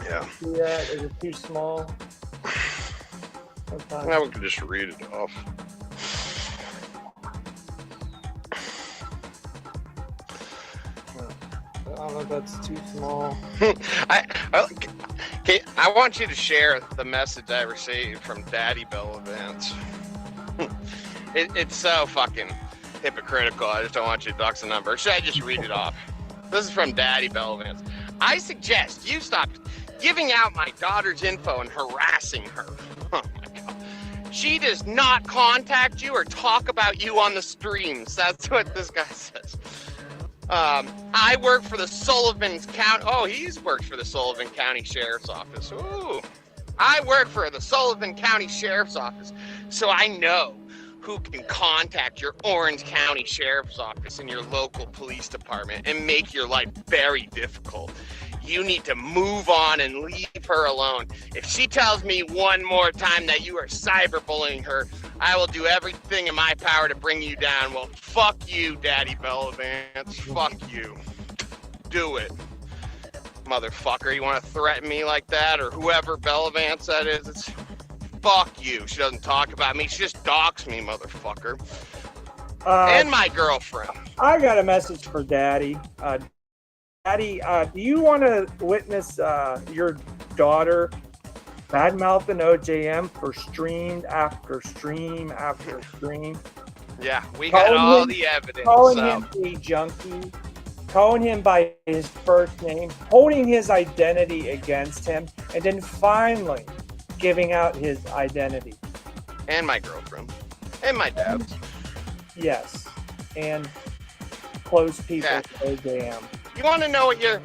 Yeah. Yeah, is it too small? Sometimes. Now we can just read it off. I don't know if that's too small. I want you to share the message I received from Daddy Bell Events. It's so fucking hypocritical. I just don't want you to dox the number. Or should I just read it off? This is from Daddy Bell Events. I suggest you stop giving out my daughter's info and harassing her. Oh my God. She does not contact you or talk about you on the streams. That's what this guy says. I work for the Sullivan County. Oh, he's worked for the Sullivan County Sheriff's Office. Ooh. I work for the Sullivan County Sheriff's Office, so I know who can contact your Orange County Sheriff's Office and your local police department and make your life very difficult. You need to move on and leave her alone. If she tells me one more time that you are cyberbullying her, I will do everything in my power to bring you down. Well, fuck you, Daddy Bell Vance. Fuck you. Do it. Motherfucker, you want to threaten me like that? Or whoever Bell Vance that is? It's fuck you. She doesn't talk about me. She just docs me, motherfucker. And my girlfriend. I got a message for Daddy. Daddy, do you want to witness your daughter badmouthing OJM for stream after stream after stream? Yeah, we got all the evidence. Calling him a junkie, calling him by his first name, holding his identity against him, and then finally giving out his identity. And my girlfriend. And my dad's. Yes. And close people to OJM. You want to know what your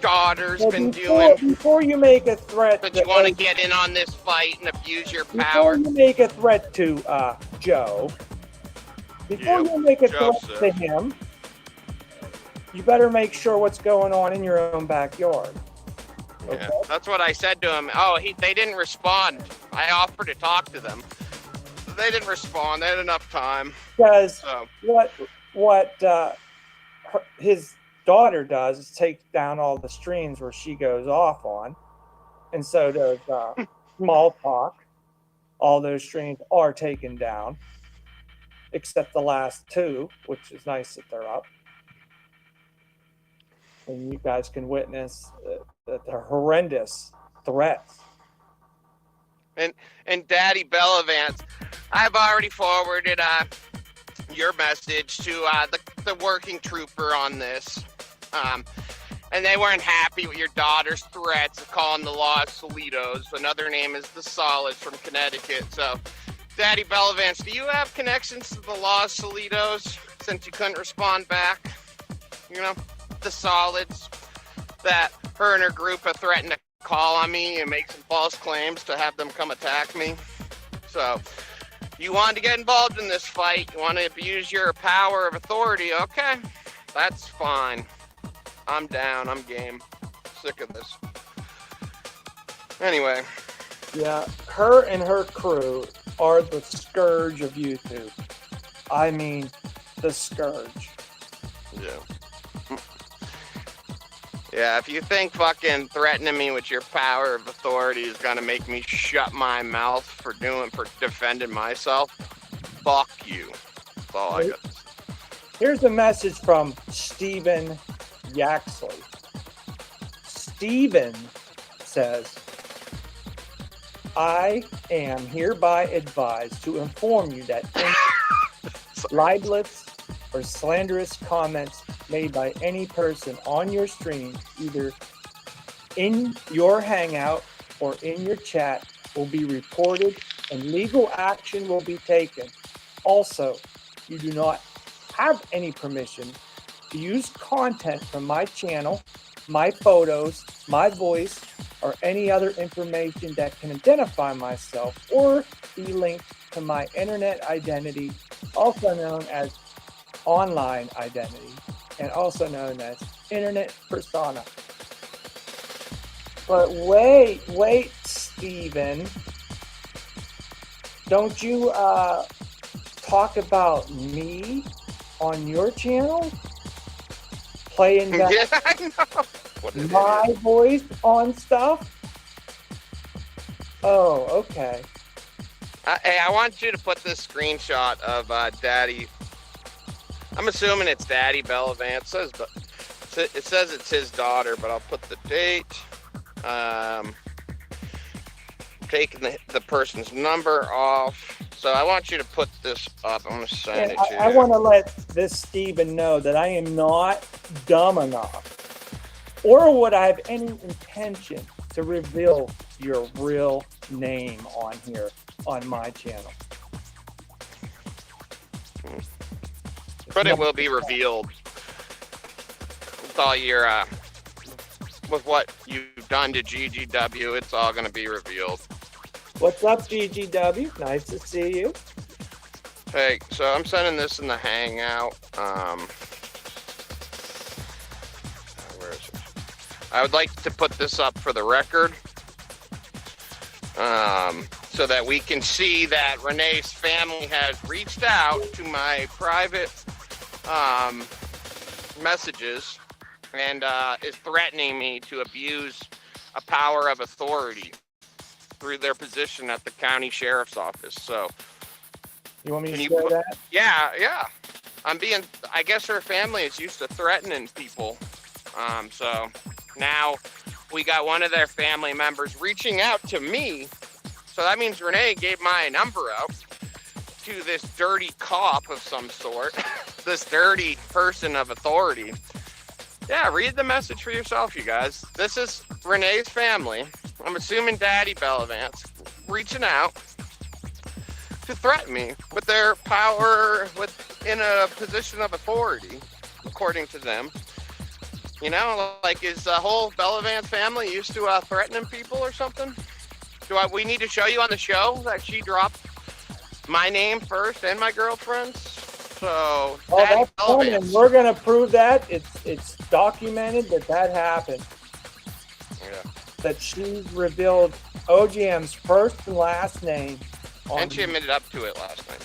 daughter's been doing? Before you make a threat, but you want to get in on this fight and abuse your power. Before you make a threat to Joe, before you make a threat to him, you better make sure what's going on in your own backyard. Okay? Yeah, that's what I said to him. Oh, they didn't respond. I offered to talk to them. They didn't respond. They had enough time. Because what his daughter does is take down all the streams where she goes off on, and so does Small Talk. All those streams are taken down, except the last two, which is nice that they're up, and you guys can witness the horrendous threats. And Daddy Bellavance, I've already forwarded your message to the working trooper on this. And they weren't happy with your daughter's threats of calling the Los Solitos. Another name is the Solids from Connecticut. So, Daddy Bellavance, do you have connections to the Los Solitos since you couldn't respond back? You know, the Solids that her and her group have threatened to call on me and make some false claims to have them come attack me. So, you wanted to get involved in this fight. You want to abuse your power of authority. Okay, that's fine. I'm down. I'm game. Sick of this. Anyway. Yeah, her and her crew are the scourge of YouTube. I mean, the scourge. Yeah. Yeah, if you think fucking threatening me with your power of authority is gonna make me shut my mouth for defending myself, fuck you. That's all I got. Here's a message from Stephen Yaxley. Stephen says, I am hereby advised to inform you that any libelous or slanderous comments made by any person on your stream, either in your hangout or in your chat, will be reported and legal action will be taken. Also, you do not have any permission to use content from my channel, my photos, my voice, or any other information that can identify myself or be linked to my internet identity, also known as online identity, and also known as internet persona. But wait, Steven. Don't you talk about me on your channel? Playing that Yeah, I know. What an my idiot. voice on stuff? Oh, okay. Hey, I want you to put this screenshot of Daddy. I'm assuming it's Daddy Bellavance. It says it's his daughter, but I'll put the date. Taking the person's number off. So I want you to put this up. I'm going to send And it to you. I want to let this Steven know that I am not dumb enough, or would I have any intention to reveal your real name on here on my channel. But it will be revealed with all your, with what you've done to GGW. It's all going to be revealed. What's up, GGW? Nice to see you. Hey, so I'm sending this in the Hangout. Where is it? I would like to put this up for the record, so that we can see that Renee's family has reached out to my private messages and is threatening me to abuse a power of authority through their position at the county sheriff's office. So you want me to share that? Yeah. I guess her family is used to threatening people. So now we got one of their family members reaching out to me. So that means Renee gave my number out to this dirty cop of some sort, this dirty person of authority. Yeah, read the message for yourself, you guys. This is Renee's family. I'm assuming Daddy Bellavance reaching out to threaten me with their power in a position of authority, according to them. You know, like, is the whole Bellavance family used to threatening people or something? We need to show you on the show that she dropped my name first and my girlfriend's? So, that's funny, and we're gonna prove that. It's documented that happened. Yeah. That she revealed OGM's first and last name. And she admitted up to it last night.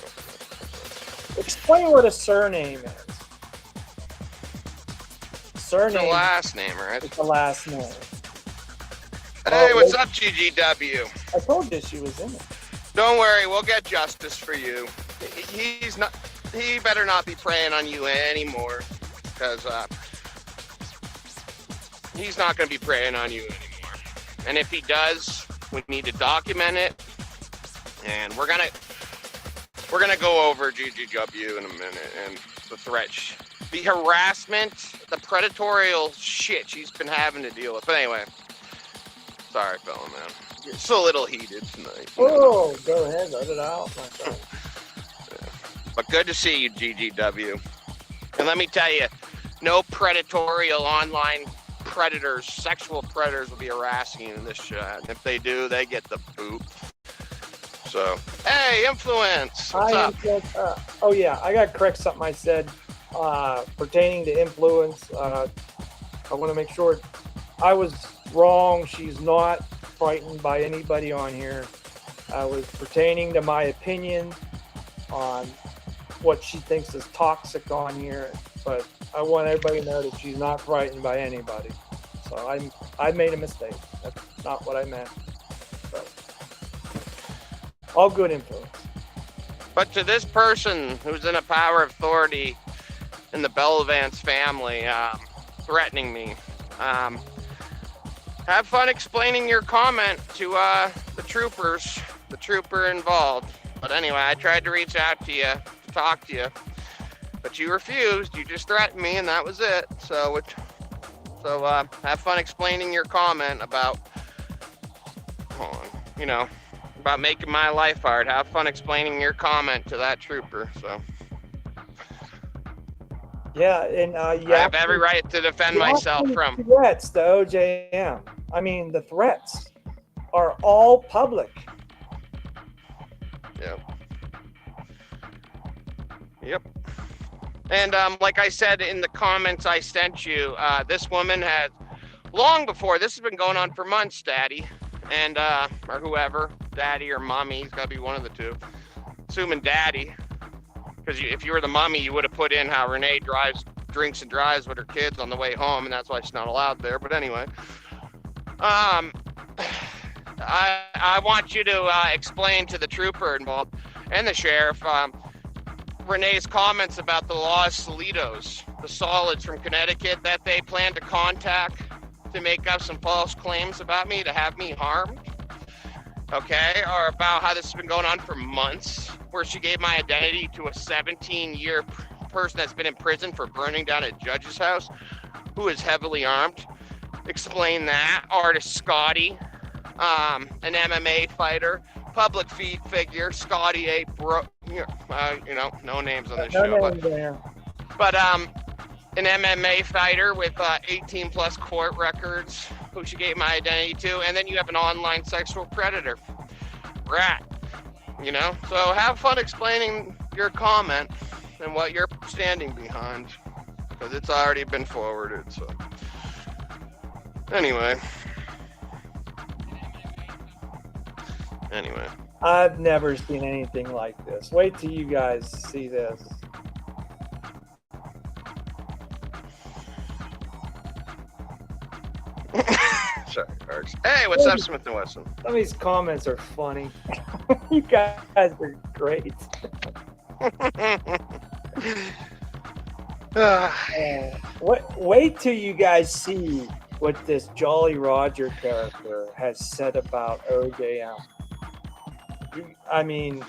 Explain what a surname is. Surname. It's a last name, right? It's a last name. Hey, what's up, GGW? I told you she was in it. Don't worry, we'll get justice for you. He better not be preying on you anymore, because he's not going to be preying on you anymore. And if he does, we need to document it. And we're gonna go over GGW in a minute and the threats, the harassment, the predatorial shit she's been having to deal with. But anyway, sorry, fella, man. It's a little heated tonight. Oh, go ahead, let it out, my friend. But good to see you, GGW. And let me tell you, no predatorial online predators, sexual predators will be harassing you in this chat. And if they do, they get the boot. So, hey, Influence, what's up? Oh yeah, I got to correct something I said pertaining to Influence. I want to make sure I was wrong. She's not frightened by anybody on here. I was pertaining to my opinion on what she thinks is toxic on here, but I want everybody to know that she's not frightened by anybody. So I made a mistake. That's not what I meant. But all good Influence. But to this person who's in a power of authority in the Bellavance family, threatening me, have fun explaining your comment to the trooper involved. But anyway, I tried to reach out to you, to talk to you, but you refused. You just threatened me, and that was it. So have fun explaining your comment about, about making my life hard. Have fun explaining your comment to that trooper. So Yeah, and I have every right to defend myself from threats to OJM. I mean, the threats are all public. Yep. And like I said in the comments I sent you, this woman had, long before, this has been going on for months, Daddy, and or whoever, Daddy or Mommy, it's got to be one of the two. Assuming Daddy, because if you were the mommy, you would have put in how Renee drinks and drives with her kids on the way home, and that's why she's not allowed there. But anyway, I want you to explain to the trooper involved and the sheriff Renee's comments about the Los Solitos, the solids from Connecticut that they plan to contact to make up some false claims about me, to have me harmed, okay, or about how this has been going on for months, where she gave my identity to a 17-year person that's been in prison for burning down a judge's house, who is heavily armed. Explain that. Artist Scotty, an MMA fighter, public figure, Scotty A. No names on this show, but an MMA fighter with 18 plus court records, who she gave my identity to, and then you have an online sexual predator, rat, so have fun explaining your comment and what you're standing behind, because it's already been forwarded. So anyway. I've never seen anything like this. Wait till you guys see this. Sorry, Args. Hey, what's up, Smith & Wesson? Some of these comments are funny. You guys are great. Wait till you guys see what this Jolly Roger character has said about OJM. I mean...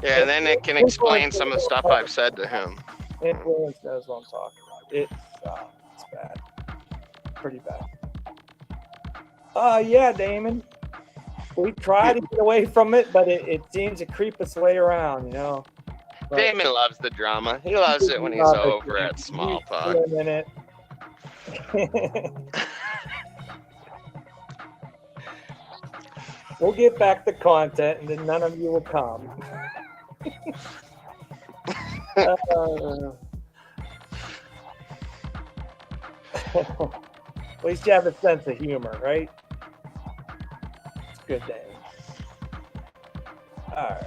Yeah, and then it can explain some of the stuff I've said to him. Influence knows what I'm talking about. It's bad. Pretty bad. Yeah, Damon. We try to get away from it, but it seems to creep its way around, But Damon loves the drama. He loves it when he's over at Small Talk. We'll get back to content, and then none of you will come. At least you have a sense of humor, right? It's a good day. All right.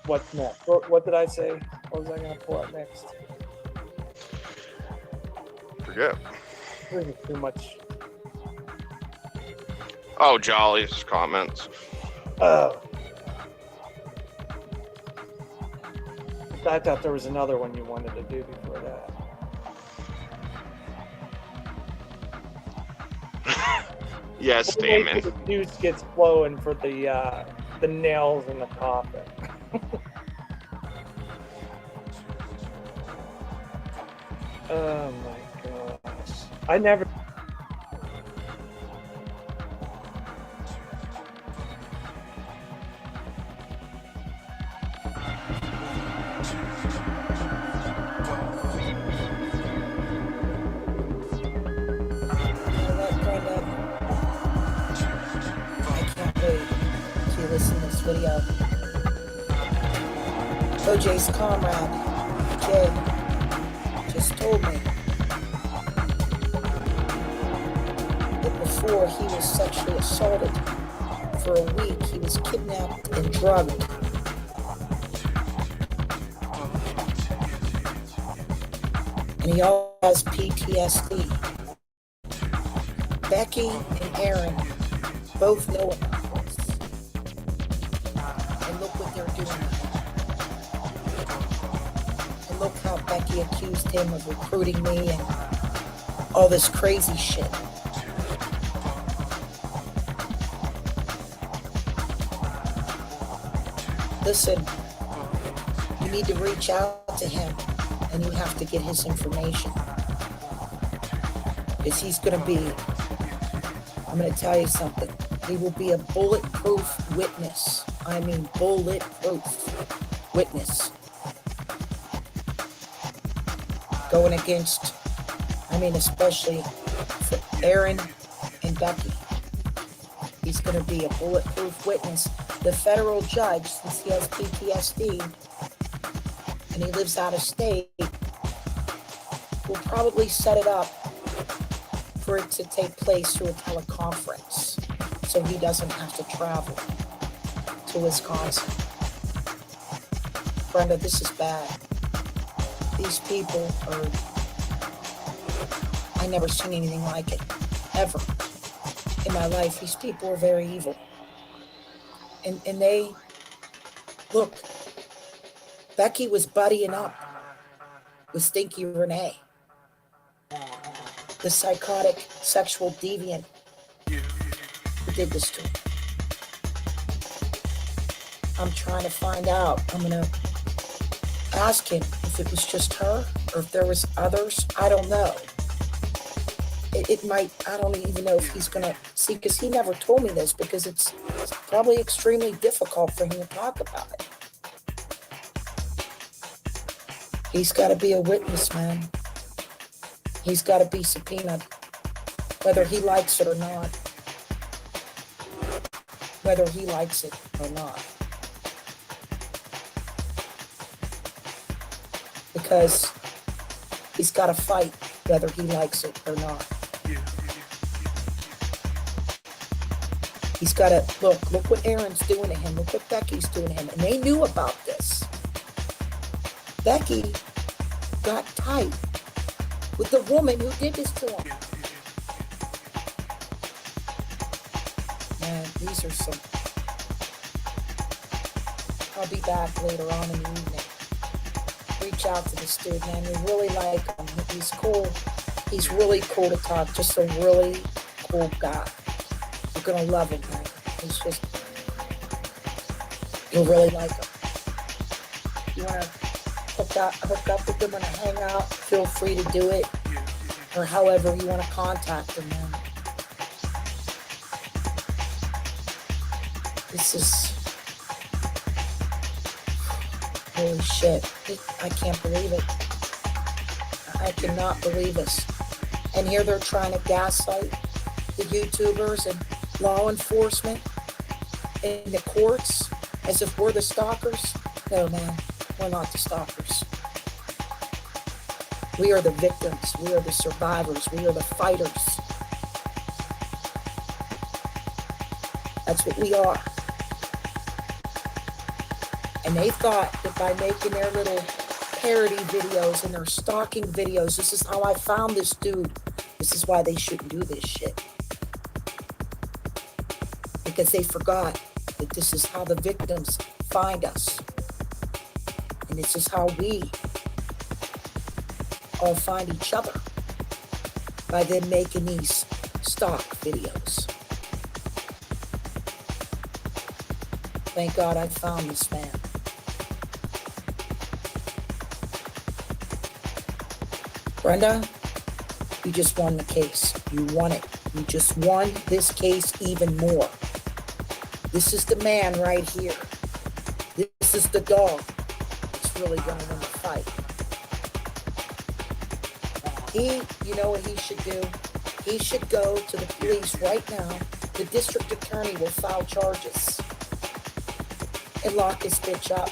What's next? What did I say? What was I going to pull up next? Forget. This is too much. Oh, Jolly's comments. I thought there was another one you wanted to do before that. Yes, Damon. The juice gets flowing for the nails in the coffin. Oh my gosh! I never. Video. OJ's comrade, Jay, just told me that before he was sexually assaulted, for a week he was kidnapped and drugged. And he also has PTSD. Becky and Aaron both know about look how Becky accused him of recruiting me and all this crazy shit. Listen, you need to reach out to him and you have to get his information. Because he's going to be, I'm going to tell you something, He will be a bulletproof witness. I mean, bulletproof witness. Going against, especially for Aaron and Becky. He's going to be a bulletproof witness. The federal judge, since he has PTSD and he lives out of state, will probably set it up for it to take place through a teleconference so he doesn't have to travel to Wisconsin. Brenda, this is bad. These people are, I never seen anything like it, ever in my life. These people are very evil. And they, look, Becky was buddying up with Stinky Renee, the psychotic sexual deviant who did this to him. I'm trying to find out. I'm going to ask him if it was just her or if there was others. I don't know. It might, I don't even know if he's going to see, because he never told me this, because it's probably extremely difficult for him to talk about it. He's got to be a witness, man. He's got to be subpoenaed, whether he likes it or not. Whether he likes it or not. Because he's got to fight whether he likes it or not. He's got to, look what Aaron's doing to him. Look what Becky's doing to him. And they knew about this. Becky got tight with the woman who did this to him. Man, these are some... I'll be back later on in the evening. Reach out to this dude, man. You really like him. He's cool. He's really cool to talk. Just a really cool guy. You're gonna love him, man. He's just... You'll really like him. You wanna hook up with him and hang out, feel free to do it. Or however you want to contact him, man. This is... Holy shit. I can't believe it. I cannot believe this. And here they're trying to gaslight the YouTubers and law enforcement and the courts as if we're the stalkers. No, man. We're not the stalkers. We are the victims. We are the survivors. We are the fighters. That's what we are. And they thought that by making their little parody videos and their stalking videos, this is how I found this dude. This is why they shouldn't do this shit. Because they forgot that this is how the victims find us. And this is how we all find each other, by them making these stock videos. Thank God I found this man. Brenda, you just won the case. You won it. You just won this case even more. This is the man right here. This is the dog that's really going to win the fight. You know what he should do? He should go to the police right now. The district attorney will file charges and lock this bitch up.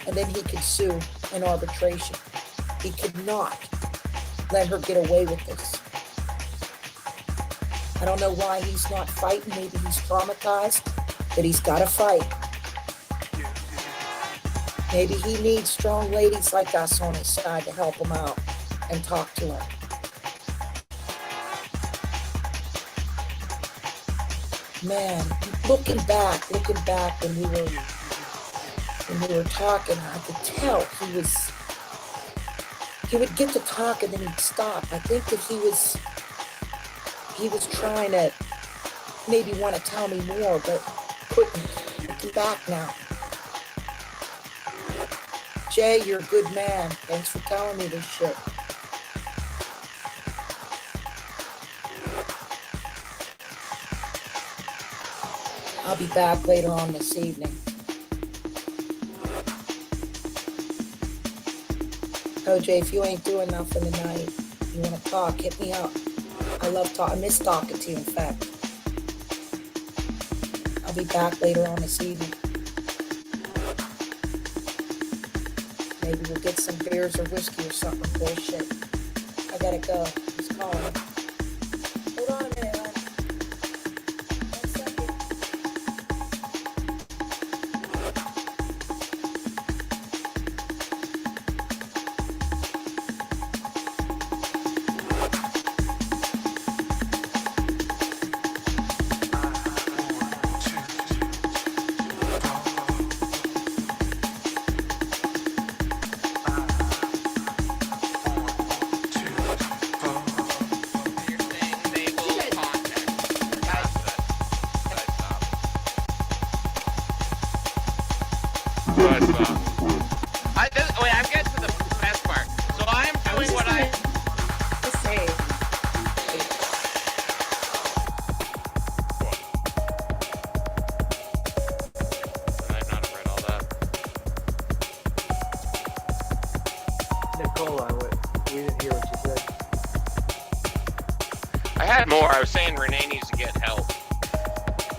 And then he could sue in arbitration. He could not let her get away with this. I don't know why he's not fighting. Maybe he's traumatized, but he's got to fight. Maybe he needs strong ladies like us on his side to help him out and talk to him. Man, looking back when we were talking, I could tell he would get to talk and then he'd stop. I think that he was trying to maybe want to tell me more, but couldn't. Looking back now. Jay, you're a good man. Thanks for telling me this shit. I'll be back later on this evening. OJ, if you ain't doing nothing tonight, you want to talk, hit me up. I love talking. I miss talking to you, in fact. I'll be back later on this evening. Maybe we'll get some beers or whiskey or something bullshit. I gotta go. He's calling. Hold on a minute, hon. 1 second. I'm getting to the best part. So I'm doing what I say. I've not read all that. Nicola, we didn't hear what you said. I had more. I was saying Renee needs to get help,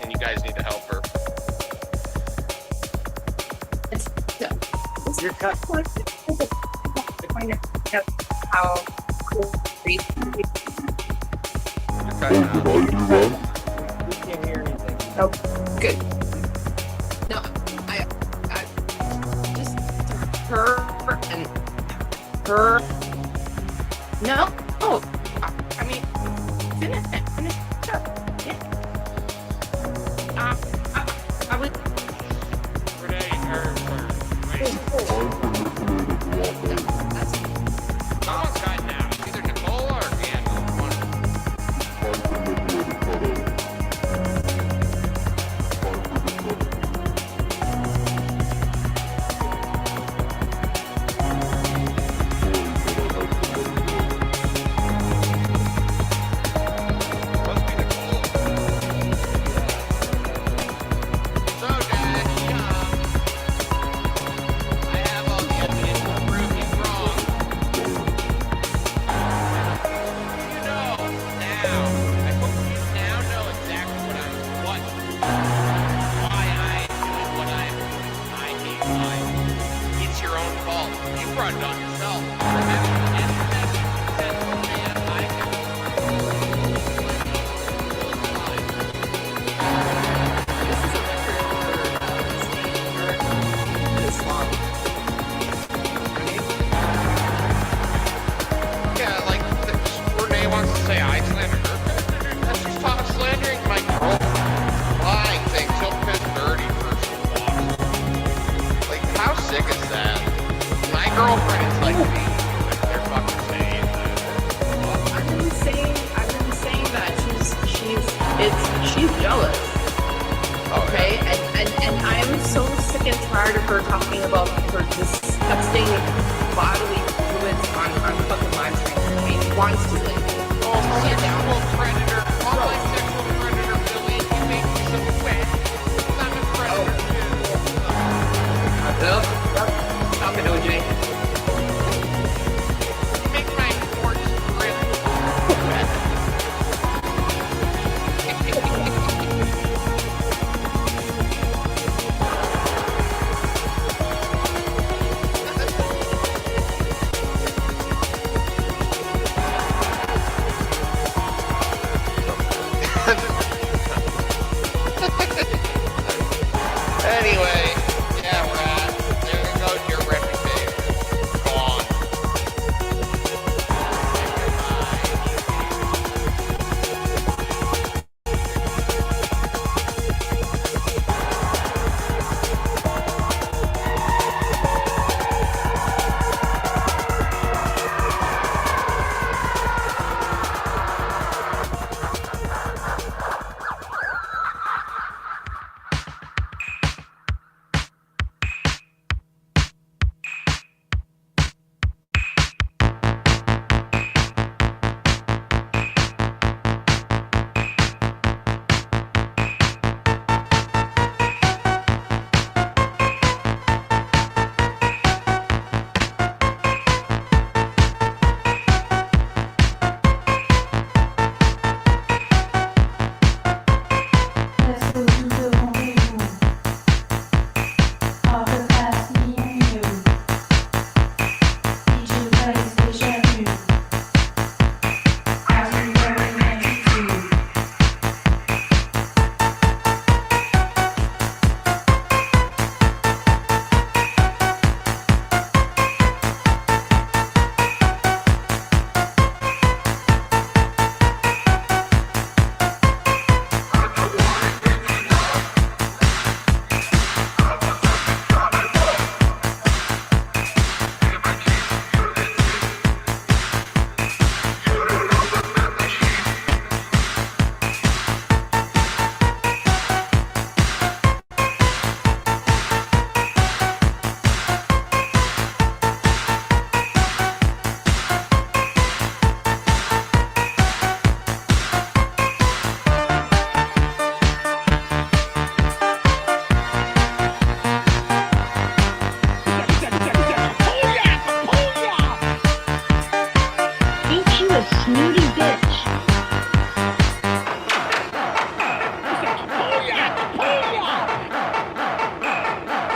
and you guys need to help her. You're cut. How cool We can't hear anything. Oh, good. No, I just her and her. No, oh, I mean, finish up. Yeah. I would. Renee, her. Someone's got now. It's either Nicola or Daniel.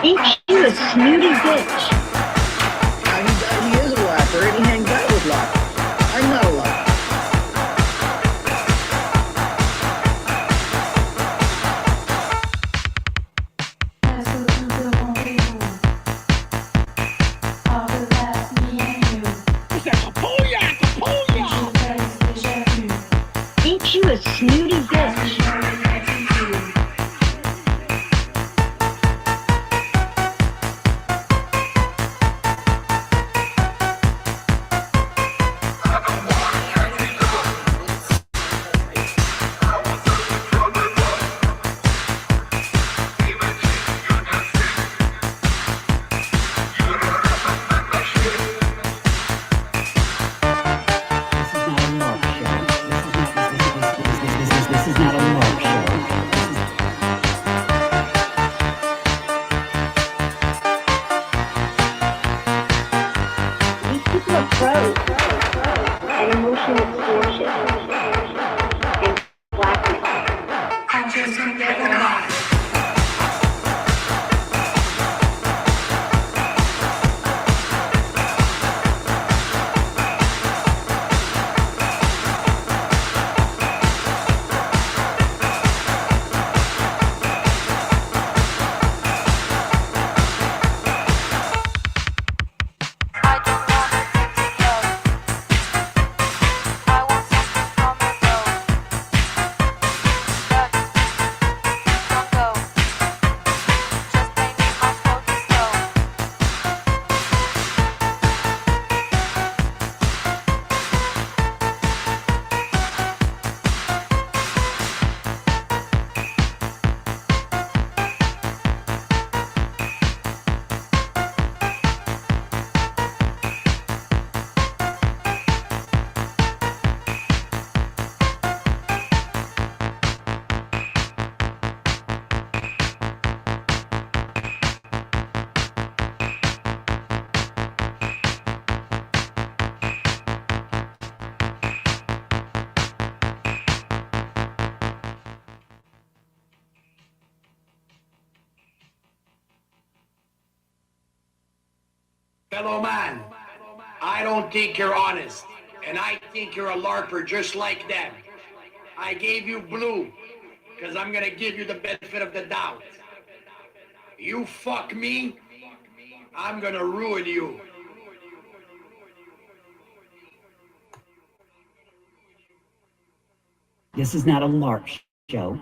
Ain't you a snooty bitch? He is a larper and he hangs out with larpers. I'm not a larper. Ain't you a snooty bitch? Fellow man, I don't think you're honest, and I think you're a LARPer just like them. I gave you blue, because I'm gonna give you the benefit of the doubt. You fuck me, I'm gonna ruin you. This is not a LARP show.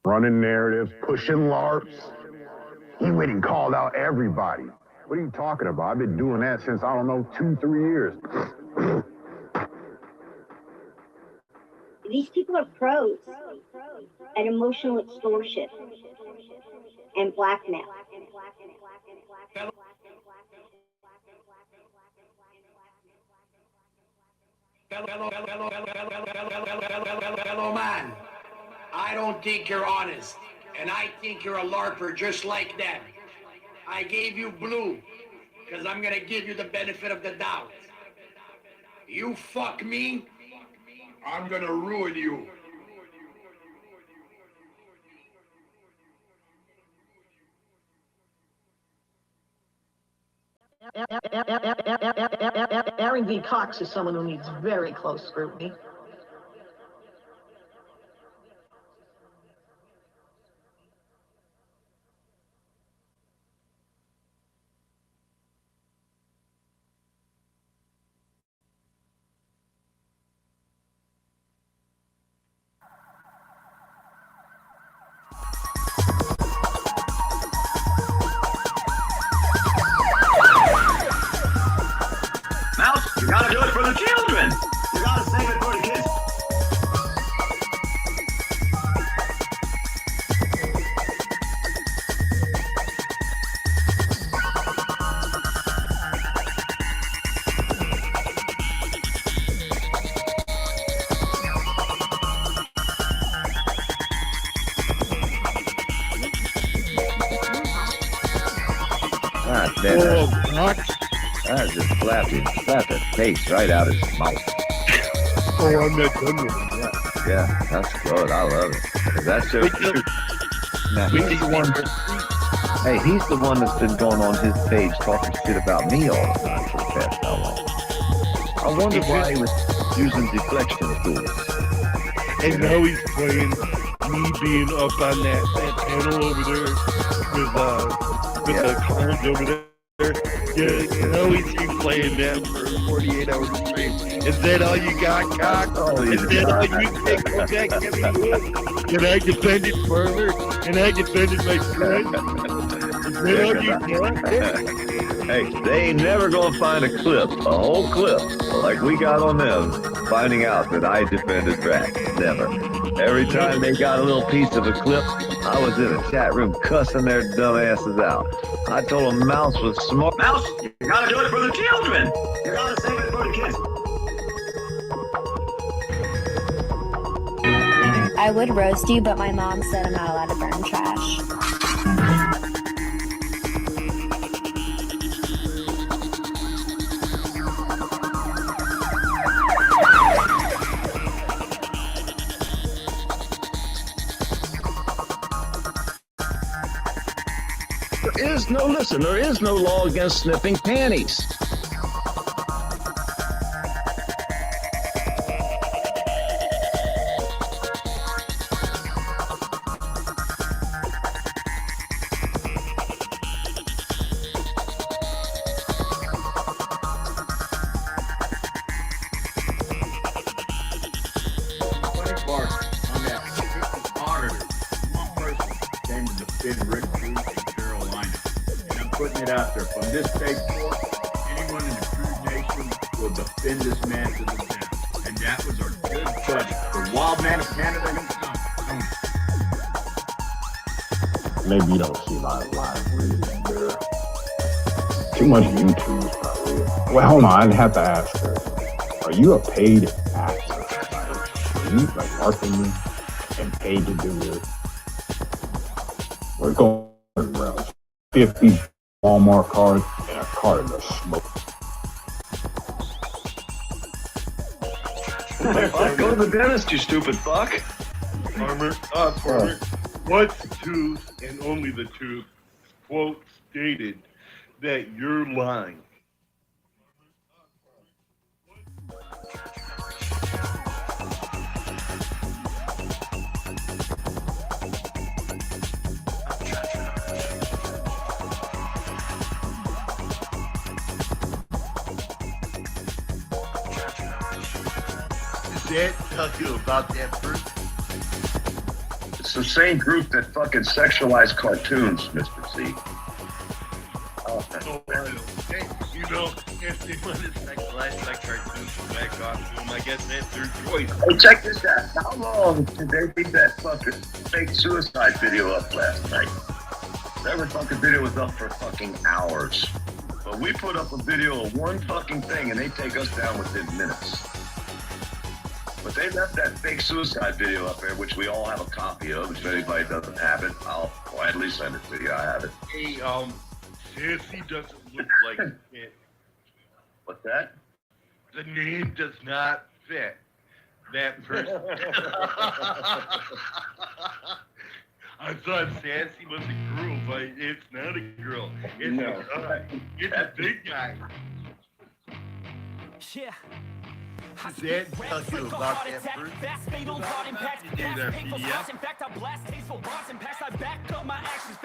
Running narratives, pushing LARPs. He went and called out everybody. What are you talking about? I've been doing that since, I don't know, 2-3 years. These people are pros at emotional extortion and blackmail. Fellow man, I don't think you're honest, and I think you're a LARPer just like them. I gave you blue, because I'm gonna give you the benefit of the doubt. You fuck me, I'm gonna ruin you. Aaron V. Cox is someone who needs very close scrutiny. You gotta do it for the children. You gotta save it for the kids. Ah, that just slapped the taste right out of his mouth. Oh, I'm not done with it yet. Yeah, that's good. I love it. 'Cause that shows you. Now, he's the one. Hey, he's the one that's been going on his page talking shit about me all the time for the past how long. I wonder why he was using deflection tools. And now he's playing me being up on that panel over there with the clowns over there. Yeah, now he's playing that for 48 hours straight. Is that all you got, cock? Is that all you think? Go back to me, look. And I defended Farmer, and I defended my friend. Is that all you got? Hey, they ain't never gonna find a whole clip, like we got on them, finding out that I defended Drax. Never. Every time they got a little piece of a clip, I was in a chat room cussing their dumb asses out. I told them Mouse was smart. Mouse, you gotta do it for the children. You gotta save it for the kids. I would roast you, but my mom said I'm not allowed to burn trash. There is no law against sniffing panties. Putting it out there. From this day forth, anyone in the Crude Nation will defend this man to the death. And that was our good buddy, the wild man of Canada himself. Maybe you don't see my live reading there. Too much YouTube, probably. Well, hold on, I'd have to ask her. Are you a paid actor? Are you like LARPing me and paid to do this? We're going around 50 Walmart cards and a carton of smoke. Go to the dentist, you stupid fuck. Farmer, what's the truth and only the truth? Quote stated that you're lying. Tell you about that person. It's the same group that fucking sexualized cartoons, Mr. C. Oh, hey, you know, if they want to sexualize like cartoons from that costume, I guess that's their choice. Hey, check this out. How long did they leave that fucking fake suicide video up last night? That fucking video was up for fucking hours. But we put up a video of one fucking thing and they take us down within minutes. But they left that fake suicide video up there, which we all have a copy of. If anybody doesn't have it, I'll gladly send it to you. I have it. Hey, Sassy doesn't look like it. What's that? The name does not fit that person. I thought Sassy was a girl, but it's not a girl. It's a guy. It's a big guy. Yeah. Does that tell you about that person?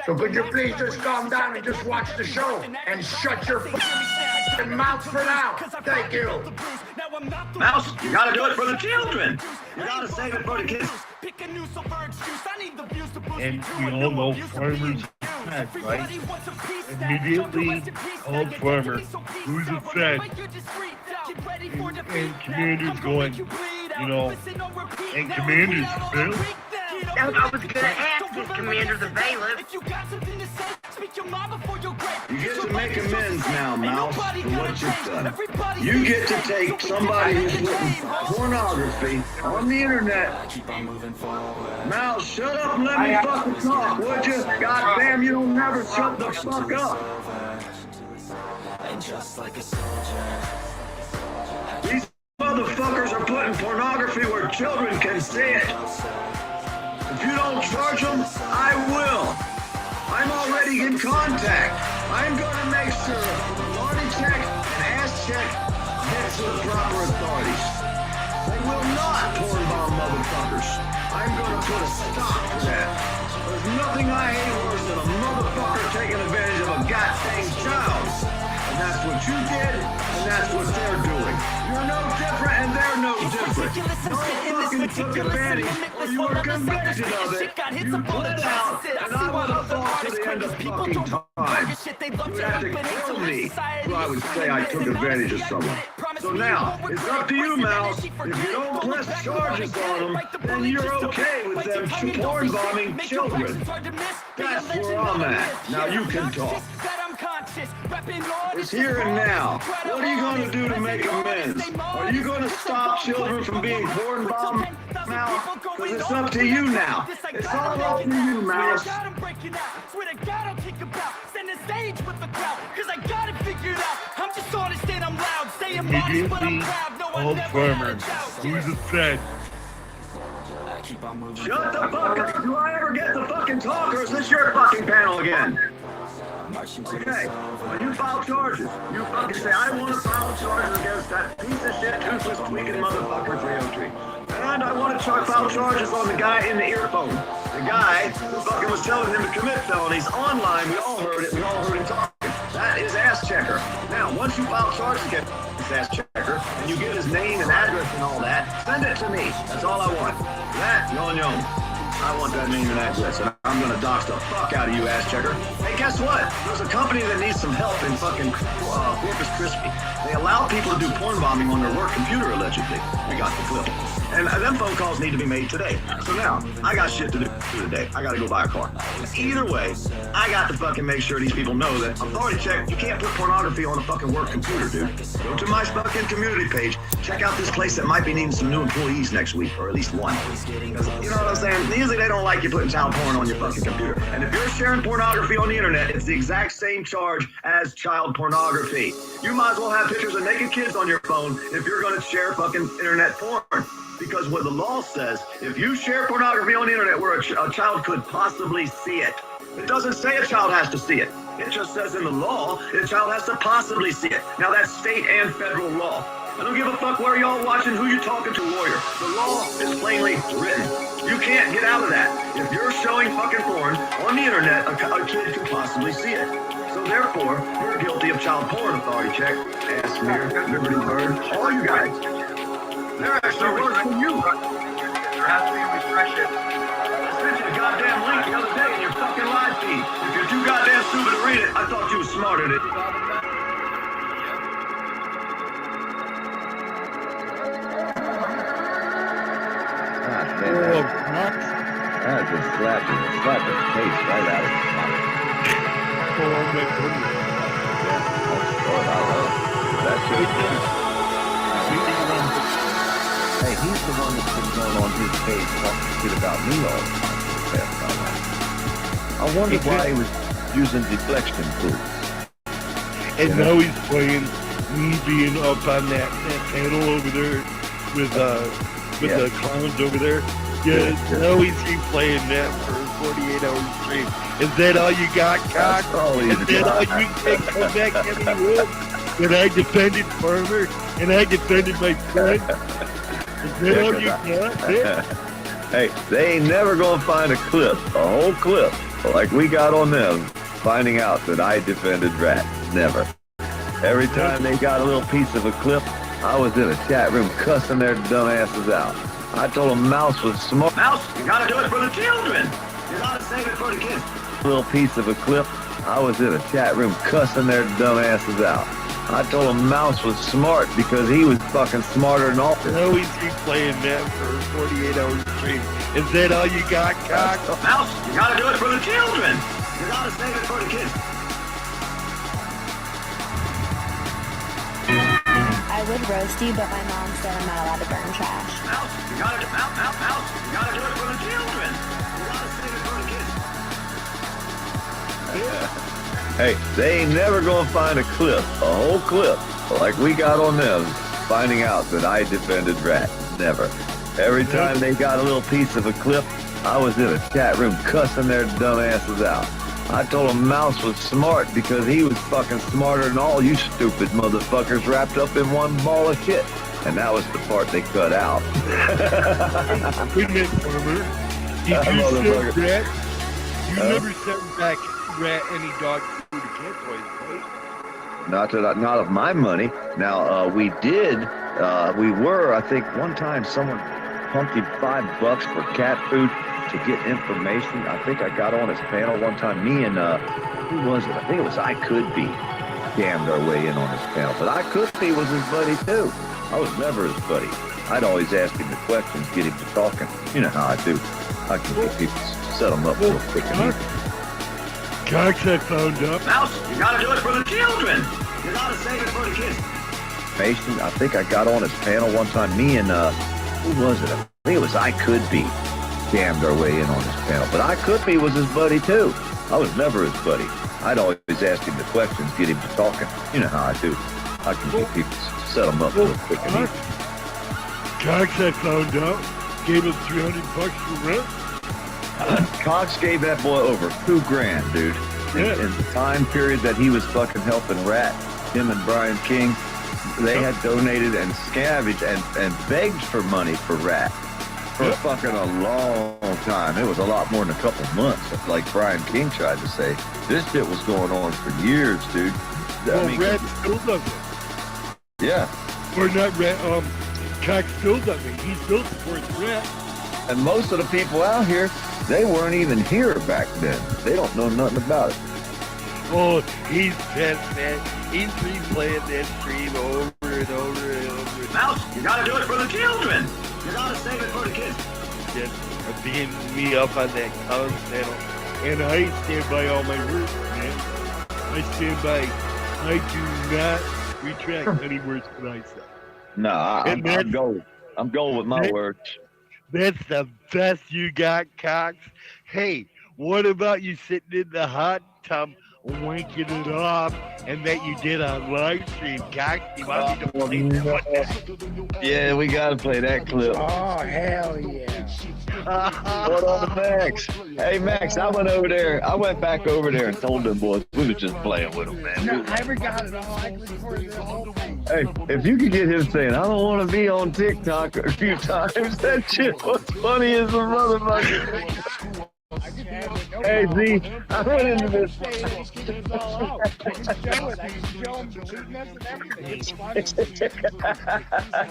So could you please just calm down and just watch the show and shut your f***ing mouth for now? Thank you. Mouse, you gotta do it for the children. You gotta save it for the kids. And we all know Farmer's fed, right? Immediately called Farmer, who's a fed. And Commander's going, you know, and Commander's fed. I was gonna ask if Commander the Bailiff. You get to make amends now, Mouse, for what you've done. You get to take somebody who's putting pornography on the internet. Mouse, shut up and let me fucking talk, would you? God damn, you don't never shut the fuck up. motherfuckers are putting pornography where children can see it. If you don't charge them, I will. I'm already in contact. I'm going to make sure Marty check and ass check gets to the proper authorities. They will not porn bomb motherfuckers. I'm going to put a stop to that. There's nothing I hate worse than a motherfucker taking advantage of a goddamn child. And that's what you did, and that's what they're doing. You're no different, and they're no different. No fucking took advantage, or you were convicted of it. You bled out, and I would have fought to the end of fucking time. You would have to kill me, so I would say I took advantage of someone. So now, it's up to you, Mouse. If you don't press charges on them, then you're okay with them porn bombing children. That's where I'm at. Now you can talk. It's here and now. What are you going to do to make amends? Are you going to stop children from being porn bombed now? Because it's up to you now. It's all up to you, Mouse. Old farmer. Who's it said? Shut the fuck up! Do I ever get the fucking talk, or is this your fucking panel again? Okay, when you file charges, you fucking say, I want to file charges against that piece of shit, toothless, tweaking motherfucker 303. And I want to file charges on the guy in the earphone. The guy who fucking was telling him to commit felonies online. We all heard it. We all heard him talking. That is Ass Checker. Now, once you file charges against this Ass Checker, and you get his name and address and all that, send it to me. That's all I want. That, yon. I want that name and address, and I'm gonna dox the fuck out of you, Ass Checker. Hey, guess what? There's a company that needs some help in fucking Corpus Christi. They allow people to do porn bombing on their work computer, allegedly. We got the clip. And them phone calls need to be made today. So now, I got shit to do today. I gotta go buy a car. Either way, I got to fucking make sure these people know that authority check, you can't put pornography on a fucking work computer, dude. Go to my fucking community page. Check out this place that might be needing some new employees next week, or at least one. Because, you know what I'm saying? Usually they don't like you putting child porn on your fucking computer. And if you're sharing pornography on the internet, it's the exact same charge as child pornography. You might as well have pictures of naked kids on your phone if you're gonna share fucking internet porn. Because what the law says, if you share pornography on the internet where a child could possibly see it, it doesn't say a child has to see it. It just says in the law, a child has to possibly see it. Now that's state and federal law. I don't give a fuck where y'all watching, who you talking to, lawyer. The law is plainly written. You can't get out of that. If you're showing fucking porn on the internet, a kid could possibly see it. So therefore, you're guilty of child porn, authority check, ass smear, Liberty Bird, all you guys. They're actually worse than you. There has to be a refresher. I sent you a goddamn link the other day in your fucking live feed. If you're too goddamn stupid to read it, I thought you were smarter than it. That just slapped the face right out of his mouth. That's just Hey, he's the one that's been going on his page talking shit about me all the time. I wonder why he was using deflection tools. And now he's playing me being up on that panel over there with the clowns over there. Yeah, now he's playing that for 48 hours straight. Is that all you got, cock? Is that all you can come back at me with? That I defended Farmer and I defended my friend? Is that all you got? Yeah. Hey, they ain't never gonna find a whole clip, like we got on them, finding out that I defended Rat. Never. Every time they got a little piece of a clip, I was in a chat room cussing their dumb asses out. I told them Mouse was smart. Mouse, you gotta do it for the children. You gotta save it for the kids. A little piece of a clip, I was in a chat room cussing their dumb asses out. I told him Mouse was smart because he was fucking smarter than all. Now he's playing that for 48 hours straight. Is that all you got, cock? Mouse, you gotta do it for the children. You gotta save it for the kids. I would roast you, but my mom said I'm not allowed to burn trash. Mouse, you gotta do it for the children. You gotta save it for the kids. Yeah. Hey, they ain't never gonna find a whole clip, like we got on them, finding out that I defended Rat. Never. Every time they got a little piece of a clip, I was in a chat room cussing their dumbasses out. I told him Mouse was smart because he was fucking smarter than all you stupid motherfuckers wrapped up in one ball of shit. And that was the part they cut out. Wait a minute, Farmer. Did you send Rat? You never sent back Rat any dog food or cat toys, right? Not of my money. Now, we did, we were, I think one time someone pumped him $5 for cat food to get information. I think I got on his panel one time. Me and, who was it? I think it was I Could Be. Scammed our way in on his panel. But I Could Be was his buddy too. I was never his buddy. I'd always ask him the questions, get him to talking. You know how I do. I can get people, set them up real quick and easy. Cox, I found out. Mouse, you gotta do it for the children. You gotta save it for the kids. I think I got on his panel one time. Me and, who was it? I think it was I Could Be. Scammed our way in on his panel. But I Could Be was his buddy too. I was never his buddy. I'd always ask him the questions, get him to talking. You know how I do. I can get people, set them up real quick and easy. Cox, I found out, gave him $300 for rent. Cox gave that boy over $2,000, dude. In the time period that he was fucking helping Rat, him and Brian King, they had donated and scavenged and begged for money for Rat for fucking a long time. It was a lot more than a couple months, like Brian King tried to say. This shit was going on for years, dude. Well, Rat still does it. Yeah. Or not Rat, Cox still does it. He still supports Rat. And most of the people out here, they weren't even here back then. They don't know nothing about it. Oh, he's pissed, man. He's replaying that stream over and over and over. Mouse, you gotta do it for the children. You gotta save it for the kids. Just beating me up on that Collins channel. And I stand by all my words, man. I stand by. I do not retract any words that I say. No, I'm going. I'm going with my words. That's the best you got, Cox. Hey, what about you sitting in the hot tub wanking it off and that you did on live stream, Cox? You want me to play that? Yeah, we gotta play that clip. Oh, hell yeah. What on Max? Hey, Max, I went back over there and told them boys we was just playing with them, man. No, I forgot it all. I recorded the whole thing. Hey, if you could get him saying, I don't want to be on TikTok a few times, that shit was funny as a motherfucker. Hey, Z, I went into this.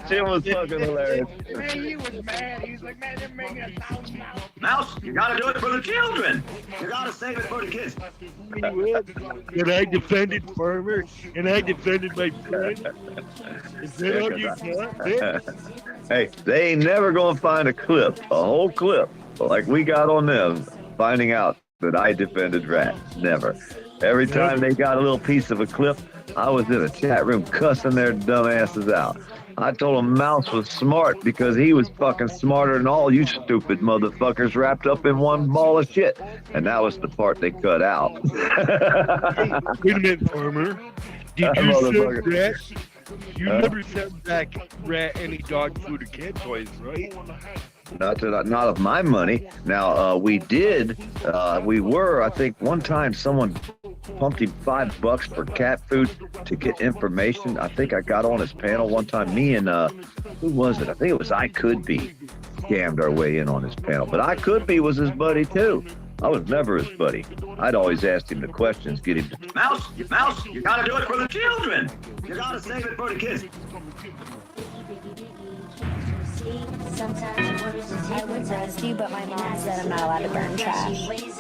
Jim was fucking hilarious. Man, he was mad. He was like, man, they're making $1,000. Mouse, you gotta do it for the children. You gotta save it for the kids. And I defended Farmer, and I defended my friend. Is that all you got, man? Hey, they ain't never gonna find a whole clip, like we got on them, finding out that I defended Rat. Never. Every time they got a little piece of a clip, I was in a chat room cussing their dumbasses out. I told them Mouse was smart because he was fucking smarter than all you stupid motherfuckers wrapped up in one ball of shit. And that was the part they cut out. Hey, wait a minute, Farmer. Did you send Rat? You never sent back Rat any dog food or cat toys, right? Not of my money. Now, we did, we were, I think one time someone pumped him $5 for cat food to get information. I think I got on his panel one time. Me and, who was it? I think it was I Could Be. Scammed our way in on his panel. But I Could Be was his buddy too. I was never his buddy. I'd always ask him the questions, get him to... Mouse, you gotta do it for the children. You gotta save it for the kids. Sometimes I would trust you, but my mom said I'm not allowed to burn trash. Can't you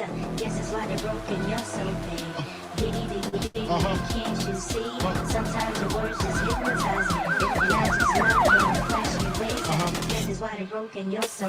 see? Sometimes the words just hypnotize me. If the magic's not in the flashy ways, this is why they're broken, you're so